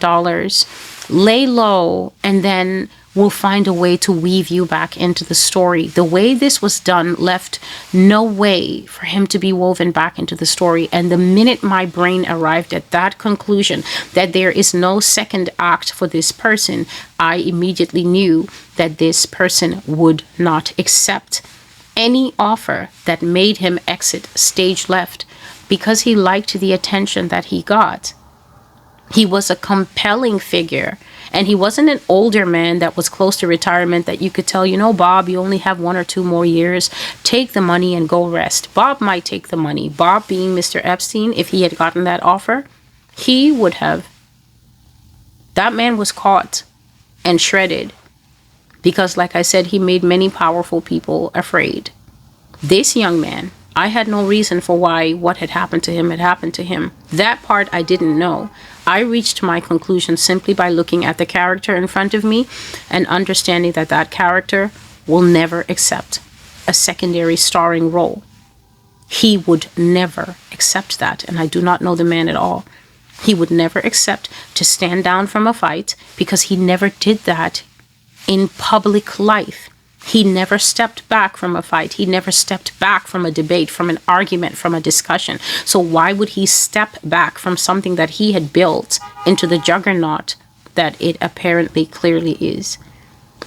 lay low, and then we'll find a way to weave you back into the story. The way this was done left no way for him to be woven back into the story. And the minute my brain arrived at that conclusion, that there is no second act for this person, I immediately knew that this person would not accept any offer that made him exit stage left because he liked the attention that he got. He was a compelling figure, and he wasn't an older man that was close to retirement that you could tell, you know, Bob, you only have 1 or 2 more years. Take the money and go rest. Bob might take the money. Bob, being Mr. Epstein, if he had gotten that offer, he would have. That man was caught and shredded. Because, like I said, he made many powerful people afraid. This young man, I had no reason for why what had happened to him had happened to him. That part I didn't know. I reached my conclusion simply by looking at the character in front of me and understanding that that character will never accept a secondary starring role. He would never accept that, and I do not know the man at all. He would never accept to stand down from a fight because he never did that in public life. He never stepped back from a fight. He never stepped back from a debate, from an argument, from a discussion. So why would he step back from something that he had built into the juggernaut that it apparently clearly is?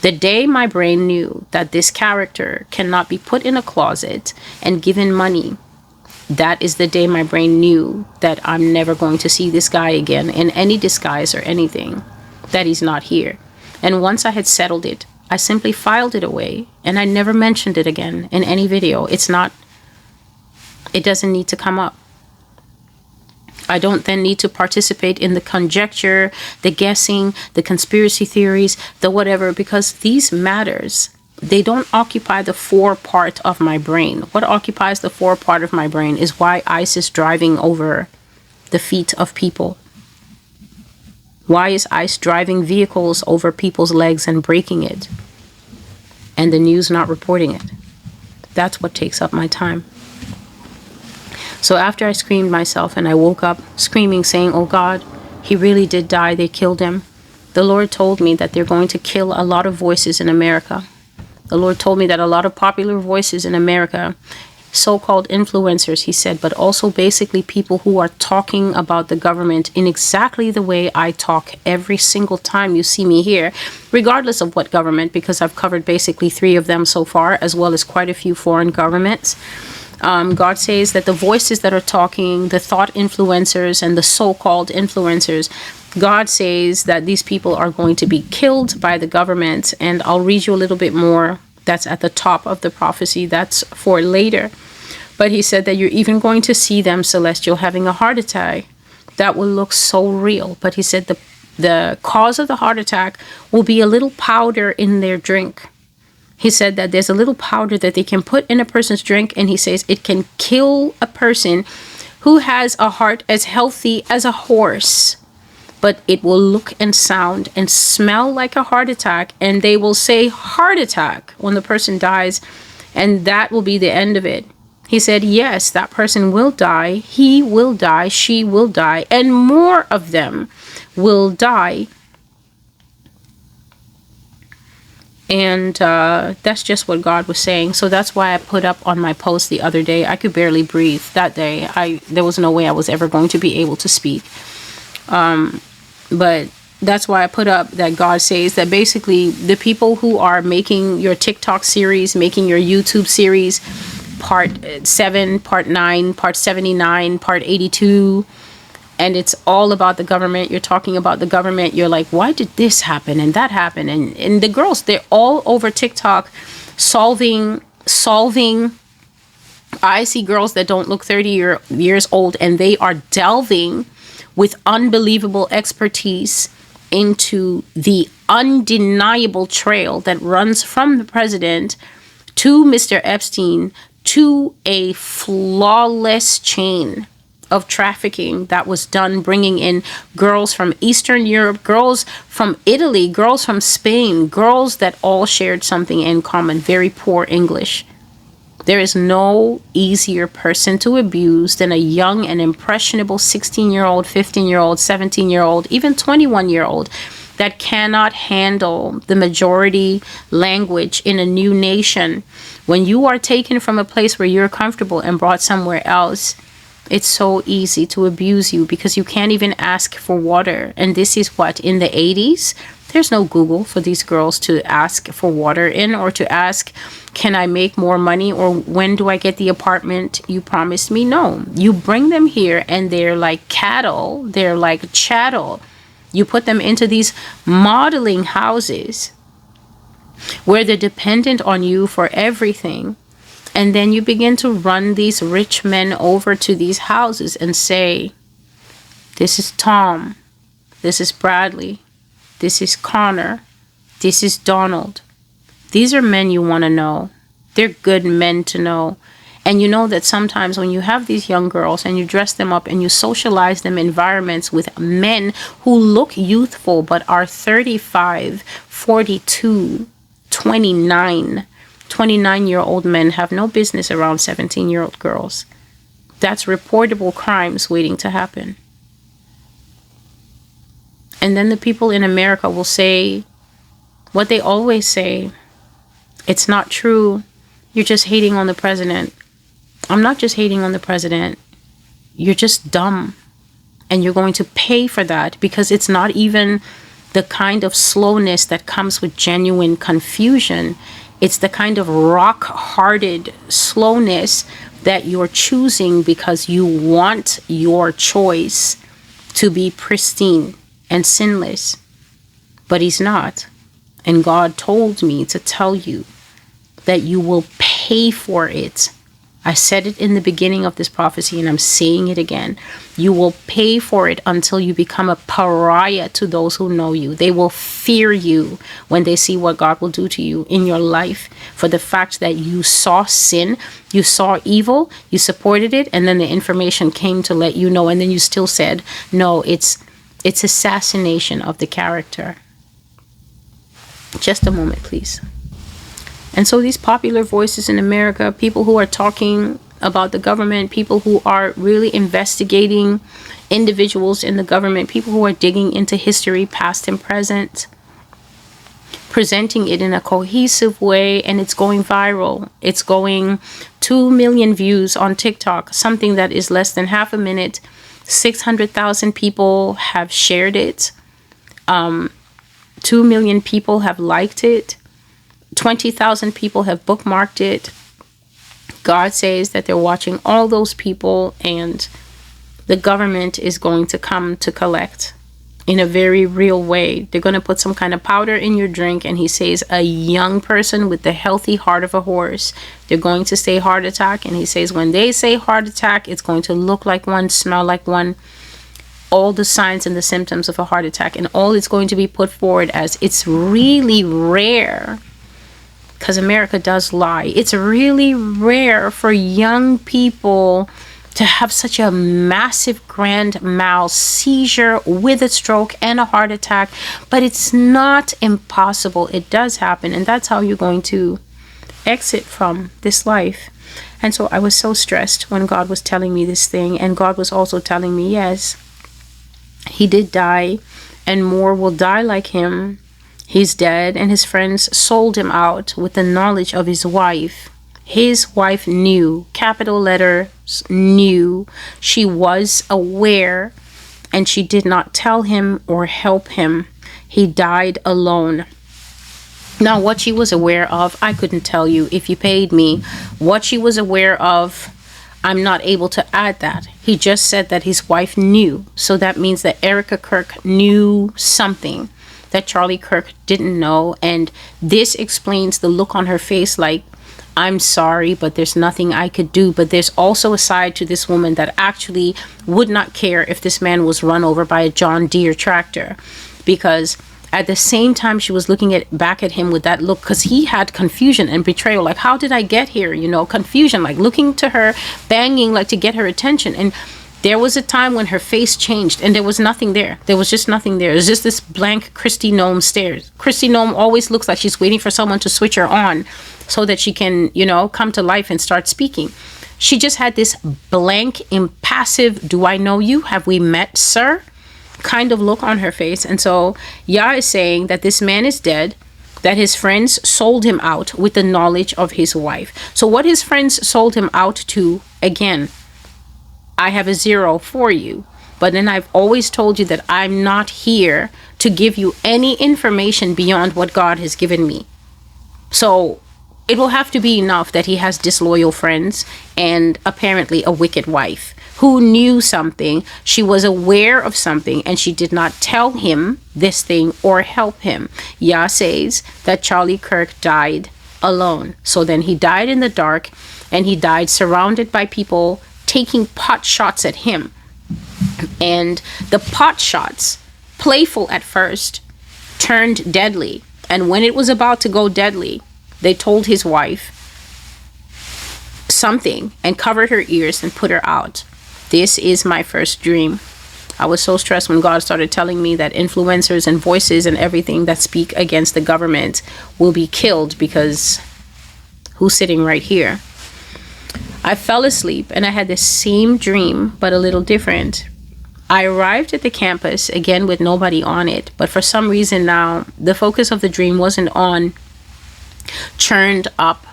The day my brain knew that this character cannot be put in a closet and given money, that is the day my brain knew that I'm never going to see this guy again in any disguise or anything, that he's not here. And once I had settled it, I simply filed it away and I never mentioned it again in any video. It doesn't need to come up. I don't then need to participate in the conjecture, the guessing, the conspiracy theories, the whatever, because these matters, they don't occupy the forepart of my brain. What occupies the forepart of my brain is why ICE is driving over the feet of people. Why is ICE driving vehicles over people's legs and breaking it, and the news not reporting it? That's what takes up my time. So after I screamed myself and I woke up screaming, saying, oh God, he really did die. They killed him. The Lord told me that they're going to kill a lot of voices in America. The Lord told me that a lot of popular voices in America, so-called influencers, he said, but also basically people who are talking about the government in exactly the way I talk every single time you see me here, regardless of what government, because I've covered basically 3 of them so far, as well as quite a few foreign governments. God says that the voices that are talking, the thought influencers and the so-called influencers, God says that these people are going to be killed by the government. And I'll read you a little bit more. That's at the top of the prophecy. That's for later. But he said that you're even going to see them, Celestial, having a heart attack. That will look so real. But he said the cause of the heart attack will be a little powder in their drink. He said that there's a little powder that they can put in a person's drink, and he says it can kill a person who has a heart as healthy as a horse, but it will look and sound and smell like a heart attack, and they will say heart attack when the person dies, and that will be the end of it. He said, yes, that person will die, he will die, she will die, and more of them will die. And that's just what God was saying. So that's why I put up on my post the other day. I could barely breathe that day. There was no way I was ever going to be able to speak. But that's why I put up that God says that basically the people who are making your TikTok series, making your YouTube series, part 7, part 9, part 79, part 82, and it's all about the government. You're talking about the government. You're like, why did this happen and that happen? And the girls, they're all over TikTok solving. I see girls that don't look 30 years old, and they are delving with unbelievable expertise into the undeniable trail that runs from the president to Mr. Epstein to a flawless chain of trafficking that was done, bringing in girls from Eastern Europe, girls from Italy, girls from Spain, girls that all shared something in common, very poor English. There is no easier person to abuse than a young and impressionable 16-year-old, 15-year-old, 17-year-old, even 21-year-old that cannot handle the majority language in a new nation. When you are taken from a place where you're comfortable and brought somewhere else, it's so easy to abuse you because you can't even ask for water. And this is what, in the 80s? There's no Google for these girls to ask for water in, or to ask, can I make more money, or when do I get the apartment you promised me? No, you bring them here and they're like cattle. They're like chattel. You put them into these modeling houses where they're dependent on you for everything. And then you begin to run these rich men over to these houses and say, this is Tom, this is Bradley, this is Connor, this is Donald. These are men you want to know. They're good men to know. And you know that sometimes when you have these young girls and you dress them up and you socialize them in environments with men who look youthful but are 35, 42, 29, 29-year-old men have no business around 17-year-old girls. That's reportable crimes waiting to happen. And then the people in America will say what they always say. It's not true. You're just hating on the president. I'm not just hating on the president. You're just dumb. And you're going to pay for that, because it's not even the kind of slowness that comes with genuine confusion. It's the kind of rock-hearted slowness that you're choosing because you want your choice to be pristine and sinless. But he's not. And God told me to tell you that you will pay for it. I said it in the beginning of this prophecy, and I'm saying it again. You will pay for it until you become a pariah to those who know you. They will fear you when they see what God will do to you in your life, for the fact that you saw sin, you saw evil, you supported it, and then the information came to let you know, and then you still said, no, it's It's assassination of the character. Just a moment, please. And so these popular voices in America, people who are talking about the government, people who are really investigating individuals in the government, people who are digging into history, past and present, presenting it in a cohesive way, and it's going viral. It's going 2 million views on TikTok, something that is less than half a minute. 600,000 people have shared it. 2 million people have liked it. 20,000 people have bookmarked it. God says that they're watching all those people, and the government is going to come to collect in a very real way. They're going to put some kind of powder in your drink, and he says a young person with the healthy heart of a horse. They're going to say heart attack, and he says when they say heart attack, it's going to look like one, smell like one, all the signs and the symptoms of a heart attack, and all it's going to be put forward as it's really rare. Because America does lie. It's really rare for young people to have such a massive grand mal seizure with a stroke and a heart attack. But it's not impossible. It does happen. And that's how you're going to exit from this life. And so I was so stressed when God was telling me this thing. And God was also telling me, yes, he did die, and more will die like him. He's dead, and his friends sold him out with the knowledge of his wife. His wife knew, capital letters, knew. She was aware, and she did not tell him or help him. He died alone. Now, what she was aware of, I couldn't tell you if you paid me. What she was aware of, I'm not able to add that. He just said that his wife knew. So that means that Erica Kirk knew something that Charlie Kirk didn't know. And this explains the look on her face like, I'm sorry, but there's nothing I could do. But there's also a side to this woman that actually would not care if this man was run over by a John Deere tractor. Because at the same time she was looking back at him with that look, because he had confusion and betrayal. Like, how did I get here? You know, confusion, like looking to her, banging, like to get her attention. And there was a time when her face changed and there was nothing there. There was just nothing there. It was just this blank Christy Nome stares. Christy Nome always looks like she's waiting for someone to switch her on so that she can, you know, come to life and start speaking. She just had this blank, impassive, do I know you? Have we met, sir? Kind of look on her face. And so Yah is saying that this man is dead, that his friends sold him out with the knowledge of his wife. So what his friends sold him out to, again, I have a 0 for you. But then I've always told you that I'm not here to give you any information beyond what God has given me. So it will have to be enough that he has disloyal friends and apparently a wicked wife who knew something. She was aware of something and she did not tell him this thing or help him. Yah says that Charlie Kirk died alone. So then he died in the dark, and he died surrounded by people taking pot shots at him. And the pot shots, playful at first, turned deadly. And when it was about to go deadly, they told his wife something and covered her ears and put her out. This is my first dream. I was so stressed when God started telling me that influencers and voices and everything that speak against the government will be killed, because who's sitting right here? I fell asleep and I had the same dream, but a little different. I arrived at the campus again with nobody on it, but for some reason now the focus of the dream wasn't on churned up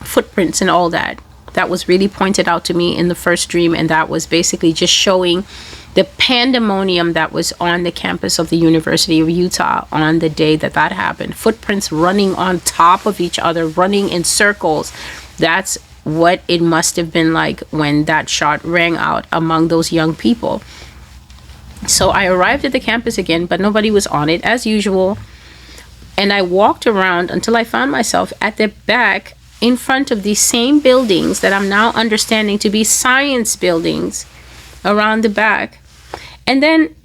footprints and all that. That was really pointed out to me in the first dream, and that was basically just showing the pandemonium that was on the campus of the University of Utah on the day that that happened. Footprints running on top of each other, running in circles. That's what it must have been like when that shot rang out among those young people. So I arrived at the campus again, but nobody was on it as usual. And I walked around until I found myself at the back in front of these same buildings that I'm now understanding to be science buildings around the back. And then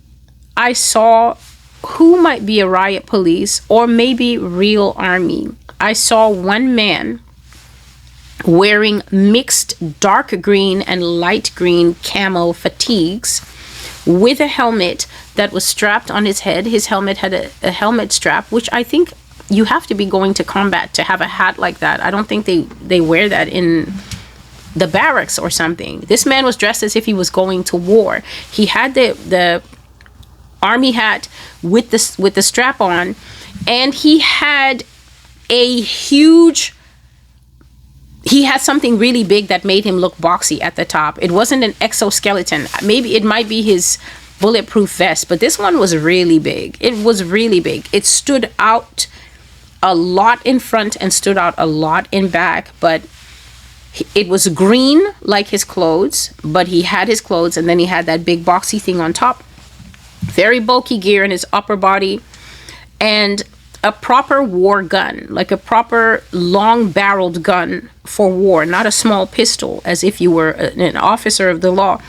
I saw who might be a riot police or maybe real army. I saw one man wearing mixed dark green and light green camo fatigues with a helmet that was strapped on his head. His helmet had a helmet strap, which I think you have to be going to combat to have a hat like that. I don't think they wear that in the barracks or something. This man was dressed as if he was going to war. He had the army hat with the strap on, and he had something really big that made him look boxy at the top. It wasn't an exoskeleton. Maybe it might be his bulletproof vest, but this one was really big. It was really big. It stood out a lot in front and stood out a lot in back, but it was green like his clothes, but he had his clothes, and then he had that big boxy thing on top. Very bulky gear in his upper body, and a proper war gun, like a proper long-barreled gun for war, not a small pistol as if you were an officer of the law.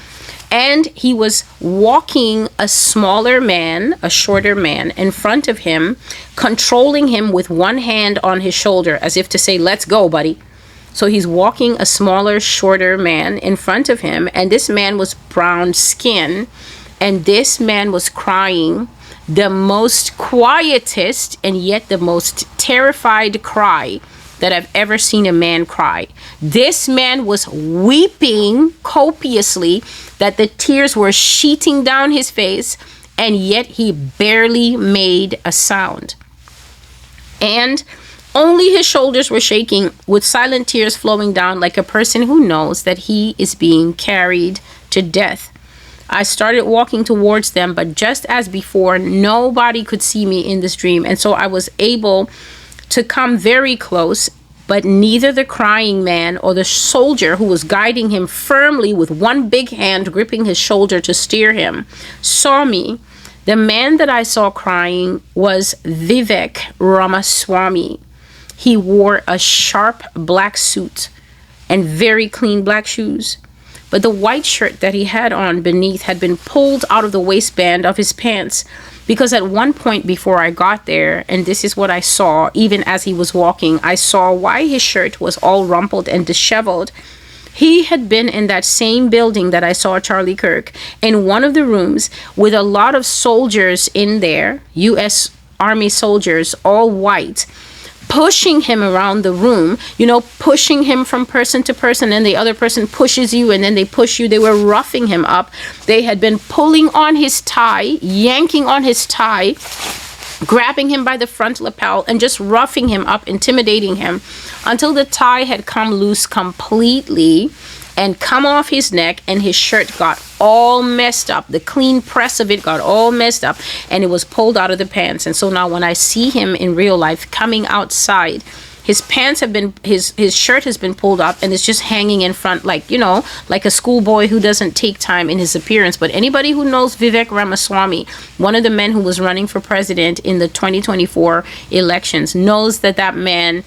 And he was walking a smaller man, a shorter man, in front of him, controlling him with one hand on his shoulder, as if to say, let's go, buddy. So he's walking a smaller, shorter man in front of him, and this man was brown skin, and this man was crying the most quietest and yet the most terrified cry that I've ever seen a man cry. This man was weeping copiously, that the tears were sheeting down his face, and yet he barely made a sound. And only his shoulders were shaking, with silent tears flowing down, like a person who knows that he is being carried to death. I started walking towards them, but just as before, nobody could see me in this dream. And so I was able to come very close, but neither the crying man or the soldier who was guiding him firmly with one big hand gripping his shoulder to steer him saw me. The man that I saw crying was Vivek Ramaswamy. He wore a sharp black suit and very clean black shoes. But the white shirt that he had on beneath had been pulled out of the waistband of his pants, because at one point before I got there, and this is what I saw even as he was walking, I saw why his shirt was all rumpled and disheveled. He had been in that same building that I saw Charlie Kirk, in one of the rooms with a lot of soldiers in there, U.S. Army soldiers, all white, pushing him around the room, pushing him from person to person, and the other person pushes you, and then they push you. They were roughing him up. They had been pulling on his tie, yanking on his tie, grabbing him by the front lapel, and just roughing him up, intimidating him, until the tie had come loose completely and come off his neck, and his shirt got all messed up. The clean press of it got all messed up, and it was pulled out of the pants. And so now when I see him in real life coming outside, his pants have been, his shirt has been pulled up, and it's just hanging in front, like a schoolboy who doesn't take time in his appearance. But anybody who knows Vivek Ramaswamy, one of the men who was running for president in the 2024 elections, knows that man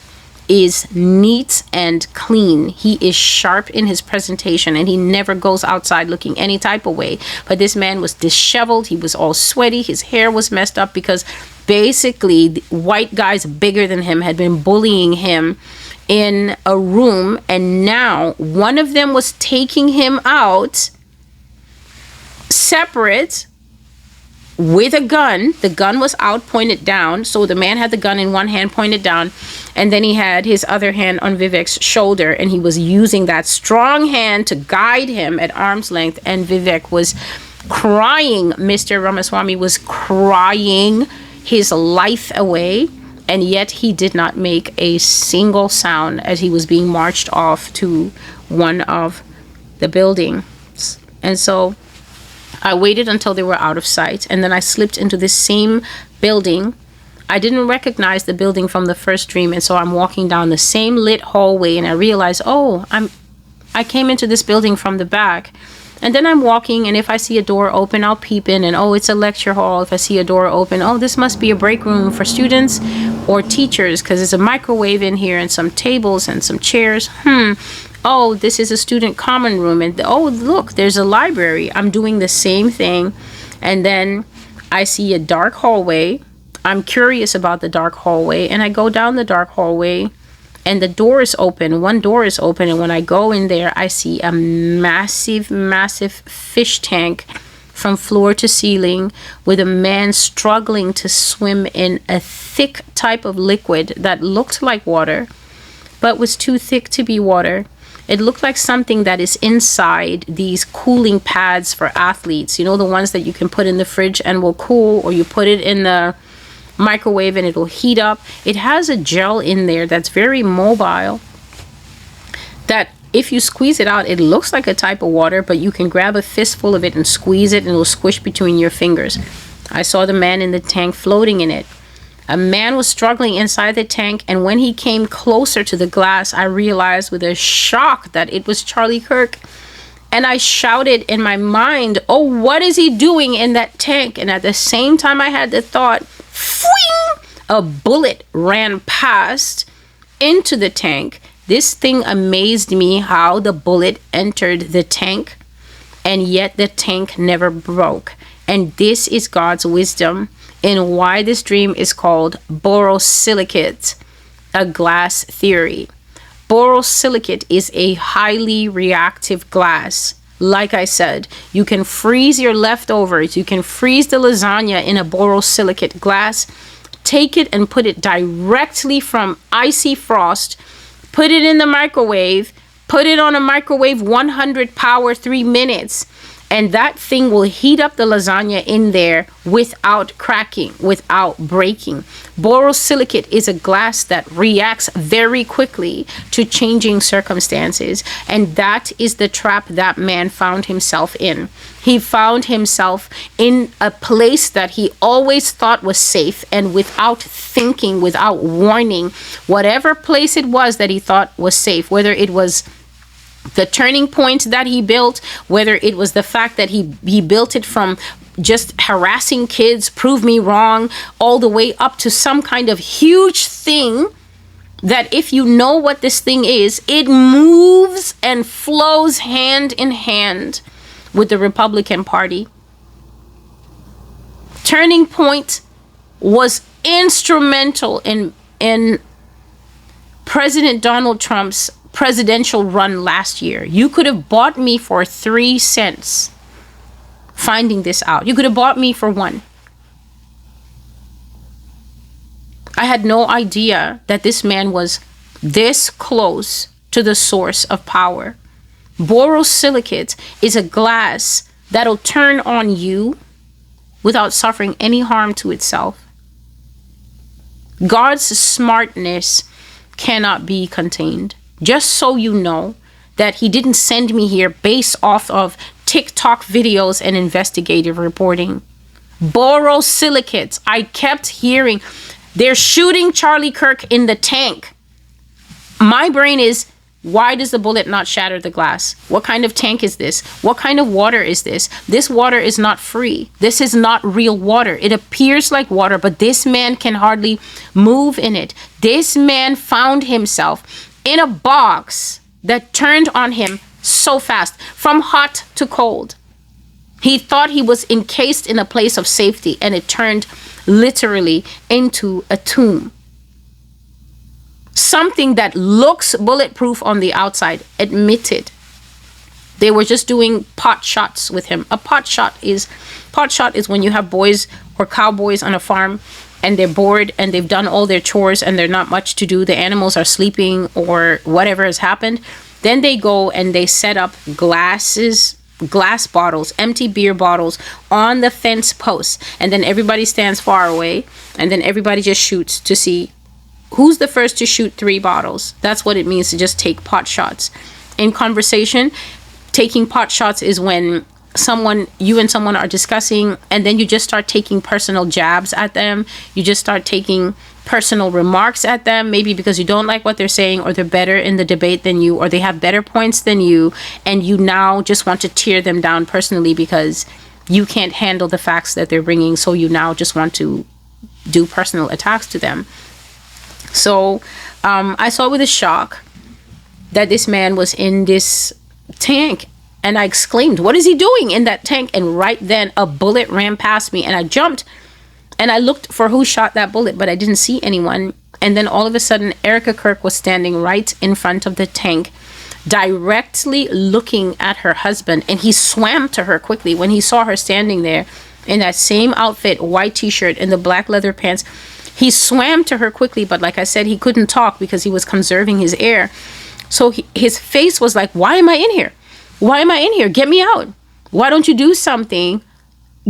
is neat and clean. He is sharp in his presentation, and he never goes outside looking any type of way. But this man was disheveled. He was all sweaty. His hair was messed up, because basically the white guys bigger than him had been bullying him in a room, and now one of them was taking him out separate with a gun. The gun was out, pointed down. So the man had the gun in one hand, pointed down, and then he had his other hand on Vivek's shoulder, and he was using that strong hand to guide him at arm's length. And Vivek was crying. Mr. Ramaswamy was crying his life away, and yet he did not make a single sound as he was being marched off to one of the buildings. And so I waited until they were out of sight, and then I slipped into this same building. I didn't recognize the building from the first dream, and so I'm walking down the same lit hallway, and I realize, I came into this building from the back. And then I'm walking, and if I see a door open, I'll peep in, and it's a lecture hall. If I see a door open, this must be a break room for students or teachers, because there's a microwave in here and some tables and some chairs. This is a student common room, and look, there's a library. I'm doing the same thing, and then I see a dark hallway. I'm curious about the dark hallway, and I go down the dark hallway, and the door is open. One door is open, and when I go in there, I see a massive fish tank from floor to ceiling, with a man struggling to swim in a thick type of liquid that looked like water, but was too thick to be water. It looked like something that is inside these cooling pads for athletes. You know, the ones that you can put in the fridge and will cool, or you put it in the microwave and it'll heat up. It has a gel in there that's very mobile, that if you squeeze it out, it looks like a type of water, but you can grab a fistful of it and squeeze it and it'll squish between your fingers. I saw the man in the tank floating in it. A man was struggling inside the tank, and when he came closer to the glass, I realized with a shock that it was Charlie Kirk. And I shouted in my mind, "Oh, what is he doing in that tank?" And at the same time I had the thought, "Fwing!" A bullet ran past into the tank. This thing amazed me, how the bullet entered the tank, and yet the tank never broke. And this is God's wisdom in why this dream is called borosilicate, a glass theory. Borosilicate is a highly reactive glass. Like I said, you can freeze your leftovers. You can freeze the lasagna in a borosilicate glass. Take it and put it directly from icy frost. Put it in the microwave. Put it on a microwave 100 power 3 minutes. And that thing will heat up the lasagna in there without cracking, without breaking. Borosilicate is a glass that reacts very quickly to changing circumstances. And that is the trap that man found himself in. He found himself in a place that he always thought was safe, and without thinking, without warning, whatever place it was that he thought was safe, whether it was the turning point that he built, whether it was the fact that he built it from just harassing kids, prove me wrong, all the way up to some kind of huge thing that if you know what this thing is, it moves and flows hand in hand with the Republican Party. Turning Point was instrumental in President Donald Trump's presidential run last year. You could have bought me for 3 cents finding this out. You could have bought me for 1. I had no idea that this man was this close to the source of power. Borosilicate is a glass that'll turn on you without suffering any harm to itself. God's smartness cannot be contained. Just so you know that he didn't send me here based off of TikTok videos and investigative reporting. Borosilicate. I kept hearing they're shooting Charlie Kirk in the tank. My brain is, why does the bullet not shatter the glass? What kind of tank is this? What kind of water is this? This water is not free. This is not real water. It appears like water, but this man can hardly move in it. This man found himself in a box that turned on him so fast, from hot to cold. He thought he was encased in a place of safety, and it turned literally into a tomb. Something that looks bulletproof on the outside admitted they were just doing pot shots with him. A pot shot is when you have boys or cowboys on a farm and they're bored and they've done all their chores and there's not much to do. The animals are sleeping or whatever has happened. Then they go and they set up glass bottles, empty beer bottles on the fence posts. And then everybody stands far away and then everybody just shoots to see who's the first to shoot 3 bottles. That's what it means to just take pot shots. In conversation, taking pot shots is when you and someone are discussing and then you just start taking personal jabs at them. You just start taking personal remarks at them, maybe because you don't like what they're saying, or they're better in the debate than you, or they have better points than you, and you now just want to tear them down personally because you can't handle the facts that they're bringing, so you now just want to do personal attacks to them. So I saw with a shock that this man was in this tank, and I exclaimed, "What is he doing in that tank?" And right then a bullet ran past me and I jumped and I looked for who shot that bullet, but I didn't see anyone. And then all of a sudden Erica Kirk was standing right in front of the tank, directly looking at her husband, and he swam to her quickly when he saw her standing there in that same outfit, white t-shirt and the black leather pants. He swam to her quickly, but like I said, he couldn't talk because he was conserving his air. So his face was like, why am I in here? Why am I in here? Get me out. Why don't you do something?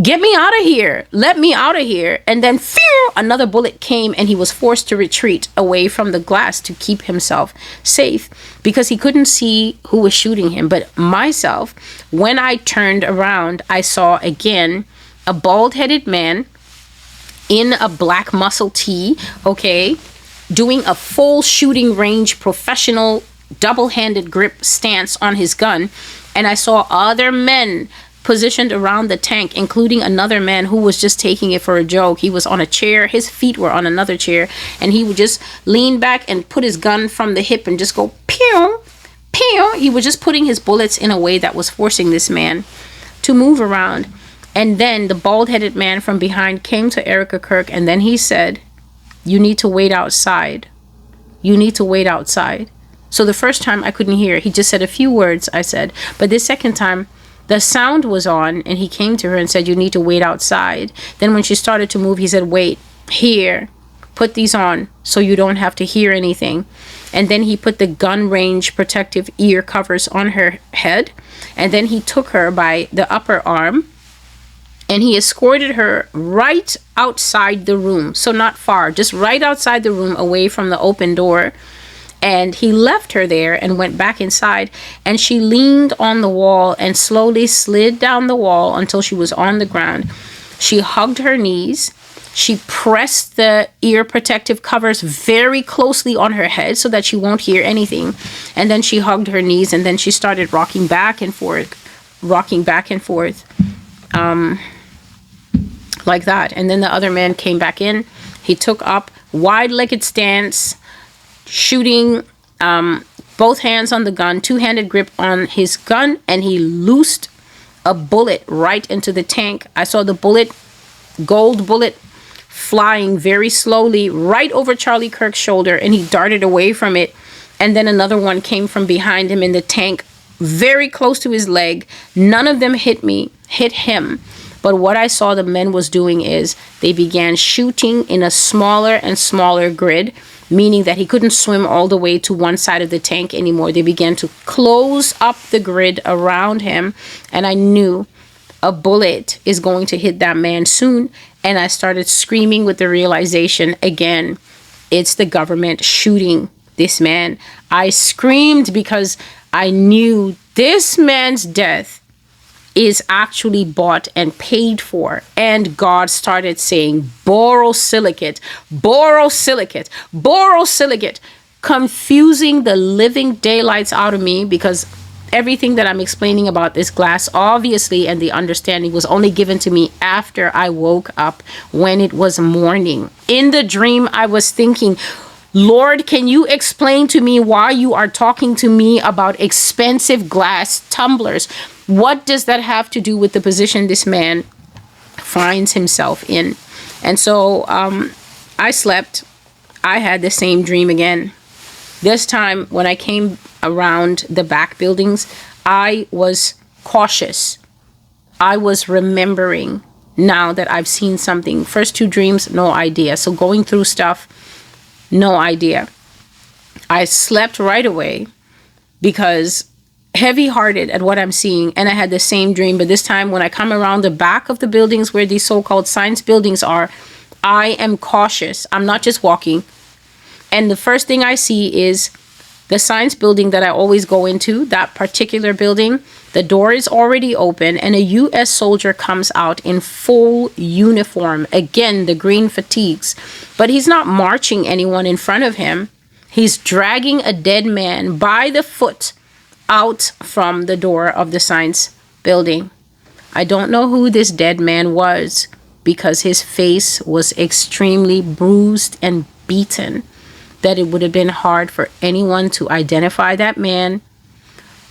Get me out of here. Let me out of here. And then phew, another bullet came, and he was forced to retreat away from the glass to keep himself safe because he couldn't see who was shooting him. But myself, when I turned around, I saw again a bald-headed man in a black muscle tee, okay, doing a full shooting range professional double-handed grip stance on his gun. And I saw other men positioned around the tank, including another man who was just taking it for a joke. He was on a chair, his feet were on another chair, and he would just lean back and put his gun from the hip and just go pew, pew. He was just putting his bullets in a way that was forcing this man to move around. And then the bald-headed man from behind came to Erica Kirk, and then he said, you need to wait outside. You need to wait outside. So the first time I couldn't hear. He just said a few words, I said. But this second time, the sound was on, and he came to her and said, you need to wait outside. Then when she started to move, he said, wait, here, put these on so you don't have to hear anything. And then he put the gun range protective ear covers on her head. And then he took her by the upper arm, and he escorted her right outside the room. So not far, just right outside the room, away from the open door. And he left her there and went back inside, and she leaned on the wall and slowly slid down the wall until she was on the ground. She hugged her knees. She pressed the ear protective covers very closely on her head so that she won't hear anything. And then she hugged her knees, and then she started rocking back and forth, like that. And then the other man came back in. He took up wide-legged stance, shooting both hands on the gun, two-handed grip on his gun, and he loosed a bullet right into the tank. I saw the bullet, gold bullet, flying very slowly right over Charlie Kirk's shoulder, and he darted away from it. And then another one came from behind him in the tank, very close to his leg. None of them hit him. But what I saw the men was doing is they began shooting in a smaller and smaller grid, meaning that he couldn't swim all the way to one side of the tank anymore. They began to close up the grid around him, and I knew a bullet is going to hit that man soon. And I started screaming with the realization, again, it's the government shooting this man. I screamed because I knew this man's death is actually bought and paid for. And God started saying, borosilicate, borosilicate, borosilicate, confusing the living daylights out of me, because everything that I'm explaining about this glass, obviously, and the understanding was only given to me after I woke up when it was morning. In the dream, I was thinking, Lord, can you explain to me why you are talking to me about expensive glass tumblers? What does that have to do with the position this man finds himself in? And so I slept. I had the same dream again. This time, when I came around the back buildings, I was cautious. I was remembering now that I've seen something. First two dreams, no idea. So going through stuff, no idea. I slept right away because heavy-hearted at what I'm seeing, and I had the same dream. But this time, when I come around the back of the buildings where these so-called science buildings are, I am cautious. I'm not just walking. And the first thing I see is the science building that I always go into, that particular building. The door is already open, and a U.S. soldier comes out in full uniform. Again, the green fatigues. But he's not marching anyone in front of him. He's dragging a dead man by the foot out from the door of the science building. I don't know who this dead man was because his face was extremely bruised and beaten, that it would have been hard for anyone to identify that man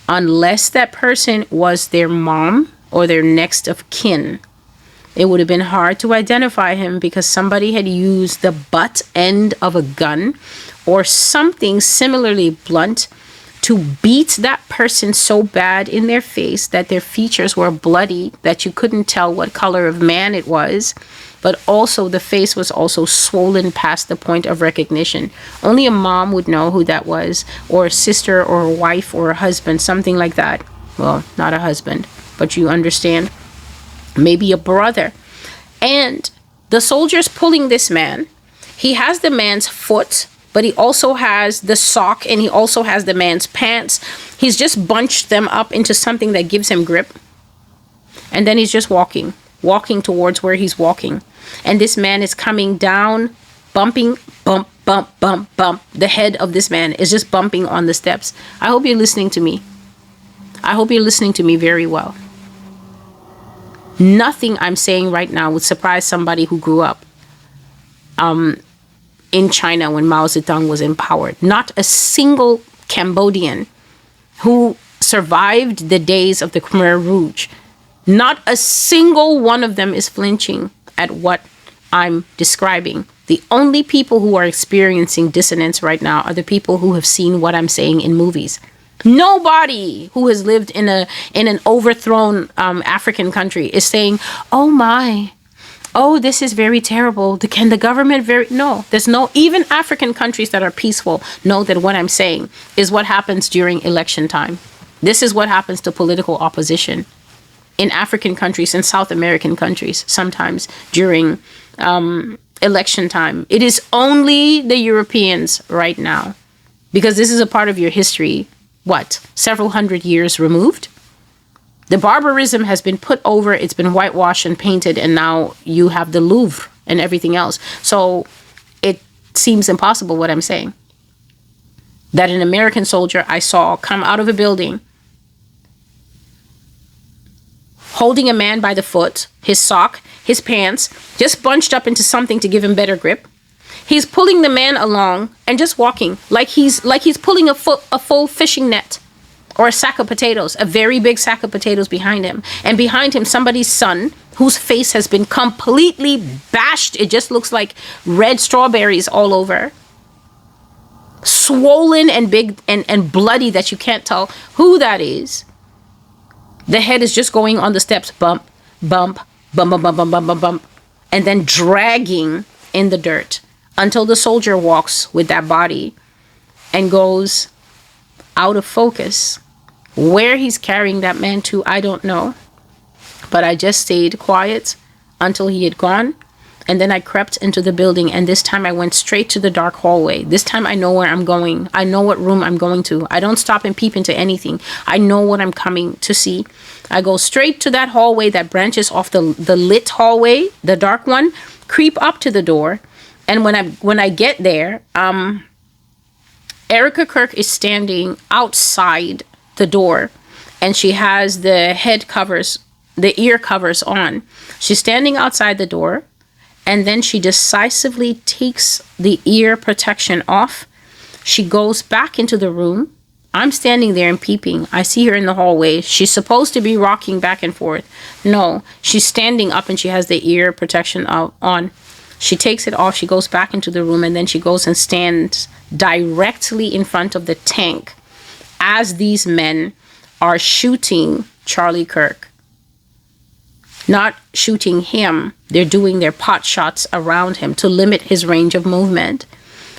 unless that person was their mom or their next of kin. It would have been hard to identify him because somebody had used the butt end of a gun or something similarly blunt to beat that person so bad in their face that their features were bloody, that you couldn't tell what color of man it was. But also the face was also swollen past the point of recognition. Only a mom would know who that was, or a sister or a wife or a husband, something like that. Well, not a husband, but you understand. Maybe a brother. And the soldier's pulling this man. He has the man's foot, but he also has the sock, and he also has the man's pants. He's just bunched them up into something that gives him grip. And then he's just walking towards where he's walking. And this man is coming down, bumping, bump, bump, bump, bump. The head of this man is just bumping on the steps. I hope you're listening to me. I hope you're listening to me very well. Nothing I'm saying right now would surprise somebody who grew up in China when Mao Zedong was in power. Not a single Cambodian who survived the days of the Khmer Rouge, not a single one of them is flinching at what I'm describing. The only people who are experiencing dissonance right now are the people who have seen what I'm saying in movies. Nobody who has lived in an overthrown African country is saying, "Oh my, oh, this is very terrible. Can the government No, there's no, even African countries that are peaceful know that what I'm saying is what happens during election time. This is what happens to political opposition in African countries and South American countries, sometimes during election time. It is only the Europeans right now, because this is a part of your history, several hundred years removed. The barbarism has been put over, it's been whitewashed and painted, and now you have the Louvre and everything else. So it seems impossible what I'm saying. That an American soldier I saw come out of a building holding a man by the foot, his sock, his pants, just bunched up into something to give him better grip. He's pulling the man along and just walking like he's pulling a full fishing net or a sack of potatoes, a very big sack of potatoes behind him. And behind him, somebody's son whose face has been completely bashed. It just looks like red strawberries all over. Swollen and big and bloody that you can't tell who that is. The head is just going on the steps, bump, bump, bump, bump, bump, bump, bump, bump, bump, and then dragging in the dirt until the soldier walks with that body and goes out of focus. Where he's carrying that man to, I don't know. But I just stayed quiet until he had gone. And then I crept into the building, and this time I went straight to the dark hallway. This time I know where I'm going. I know what room I'm going to. I don't stop and peep into anything. I know what I'm coming to see. I go straight to that hallway that branches off the lit hallway, the dark one, creep up to the door. And when I get there, Erica Kirk is standing outside the door, and she has the ear covers on. She's standing outside the door. And then she decisively takes the ear protection off. She goes back into the room. I'm standing there and peeping. I see her in the hallway. She's supposed to be rocking back and forth. No, she's standing up and she has the ear protection on. She takes it off. She goes back into the room, and then she goes and stands directly in front of the tank as these men are shooting Charlie Kirk. Not shooting him, they're doing their pot shots around him to limit his range of movement.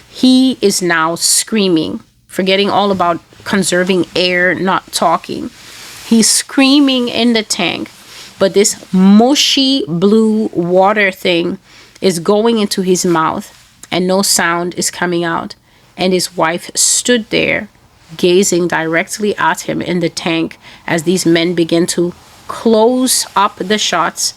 He is now screaming, forgetting all about conserving air, not talking. He's screaming in the tank, but this mushy blue water thing is going into his mouth, and no sound is coming out. And his wife stood there, gazing directly at him in the tank as these men begin to close up the shots,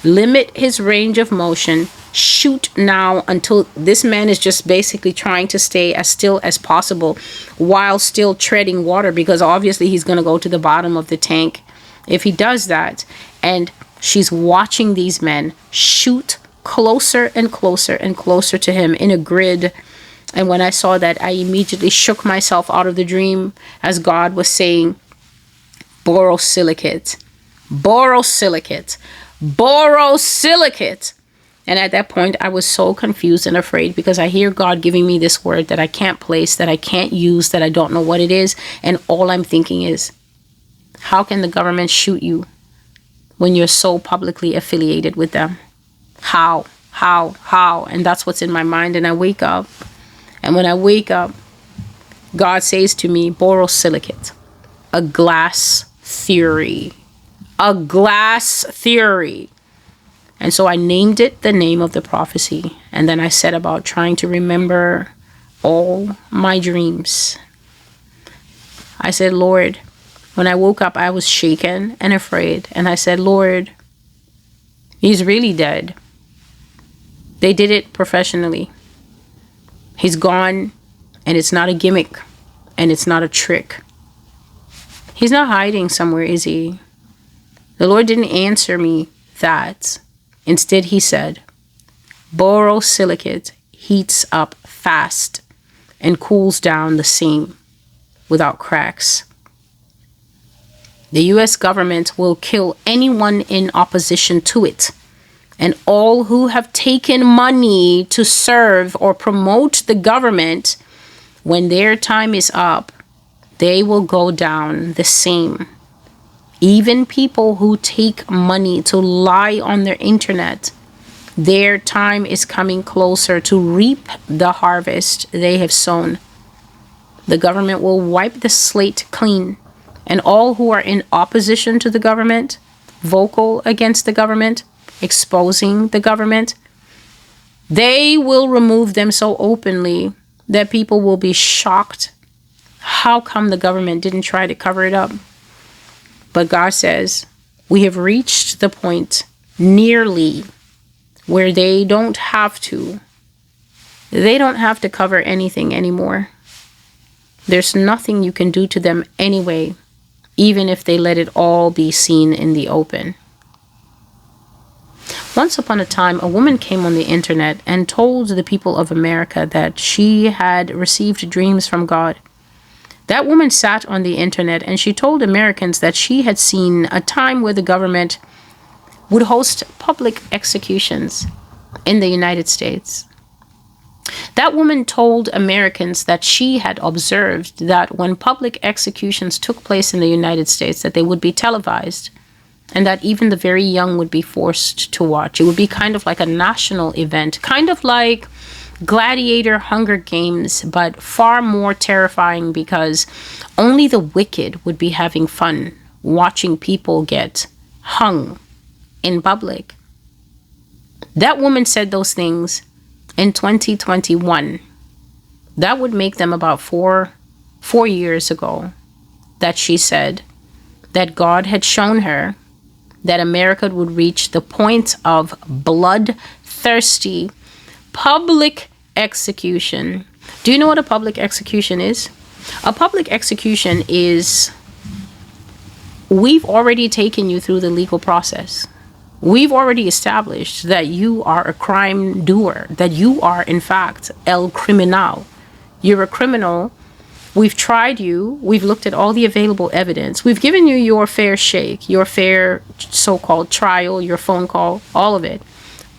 limit his range of motion, shoot now until this man is just basically trying to stay as still as possible while still treading water, because obviously he's going to go to the bottom of the tank if he does that. And she's watching these men shoot closer and closer and closer to him in a grid. And when I saw that, I immediately shook myself out of the dream as God was saying, borosilicate. Borosilicate. Borosilicate. And at that point, I was so confused and afraid because I hear God giving me this word that I can't place, that I can't use, that I don't know what it is. And all I'm thinking is, how can the government shoot you when you're so publicly affiliated with them? How? And that's what's in my mind. And I wake up. And when I wake up, God says to me, Borosilicate, a glass theory. A glass theory. And so I named it the name of the prophecy. And then I set about trying to remember all my dreams. I said, Lord, when I woke up, I was shaken and afraid. And I said, Lord, he's really dead. They did it professionally. He's gone, and it's not a gimmick, and it's not a trick. He's not hiding somewhere, is he? The Lord didn't answer me that. Instead, he said, Borosilicate heats up fast and cools down the same without cracks. The U.S. government will kill anyone in opposition to it, and all who have taken money to serve or promote the government, when their time is up, they will go down the same. Even people who take money to lie on their internet, their time is coming closer to reap the harvest they have sown. The government will wipe the slate clean, and all who are in opposition to the government, vocal against the government, exposing the government, they will remove them so openly that people will be shocked. How come the government didn't try to cover it up? But God says, we have reached the point nearly where they don't have to cover anything anymore. There's nothing you can do to them anyway, even if they let it all be seen in the open. Once upon a time, a woman came on the internet and told the people of America that she had received dreams from God. That woman sat on the internet and she told Americans that she had seen a time where the government would host public executions in the United States. That woman told Americans that she had observed that when public executions took place in the United States, that they would be televised, and that even the very young would be forced to watch. It would be kind of like a national event, kind of like Gladiator Hunger Games, but far more terrifying because only the wicked would be having fun watching people get hung in public. That woman said those things in 2021. That would make them about four years ago that she said that God had shown her that America would reach the point of bloodthirsty public execution. Do you know what a public execution is? A public execution is, we've already taken you through the legal process. We've already established that you are a crime doer, that you are, in fact, el criminal. You're a criminal. We've tried you. We've looked at all the available evidence. We've given you your fair shake, your fair so-called trial, your phone call, all of it,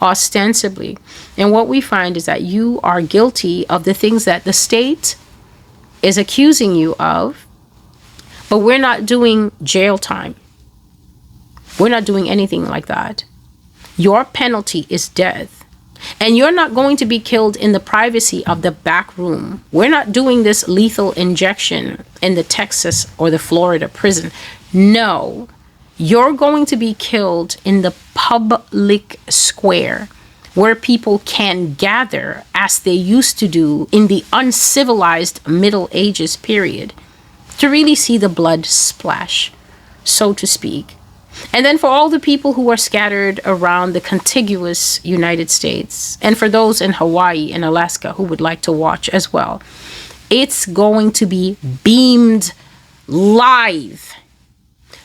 ostensibly. And what we find is that you are guilty of the things that the state is accusing you of, but we're not doing jail time. We're not doing anything like that. Your penalty is death. And you're not going to be killed in the privacy of the back room. We're not doing this lethal injection in the Texas or the Florida prison. No, you're going to be killed in the public square where people can gather as they used to do in the uncivilized Middle Ages period to really see the blood splash, so to speak. And then for all the people who are scattered around the contiguous United States, and for those in Hawaii and Alaska who would like to watch as well, it's going to be beamed live.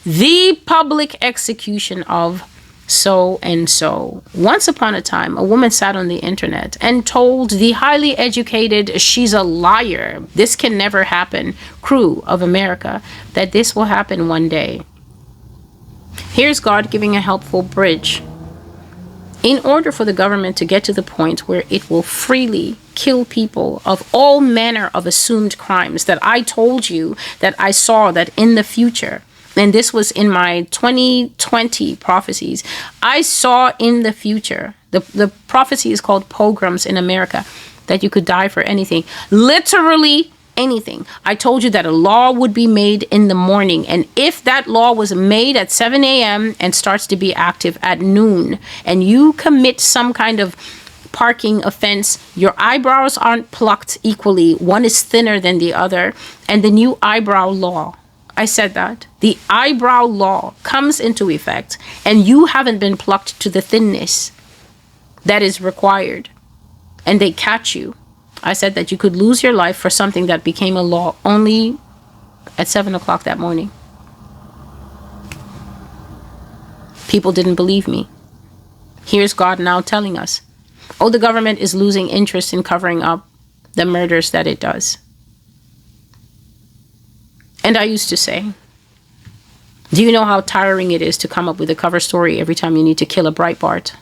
The public execution of so and so. Once upon a time, a woman sat on the internet and told the highly educated, she's a liar, this can never happen, crew of America, that this will happen one day. Here's God giving a helpful bridge In order for the government to get to the point where it will freely kill people of all manner of assumed crimes that I told you that I saw that in the future, and this was in my 2020 prophecies, I saw in the future, the prophecy is called Pogroms in America, that you could die for anything. Literally anything. I told you that a law would be made in the morning, and if that law was made at 7 a.m. and starts to be active at noon, and you commit some kind of parking offense, your eyebrows aren't plucked equally. One is thinner than the other. And the new eyebrow law, I said that, the eyebrow law comes into effect, and you haven't been plucked to the thinness that is required, and they catch you. I said that you could lose your life for something that became a law only at 7 o'clock that morning. People didn't believe me. Here's God now telling us, oh, the government is losing interest in covering up the murders that it does. And I used to say, do you know how tiring it is to come up with a cover story every time you need to kill a Breitbart?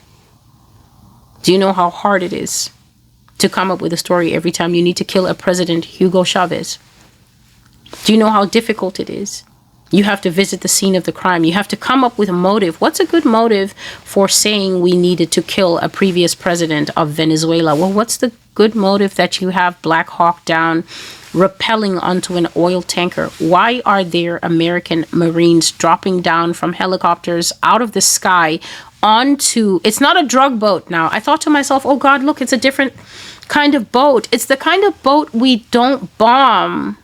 Do you know how hard it is to come up with a story every time you need to kill a President Hugo Chavez? Do you know how difficult it is? You have to visit the scene of the crime. You have to come up with a motive. What's a good motive for saying we needed to kill a previous president of Venezuela? Well, what's the good motive that you have Black Hawk Down rappelling onto an oil tanker? Why are there American Marines dropping down from helicopters out of the sky onto, it's not a drug boat now. I thought to myself, oh God, look, it's a different kind of boat. It's the kind of boat we don't bomb.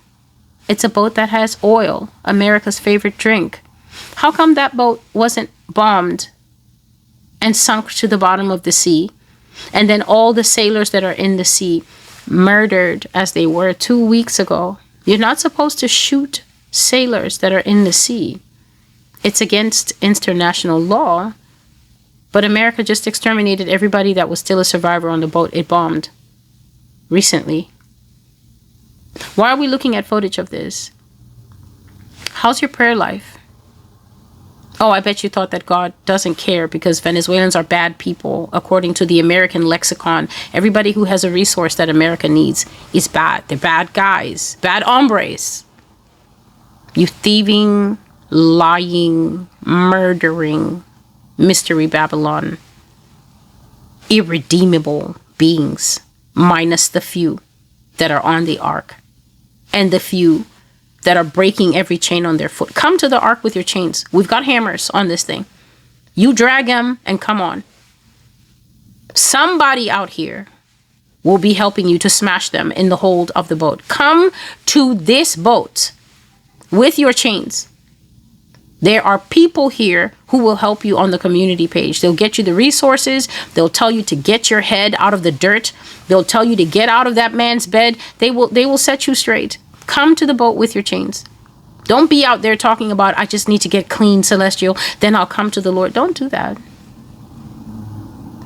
It's a boat that has oil, America's favorite drink. How come that boat wasn't bombed and sunk to the bottom of the sea? And then all the sailors that are in the sea murdered as they were 2 weeks ago. You're not supposed to shoot sailors that are in the sea. It's against international law. But America just exterminated everybody that was still a survivor on the boat it bombed recently. Why are we looking at footage of this? How's your prayer life? Oh, I bet you thought that God doesn't care because Venezuelans are bad people. According to the American lexicon, everybody who has a resource that America needs is bad. They're bad guys, bad hombres. You thieving, lying, murdering, Mystery Babylon, irredeemable beings, minus the few that are on the ark and the few that are breaking every chain on their foot. Come to the ark with your chains. We've got hammers on this thing. You drag them and come on. Somebody out here will be helping you to smash them in the hold of the boat. Come to this boat with your chains. There are people here who will help you on the community page. They'll get you the resources. They'll tell you to get your head out of the dirt. They'll tell you to get out of that man's bed. They will set you straight. Come to the boat with your chains. Don't be out there talking about, I just need to get clean, Celestial, then I'll come to the Lord. Don't do that.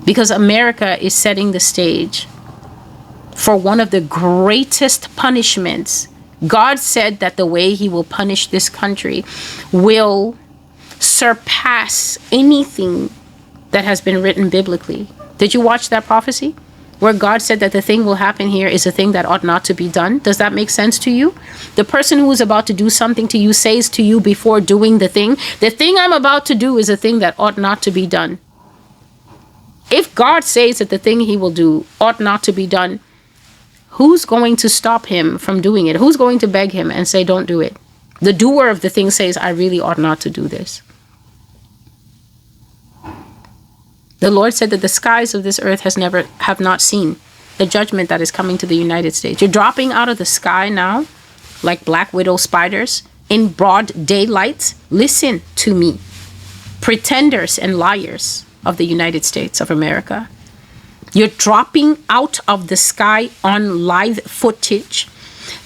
Because America is setting the stage for one of the greatest punishments. God said that the way he will punish this country will surpass anything that has been written biblically. Did you watch that prophecy? Where God said that the thing will happen here is a thing that ought not to be done. Does that make sense to you? The person who is about to do something to you says to you before doing the thing I'm about to do is a thing that ought not to be done. If God says that the thing he will do ought not to be done, who's going to stop him from doing it? Who's going to beg him and say, don't do it? The doer of the thing says, I really ought not to do this. The Lord said that the skies of this earth have not seen the judgment that is coming to the United States. You're dropping out of the sky now like black widow spiders in broad daylight. Listen to me. Pretenders and liars of the United States of America. You're dropping out of the sky on live footage,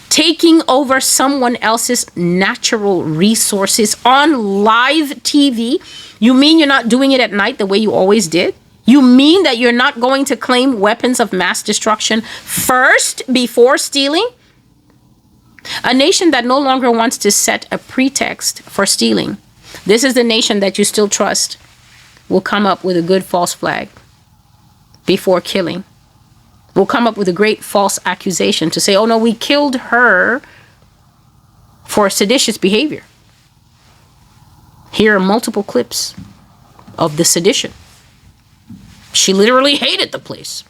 taking over someone else's natural resources on live TV. You mean you're not doing it at night the way you always did? You mean that you're not going to claim weapons of mass destruction first before stealing? A nation that no longer wants to set a pretext for stealing. This is the nation that you still trust will come up with a good false flag. before killing. Will come up with a great false accusation to say, oh no, we killed her for seditious behavior. Here are multiple clips of the sedition. She literally hated the place.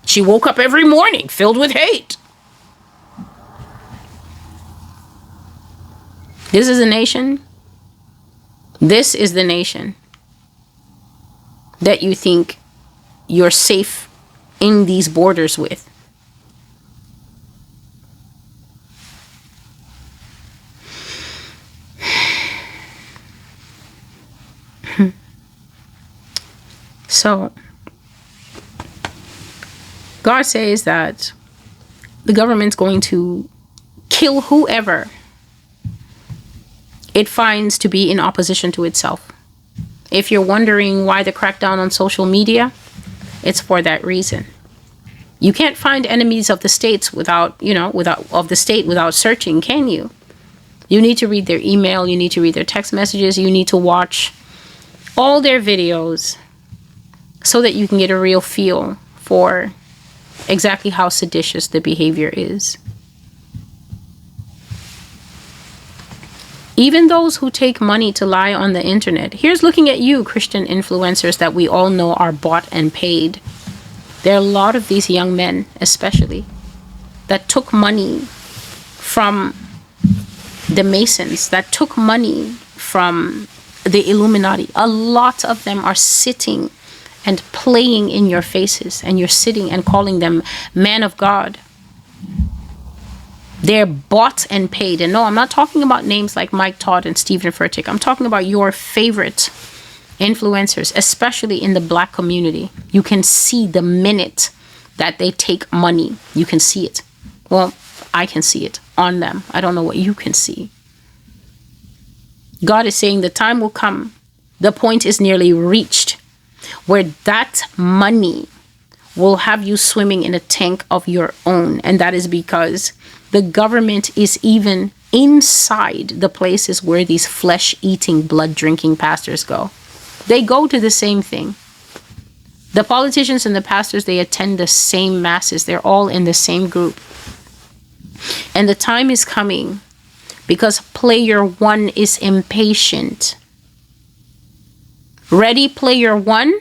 She woke up every morning filled with hate. This is a nation. This is the nation that you think you're safe in these borders with. So, God says that the government's going to kill whoever it finds to be in opposition to itself. If you're wondering why the crackdown on social media, it's for that reason. You can't find enemies of the states without searching, can you? You need to read their email, you need to read their text messages, you need to watch all their videos so that you can get a real feel for exactly how seditious the behavior is. Even those who take money to lie on the internet. Here's looking at you, Christian influencers that we all know are bought and paid. There are a lot of these young men, especially, that took money from the Masons, that took money from the Illuminati. A lot of them are sitting and playing in your faces, and you're sitting and calling them man of God. They're bought and paid. And no, I'm not talking about names like Mike Todd and Stephen Furtick. I'm talking about your favorite influencers, especially in the Black community. You can see the minute that they take money. You can see it. Well, I can see it on them. I don't know what you can see. God is saying the time will come. The point is nearly reached where that money will have you swimming in a tank of your own. And that is because the government is even inside the places where these flesh-eating, blood-drinking pastors go. They go to the same thing. The politicians and the pastors, they attend the same masses. They're all in the same group. And the time is coming because player one is impatient. Ready Player One?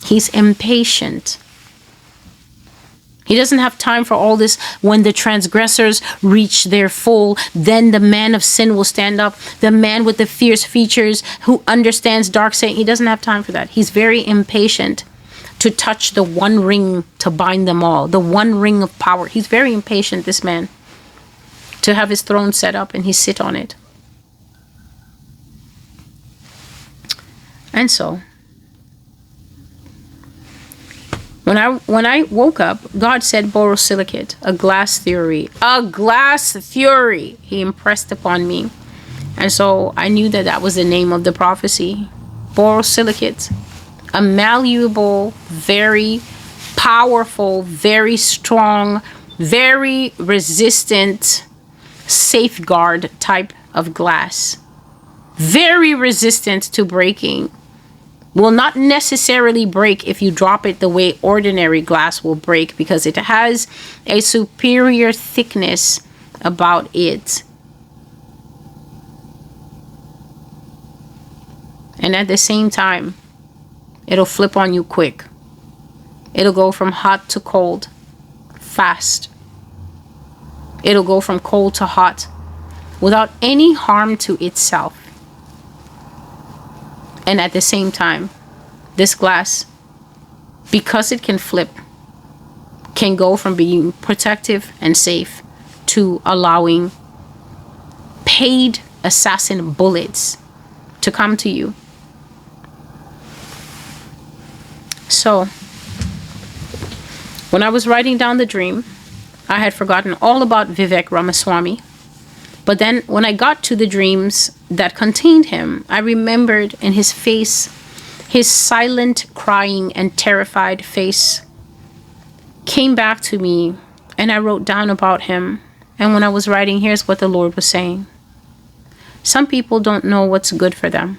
He's impatient. He doesn't have time for all this. When the transgressors reach their full, then the man of sin will stand up. The man with the fierce features who understands dark Satan. He doesn't have time for that. He's very impatient to touch the one ring to bind them all. The one ring of power. He's very impatient, this man, to have his throne set up and he sit on it. And so, when I woke up, God said Borosilicate, a glass theory. A glass theory, he impressed upon me. And so I knew that that was the name of the prophecy. Borosilicate, a malleable, very powerful, very strong, very resistant safeguard type of glass. Very resistant to breaking. Will not necessarily break if you drop it the way ordinary glass will break, because it has a superior thickness about it. And at the same time, it'll flip on you quick. It'll go from hot to cold fast. It'll go from cold to hot without any harm to itself. And at the same time, this glass, because it can flip, can go from being protective and safe to allowing paid assassin bullets to come to you. So, when I was writing down the dream, I had forgotten all about Vivek Ramaswamy. But then when I got to the dreams that contained him, I remembered in his face, his silent crying and terrified face came back to me, and I wrote down about him. And when I was writing, here's what the Lord was saying. Some people don't know what's good for them.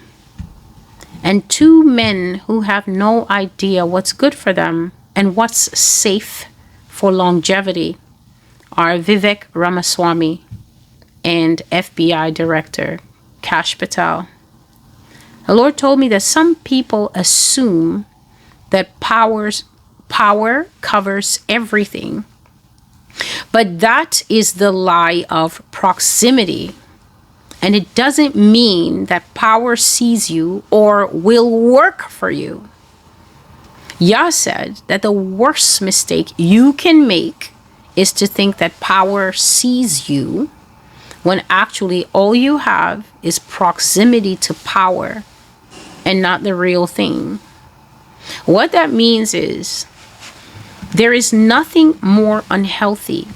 And two men who have no idea what's good for them and what's safe for longevity are Vivek Ramaswamy and FBI Director Kash Patel. The Lord told me that some people assume that power covers everything. But that is the lie of proximity. And it doesn't mean that power sees you or will work for you. Yah said that the worst mistake you can make is to think that power sees you when actually all you have is proximity to power and not the real thing. What that means is there is nothing more unhealthy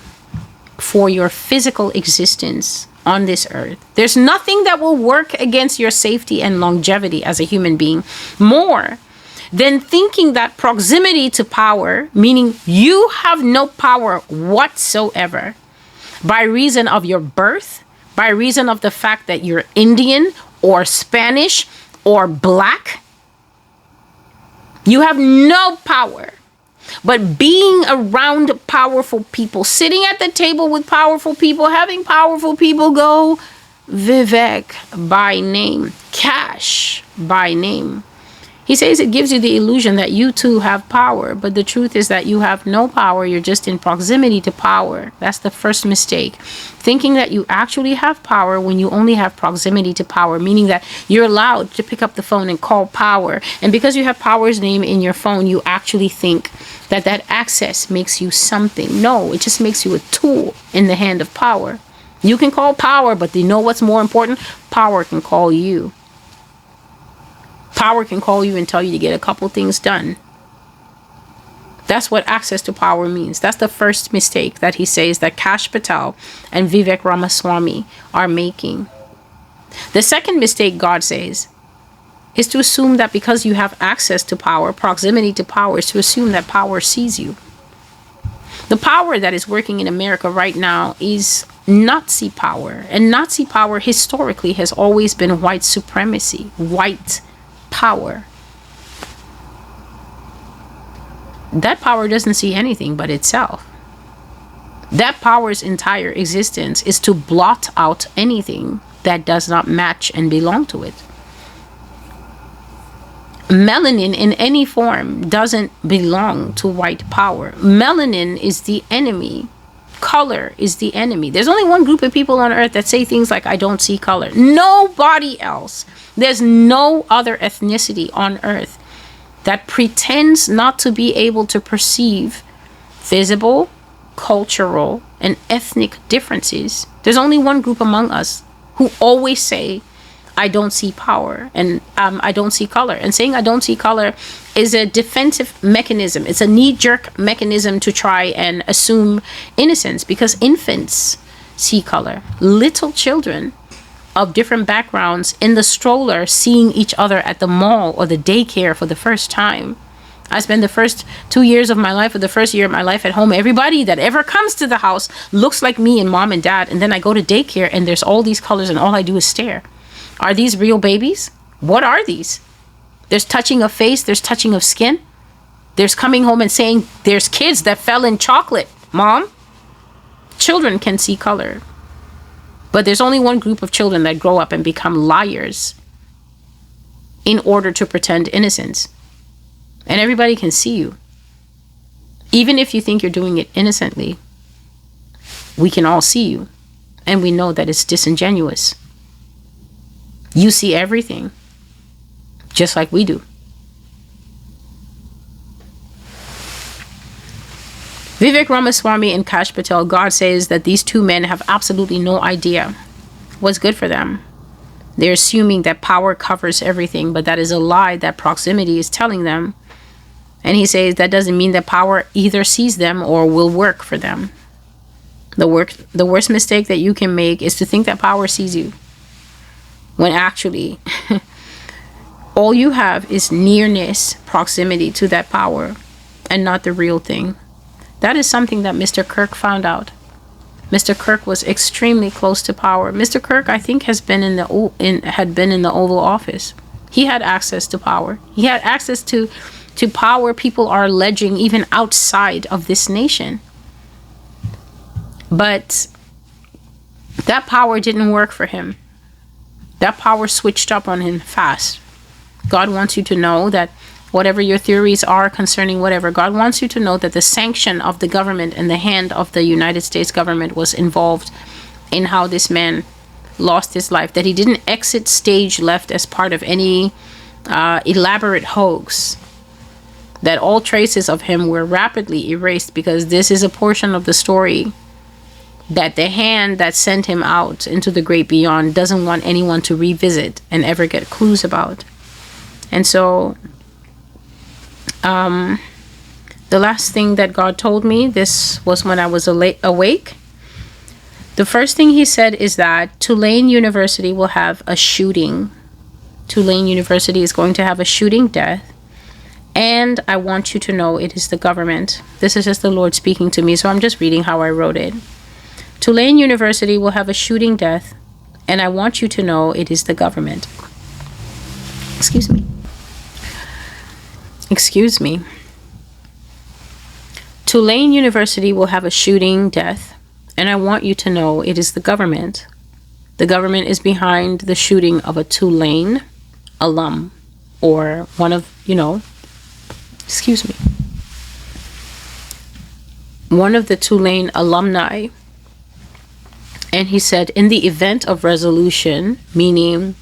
for your physical existence on this earth. There's nothing that will work against your safety and longevity as a human being more than thinking that proximity to power, meaning you have no power whatsoever by reason of your birth, by reason of the fact that you're Indian or Spanish or black. You have no power. But being around powerful people, sitting at the table with powerful people, having powerful people go, Vivek by name, Kash by name. He says it gives you the illusion that you too have power, but the truth is that you have no power. You're just in proximity to power. That's the first mistake. Thinking that you actually have power when you only have proximity to power, meaning that you're allowed to pick up the phone and call power. And because you have power's name in your phone, you actually think that that access makes you something. No, it just makes you a tool in the hand of power. You can call power, but you know what's more important? Power can call you. Power can call you and tell you to get a couple things done. That's what access to power means. That's the first mistake that he says that Kash Patel and Vivek Ramaswamy are making. The second mistake, God says, is to assume that because you have access to power, proximity to power, is to assume that power sees you. The power that is working in America right now is Nazi power. And Nazi power historically has always been white supremacy, white power. That power doesn't see anything but itself. That power's entire existence is to blot out anything that does not match and belong to it. Melanin in any form doesn't belong to white power. Melanin is the enemy. Color is the enemy. There's only one group of people on earth that say things like, I don't see color. Nobody else. There's no other ethnicity on earth that pretends not to be able to perceive visible, cultural, and ethnic differences. There's only one group among us who always say, I don't see power and I don't see color. And saying I don't see color is a defensive mechanism. It's a knee-jerk mechanism to try and assume innocence because infants see color. Little children of different backgrounds in the stroller seeing each other at the mall or the daycare for the first time. I spent the first 2 years of my life or the first year of my life at home. Everybody that ever comes to the house looks like me and mom and dad. And then I go to daycare and there's all these colors and all I do is stare. Are these real babies? What are these? There's touching of face. There's touching of skin. There's coming home and saying, there's kids that fell in chocolate, Mom. Children can see color. But there's only one group of children that grow up and become liars in order to pretend innocence. And everybody can see you. Even if you think you're doing it innocently, we can all see you. And we know that it's disingenuous. You see everything, just like we do. Vivek Ramaswamy and Kash Patel, God says that these two men have absolutely no idea what's good for them. They're assuming that power covers everything, but that is a lie that proximity is telling them. And he says that doesn't mean that power either sees them or will work for them. The worst mistake that you can make is to think that power sees you, when actually all you have is nearness, proximity to that power, and not the real thing. That is something that Mr. Kirk found out. Mr. Kirk was extremely close to power. Mr. Kirk, I think, had been in the Oval Office. He had access to power. He had access to power people are alleging even outside of this nation. But that power didn't work for him. That power switched up on him fast. God wants you to know that whatever your theories are concerning whatever, God wants you to know that the sanction of the government and the hand of the United States government was involved in how this man lost his life, that he didn't exit stage left as part of any elaborate hoax, that all traces of him were rapidly erased, because this is a portion of the story that the hand that sent him out into the great beyond doesn't want anyone to revisit and ever get clues about. And so the last thing that God told me, this was when I was awake. The first thing he said is that Tulane University will have a shooting. Tulane University is going to have a shooting death. And I want you to know it is the government. This is just the Lord speaking to me, so I'm just reading how I wrote it. Tulane University will have a shooting death, and I want you to know it is the government. Excuse me. Excuse me. Tulane University will have a shooting death, and I want you to know it is the government. The government is behind the shooting of a Tulane alum, or one of, one of the Tulane alumni. And he said, in the event of resolution, meaning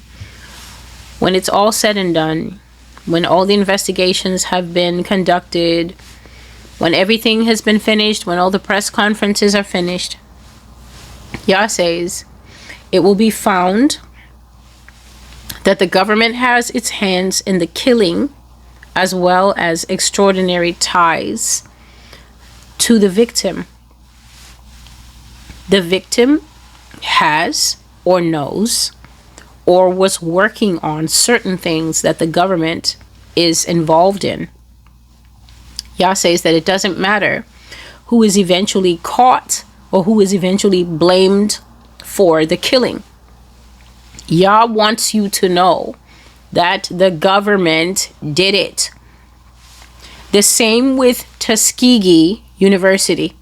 when it's all said and done, when all the investigations have been conducted, when everything has been finished, when all the press conferences are finished, Yah says, it will be found that the government has its hands in the killing as well as extraordinary ties to the victim. The victim has or knows or was working on certain things that the government is involved in. Yah says that it doesn't matter who is eventually caught or who is eventually blamed for the killing. Yah wants you to know that the government did it. The same with Tuskegee University.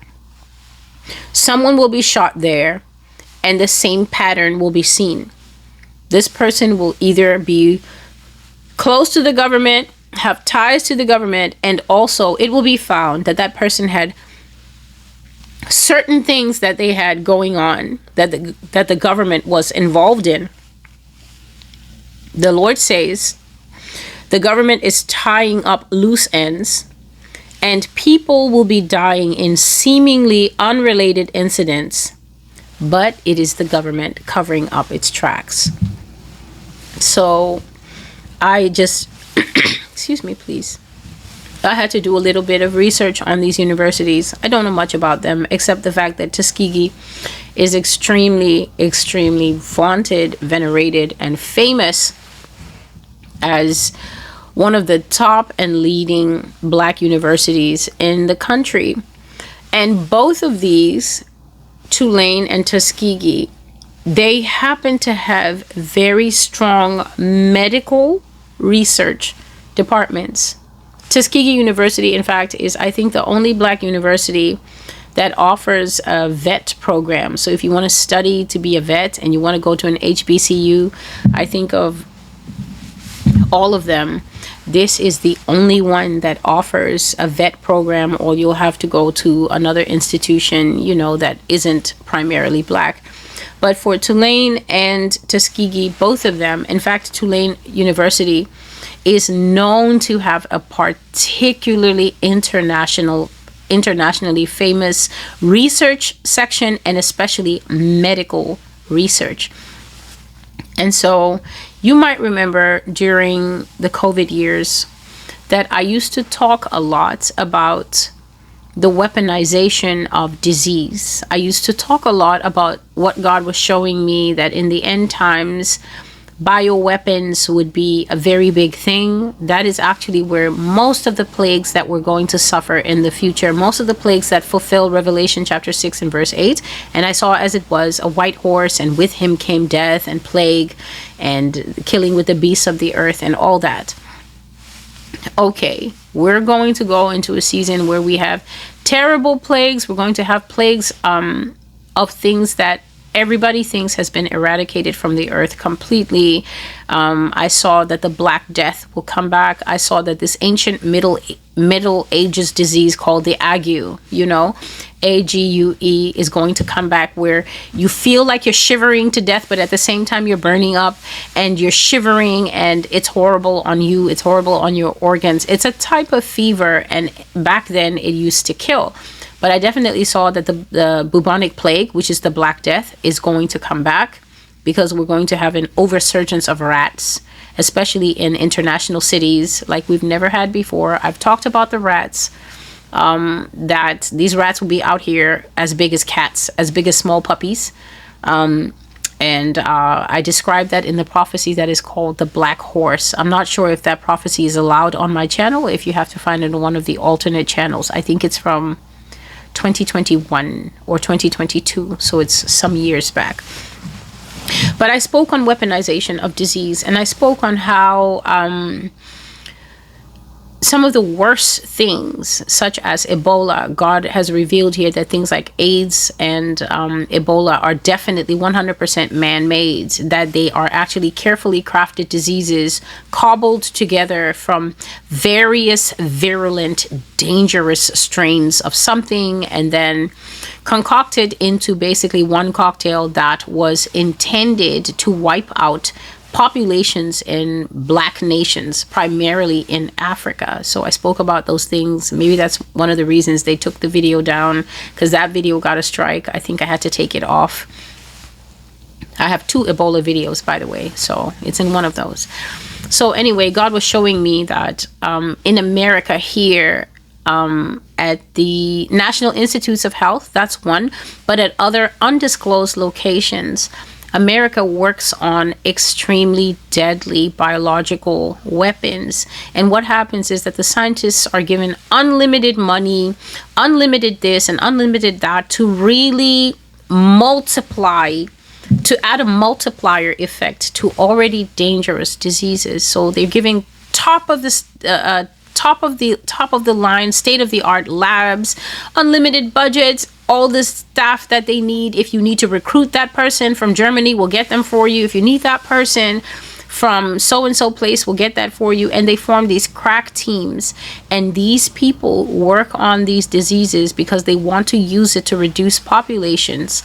Someone will be shot there, and the same pattern will be seen. This person will either be close to the government, have ties to the government, and also it will be found that that person had certain things that they had going on that the government was involved in. The Lord says the government is tying up loose ends, and people will be dying in seemingly unrelated incidents, but it is the government covering up its tracks. So I just, excuse me, please. I had to do a little bit of research on these universities. I don't know much about them, except the fact that Tuskegee is extremely, extremely vaunted, venerated, and famous as one of the top and leading Black universities in the country. And both of these, Tulane and Tuskegee, they happen to have very strong medical research departments. Tuskegee University, in fact, is, I think, the only Black university that offers a vet program. So if you want to study to be a vet and you want to go to an HBCU, I think of all of them, this is the only one that offers a vet program, or you'll have to go to another institution, that isn't primarily Black. But for Tulane and Tuskegee, both of them, in fact, Tulane University is known to have a particularly internationally famous research section, and especially medical research. And so you might remember during the COVID years that I used to talk a lot about the weaponization of disease. I used to talk a lot about what God was showing me, that in the end times, bioweapons would be a very big thing. That is actually where most of the plagues that we're going to suffer in the future, most of the plagues that fulfill Revelation chapter 6 and verse 8. And I saw as it was a white horse, and with him came death and plague and killing with the beasts of the earth and all that. Okay, we're going to go into a season where we have terrible plagues. We're going to have plagues of things that everybody thinks has been eradicated from the earth completely. I saw that the Black Death will come back. I saw that this ancient Middle Ages disease called the ague, AGUE, is going to come back, where you feel like you're shivering to death, but at the same time you're burning up and you're shivering, and it's horrible on you. It's horrible on your organs. It's a type of fever, and back then it used to kill. But I definitely saw that the bubonic plague, which is the Black Death, is going to come back, because we're going to have an oversurgence of rats, especially in international cities like we've never had before. I've talked about the rats, that these rats will be out here as big as cats, as big as small puppies. And I described that in the prophecy that is called the Black Horse. I'm not sure if that prophecy is allowed on my channel, if you have to find it on one of the alternate channels. I think it's from 2021 or 2022, so it's some years back. But I spoke on weaponization of disease, and I spoke on how some of the worst things, such as Ebola, God has revealed here that things like AIDS and Ebola are definitely 100% man-made, that they are actually carefully crafted diseases cobbled together from various virulent, dangerous strains of something, and then concocted into basically one cocktail that was intended to wipe out populations in Black nations, primarily in Africa. So I spoke about those things. Maybe that's one of the reasons they took the video down, because that video got a strike. I think I had to take it off. I have 2 Ebola videos, by the way, so it's in one of those. So anyway, God was showing me that in America here, at the National Institutes of Health, that's one, but at other undisclosed locations, America works on extremely deadly biological weapons. And what happens is that the scientists are given unlimited money, unlimited this and unlimited that, to really multiply, to add a multiplier effect to already dangerous diseases. So they're giving top of the line, state of the art labs, unlimited budgets, all the staff that they need. If you need to recruit that person from Germany, we'll get them for you. If you need that person from so-and-so place, we'll get that for you. And they form these crack teams. And these people work on these diseases because they want to use it to reduce populations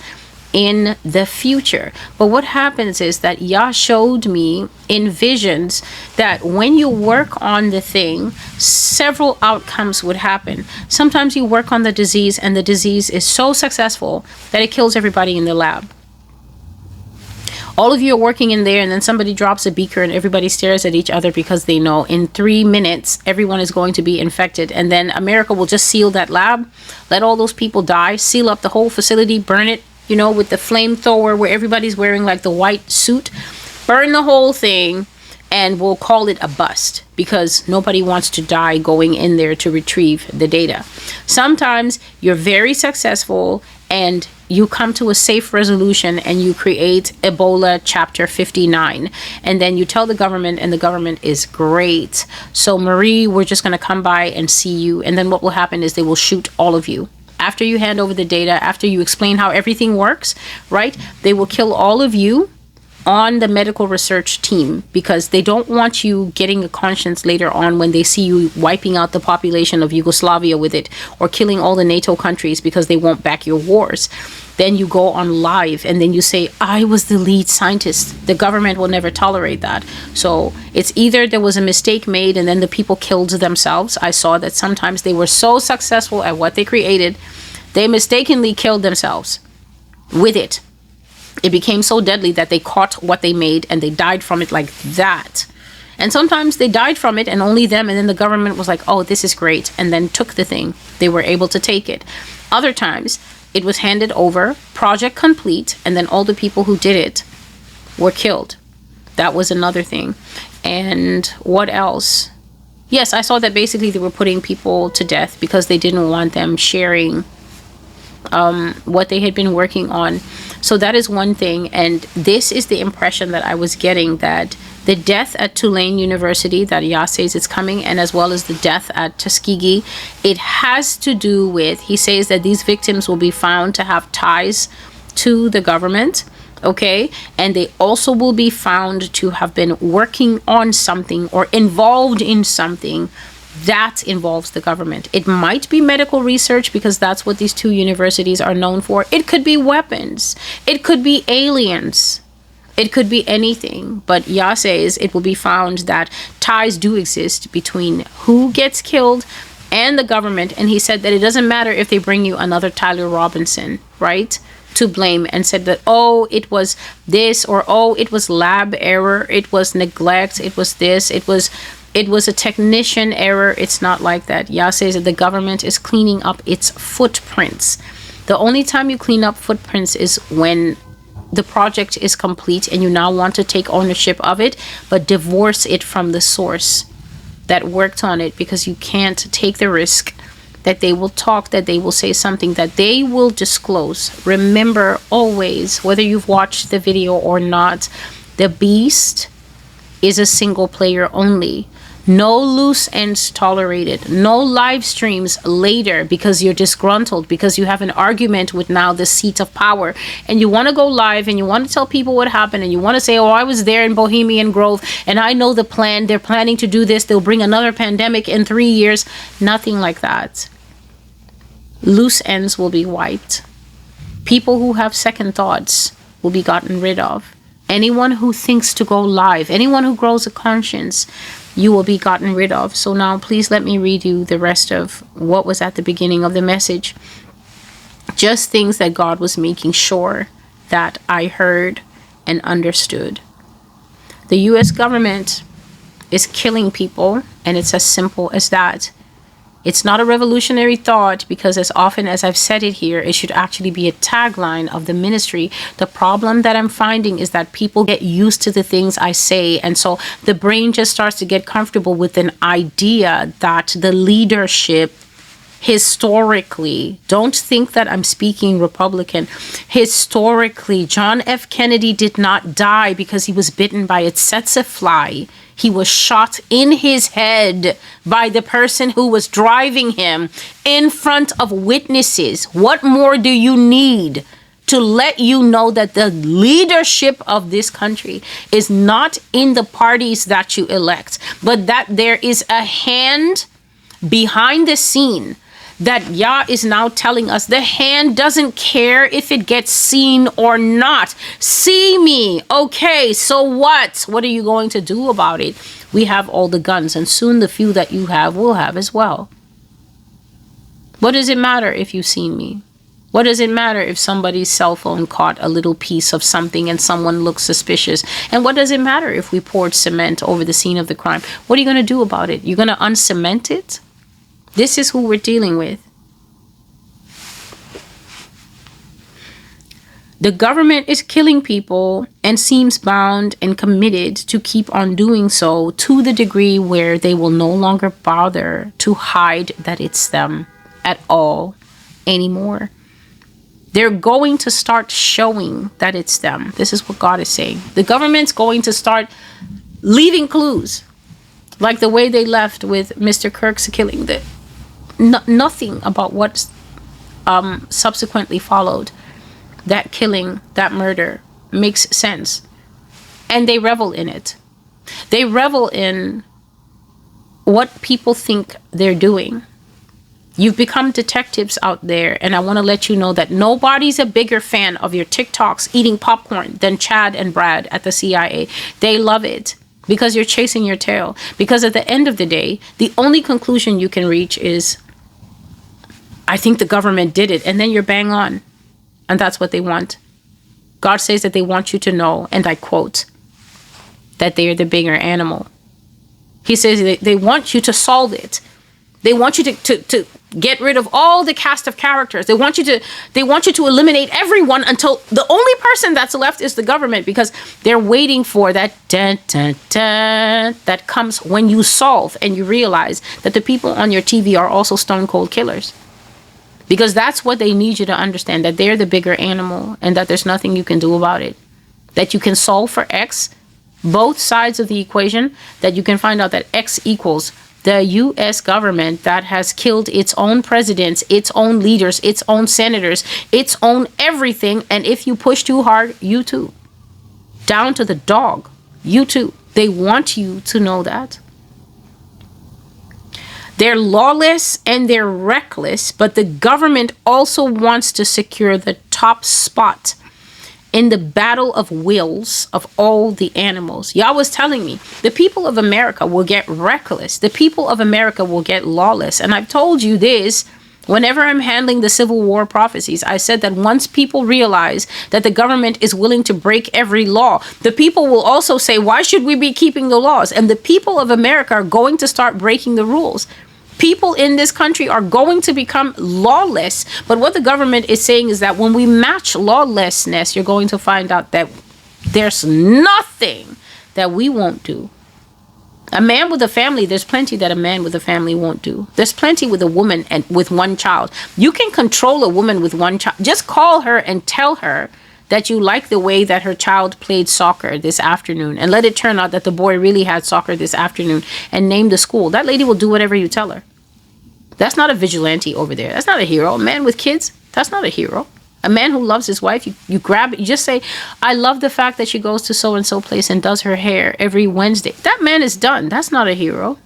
in the future. But what happens is that Yah showed me in visions that when you work on the thing, several outcomes would happen. Sometimes you work on the disease, and the disease is so successful that it kills everybody in the lab. All of you are working in there, and then somebody drops a beaker and everybody stares at each other because they know in 3 minutes everyone is going to be infected. And then America will just seal that lab, let all those people die, seal up the whole facility, burn it, with the flamethrower, where everybody's wearing like the white suit, burn the whole thing, and we'll call it a bust, because nobody wants to die going in there to retrieve the data. Sometimes you're very successful and you come to a safe resolution and you create Ebola chapter 59, and then you tell the government, and the government is great. So Marie, we're just going to come by and see you. And then what will happen is they will shoot all of you. After you hand over the data, after you explain how everything works, right? They will kill all of you on the medical research team, because they don't want you getting a conscience later on when they see you wiping out the population of Yugoslavia with it, or killing all the NATO countries because they won't back your wars. Then you go on live and then you say, I was the lead scientist. The government will never tolerate that. So it's either there was a mistake made and then the people killed themselves. I saw that sometimes they were so successful at what they created, they mistakenly killed themselves with it. It became so deadly that they caught what they made and they died from it like that. And sometimes they died from it and only them, and then the government was like, oh, this is great, and then took the thing. They were able to take it. Other times it was handed over, project complete, and then all the people who did it were killed. That was another thing. And what else? Yes, I saw that basically they were putting people to death because they didn't want them sharing what they had been working on. So that is one thing. And this is the impression that I was getting, that the death at Tulane University that Yah says it's coming, and as well as the death at Tuskegee, it has to do with, he says that these victims will be found to have ties to the government. Okay, and they also will be found to have been working on something or involved in something that involves the government. It might be medical research, because that's what these two universities are known for. It could be weapons. It could be aliens. It could be anything. But Yah says it will be found that ties do exist between who gets killed and the government. And he said that it doesn't matter if they bring you another Tyler Robinson, right, to blame, and said that, oh, it was this, or oh, it was lab error, it was neglect, it was this, it was a technician error. It's not like that. Yah says that the government is cleaning up its footprints. The only time you clean up footprints is when the project is complete and you now want to take ownership of it, but divorce it from the source that worked on it, because you can't take the risk that they will talk, that they will say something, that they will disclose. Remember always, whether you've watched the video or not, the beast is a single player only. No loose ends tolerated. No live streams later because you're disgruntled, because you have an argument with now the seat of power, and you want to go live and you want to tell people what happened, and you want to say, oh, I was there in Bohemian Grove and I know the plan. They're planning to do this. They'll bring another pandemic in 3 years. Nothing like that. Loose ends will be wiped. People who have second thoughts will be gotten rid of. Anyone who thinks to go live, anyone who grows a conscience, you will be gotten rid of. So now please let me read you the rest of what was at the beginning of the message. Just things that God was making sure that I heard and understood. The U.S. government is killing people, and it's as simple as that. It's not a revolutionary thought, because as often as I've said it here, it should actually be a tagline of the ministry. The problem that I'm finding is that people get used to the things I say, and so the brain just starts to get comfortable with an idea that the leadership historically, don't think that I'm speaking Republican, historically, John F. Kennedy did not die because he was bitten by a tsetse fly. He was shot in his head by the person who was driving him in front of witnesses. What more do you need to let you know that the leadership of this country is not in the parties that you elect, but that there is a hand behind the scene that Yah is now telling us? The hand doesn't care if it gets seen or not. See me. Okay, so what? What are you going to do about it? We have all the guns, and soon the few that you have will have as well. What does it matter if you've seen me? What does it matter if somebody's cell phone caught a little piece of something and someone looks suspicious? And what does it matter if we poured cement over the scene of the crime? What are you going to do about it? You're going to uncement it? This is who we're dealing with. The government is killing people and seems bound and committed to keep on doing so, to the degree where they will no longer bother to hide that it's them at all anymore. They're going to start showing that it's them. This is what God is saying. The government's going to start leaving clues, like the way they left with Mr. Kirk's killing. Nothing about what subsequently followed that killing, that murder, makes sense. And they revel in it. They revel in what people think they're doing. You've become detectives out there, and I want to let you know that nobody's a bigger fan of your TikToks eating popcorn than Chad and Brad at the CIA. They love it because you're chasing your tail. Because at the end of the day, the only conclusion you can reach is, I think the government did it, and then you're bang on. And that's what they want. God says that they want you to know, and I quote, that they are the bigger animal. He says they want you to solve it. They want you to Get rid of all the cast of characters. They want you to eliminate everyone until the only person that's left is the government, because they're waiting for that dun, dun, dun, that comes when you solve and you realize that the people on your TV are also stone cold killers. Because that's what they need you to understand, that they're the bigger animal and that there's nothing you can do about it. That you can solve for X, both sides of the equation, that you can find out that X equals the U.S. government that has killed its own presidents, its own leaders, its own senators, its own everything. And if you push too hard, you too. Down to the dog, you too. They want you to know that. They're lawless and they're reckless, but the government also wants to secure the top spot in the battle of wills of all the animals. Y'all was telling me the people of America will get reckless. The people of America will get lawless. And I've told you this whenever I'm handling the Civil War prophecies. I said that once people realize that the government is willing to break every law, the people will also say, why should we be keeping the laws? And the people of America are going to start breaking the rules. People in this country are going to become lawless. But what the government is saying is that when we match lawlessness, you're going to find out that there's nothing that we won't do. A man with a family, there's plenty that a man with a family won't do. There's plenty with a woman and with one child. You can control a woman with one child. Just call her and tell her that you like the way that her child played soccer this afternoon, and let it turn out that the boy really had soccer this afternoon, and name the school. That lady will do whatever you tell her. That's not a vigilante over there. That's not a hero. A man with kids, that's not a hero. A man who loves his wife, you grab it, you just say, I love the fact that she goes to so-and-so place and does her hair every Wednesday. That man is done. That's not a hero.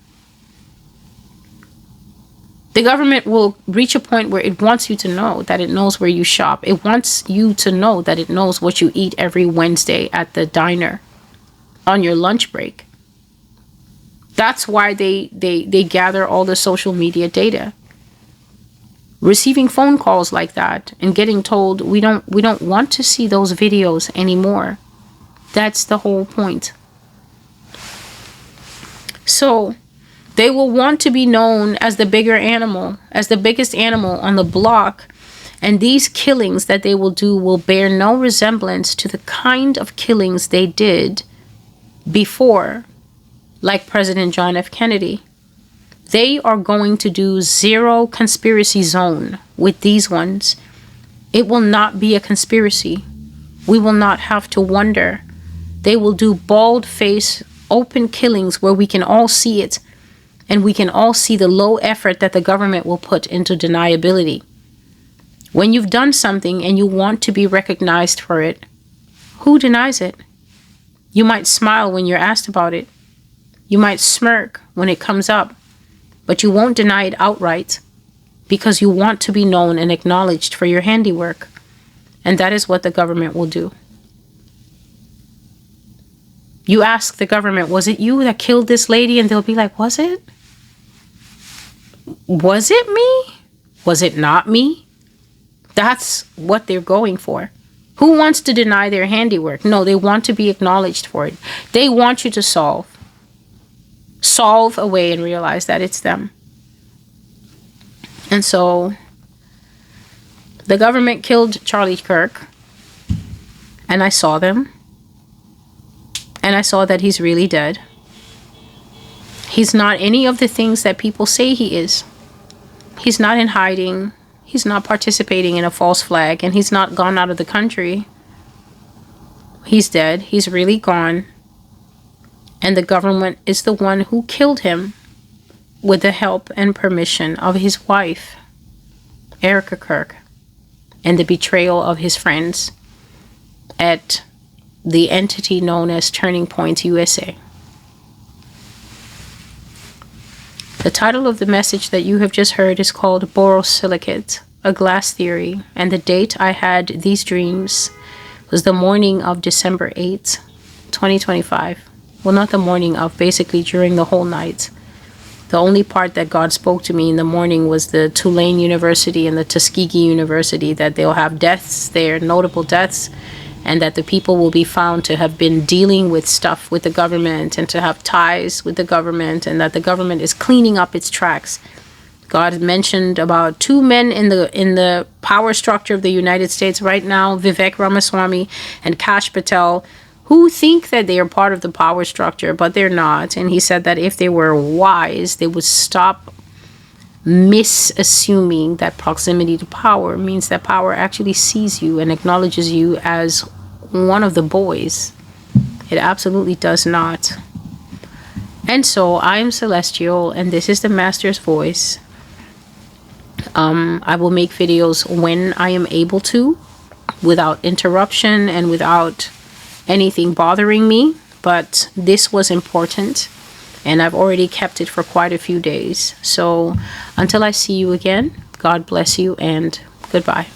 The government will reach a point where it wants you to know that it knows where you shop. It wants you to know that it knows what you eat every Wednesday at the diner on your lunch break. That's why they gather all the social media data. Receiving phone calls like that and getting told we don't want to see those videos anymore. That's the whole point. So they will want to be known as the bigger animal, as the biggest animal on the block. And these killings that they will do will bear no resemblance to the kind of killings they did before, like President John F. Kennedy. They are going to do zero conspiracy zone with these ones. It will not be a conspiracy. We will not have to wonder. They will do bald-faced, open killings where we can all see it. And we can all see the low effort that the government will put into deniability. When you've done something and you want to be recognized for it, who denies it? You might smile when you're asked about it. You might smirk when it comes up, but you won't deny it outright because you want to be known and acknowledged for your handiwork. And that is what the government will do. You ask the government, was it you that killed this lady? And they'll be like, was it? Was it me? Was it not me? That's what they're going for. Who wants to deny their handiwork? No, they want to be acknowledged for it. They want you to solve away and realize that it's them. And so the government killed Charlie Kirk, and I saw them, and I saw that he's really dead. He's not any of the things that people say he is. He's not in hiding. He's not participating in a false flag, and he's not gone out of the country. He's dead. He's really gone. And the government is the one who killed him with the help and permission of his wife, Erica Kirk, and the betrayal of his friends at the entity known as Turning Point USA. The title of the message that you have just heard is called Borosilicate, a glass theory, and the date I had these dreams was the morning of December 8th, 2025. Well, not the morning of, basically during the whole night. The only part that God spoke to me in the morning was the Tulane University and the Tuskegee University, that they'll have deaths there, notable deaths, and that the people will be found to have been dealing with stuff with the government and to have ties with the government, and that the government is cleaning up its tracks. God mentioned about two men in the power structure of the United States right now, Vivek Ramaswamy and Kash Patel, who think that they are part of the power structure, but they're not. And he said that if they were wise, they would stop misassuming that proximity to power means that power actually sees you and acknowledges you as one of the boys. It absolutely does not. And so I am Celestial, and this is the Master's Voice. I will make videos when I am able to, without interruption and without anything bothering me. But this was important, and I've already kept it for quite a few days. So until I see you again, God bless you and goodbye.